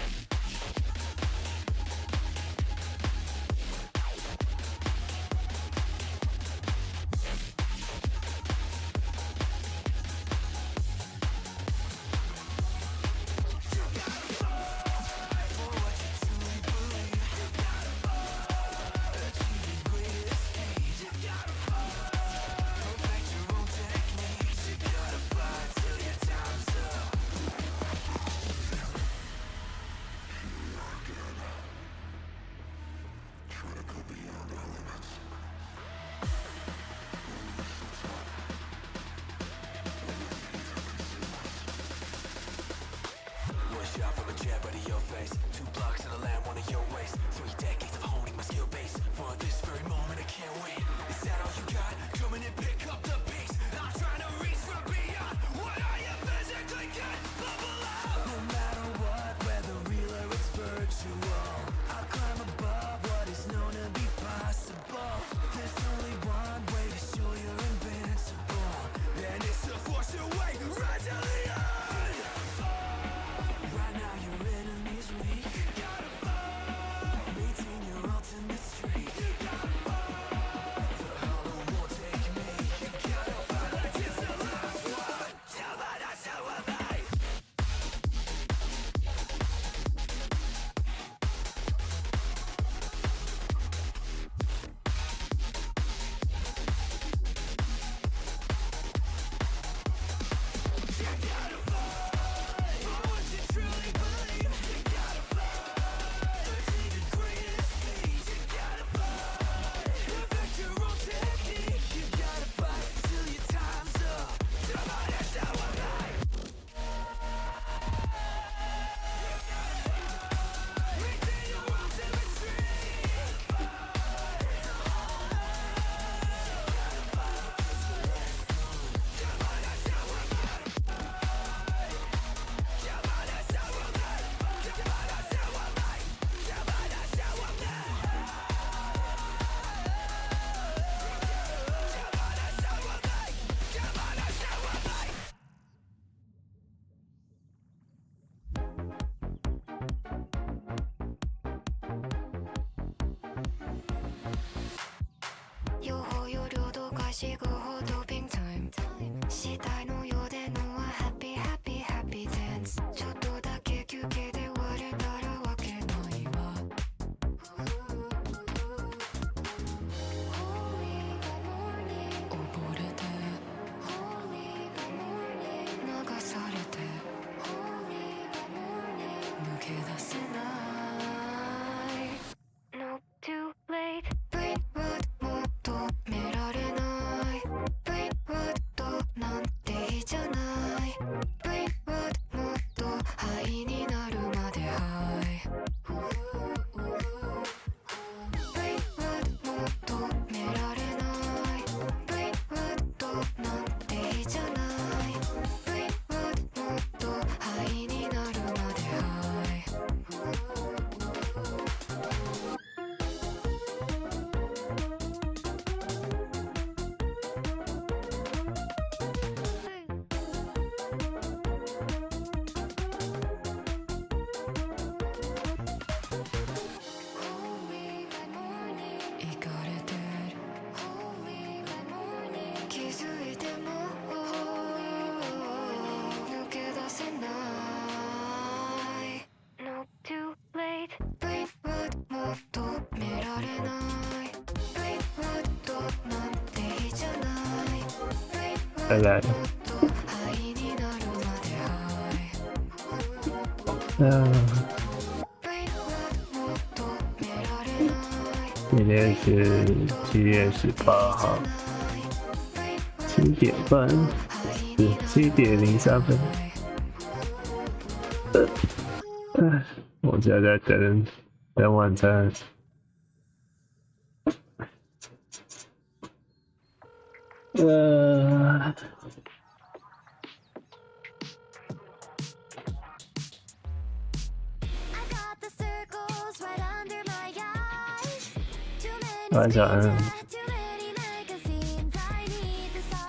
One shot from a jet, ready your face. 2 blocks in the land, one of your ways. 3 decades of honing my skill base. For this very moment, I can't wait. Is that all you got? Come in and pick up the pace. I'm trying to reach for beyond. What are you physically capable of? No matter what, whether real or it's virtual, I'll climb above what is known to be possible. There's only one way to show you're invincible, and it's to force your way right to the end. Right now your enemy's weak. You gotta fight. Maintain your ultimate streak. You gotta fight. The hollow won't take me. You gotta fight till the last one. Till the last one. You gotta fight for what you truly believe. You gotta fight, achieve your greatest feat. You gotta fight, perfect your own technique. You gotta fight till your time's up. Somebody shout one night. Maintain your ultimate streak. 拜拜。今天是7月18号7点半，是7:03。我现在在等晚餐。晚上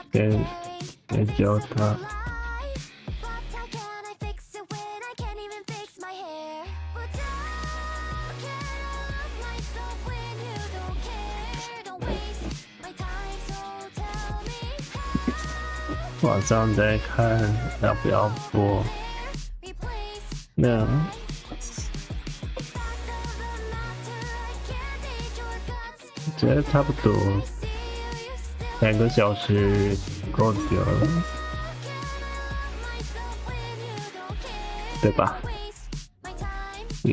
先教他。晚上再看要不要播。那觉得差不多2个小时够久了，对吧？就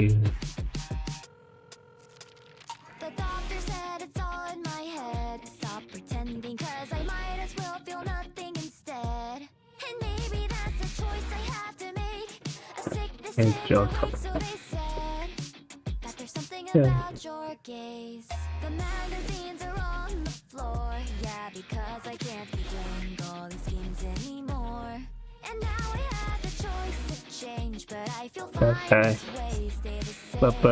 对。拜拜，拜拜。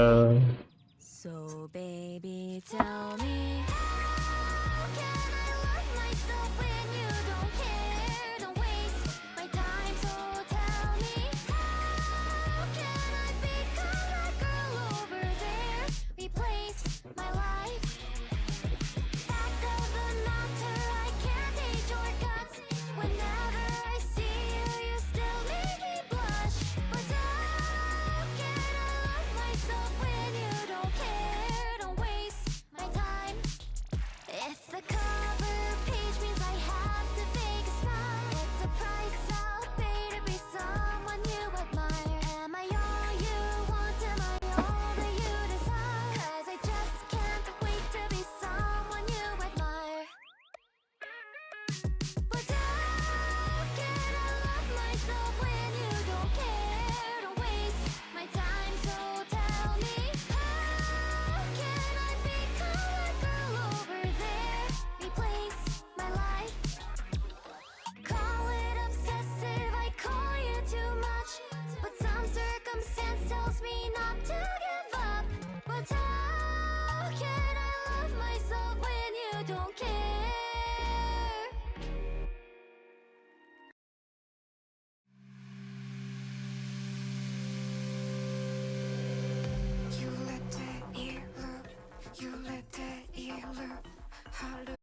So baby, tell me how can I love myself when you don't care? Don't waste my time, so tell me how can I become that girl over there? Replace my life. Fact of the matter, I can't take shortcuts. Whenever I see you, you still make me blush. But how can I love myself when you don't care? Don't waste my time. If the cover page means I have to fake a smile, it's a price I'll pay to be someone you admire. Am I all you want? Am I all that you desire? 'Cause I just can't wait to be someone you admire. But how can I love myself when you don't care? Don't waste my time, so tell me how can I become that girl over there? Replace my life. Call it obsessive, I call you too much, but some circumstance tells me not to give up. But how can I love myself when you don't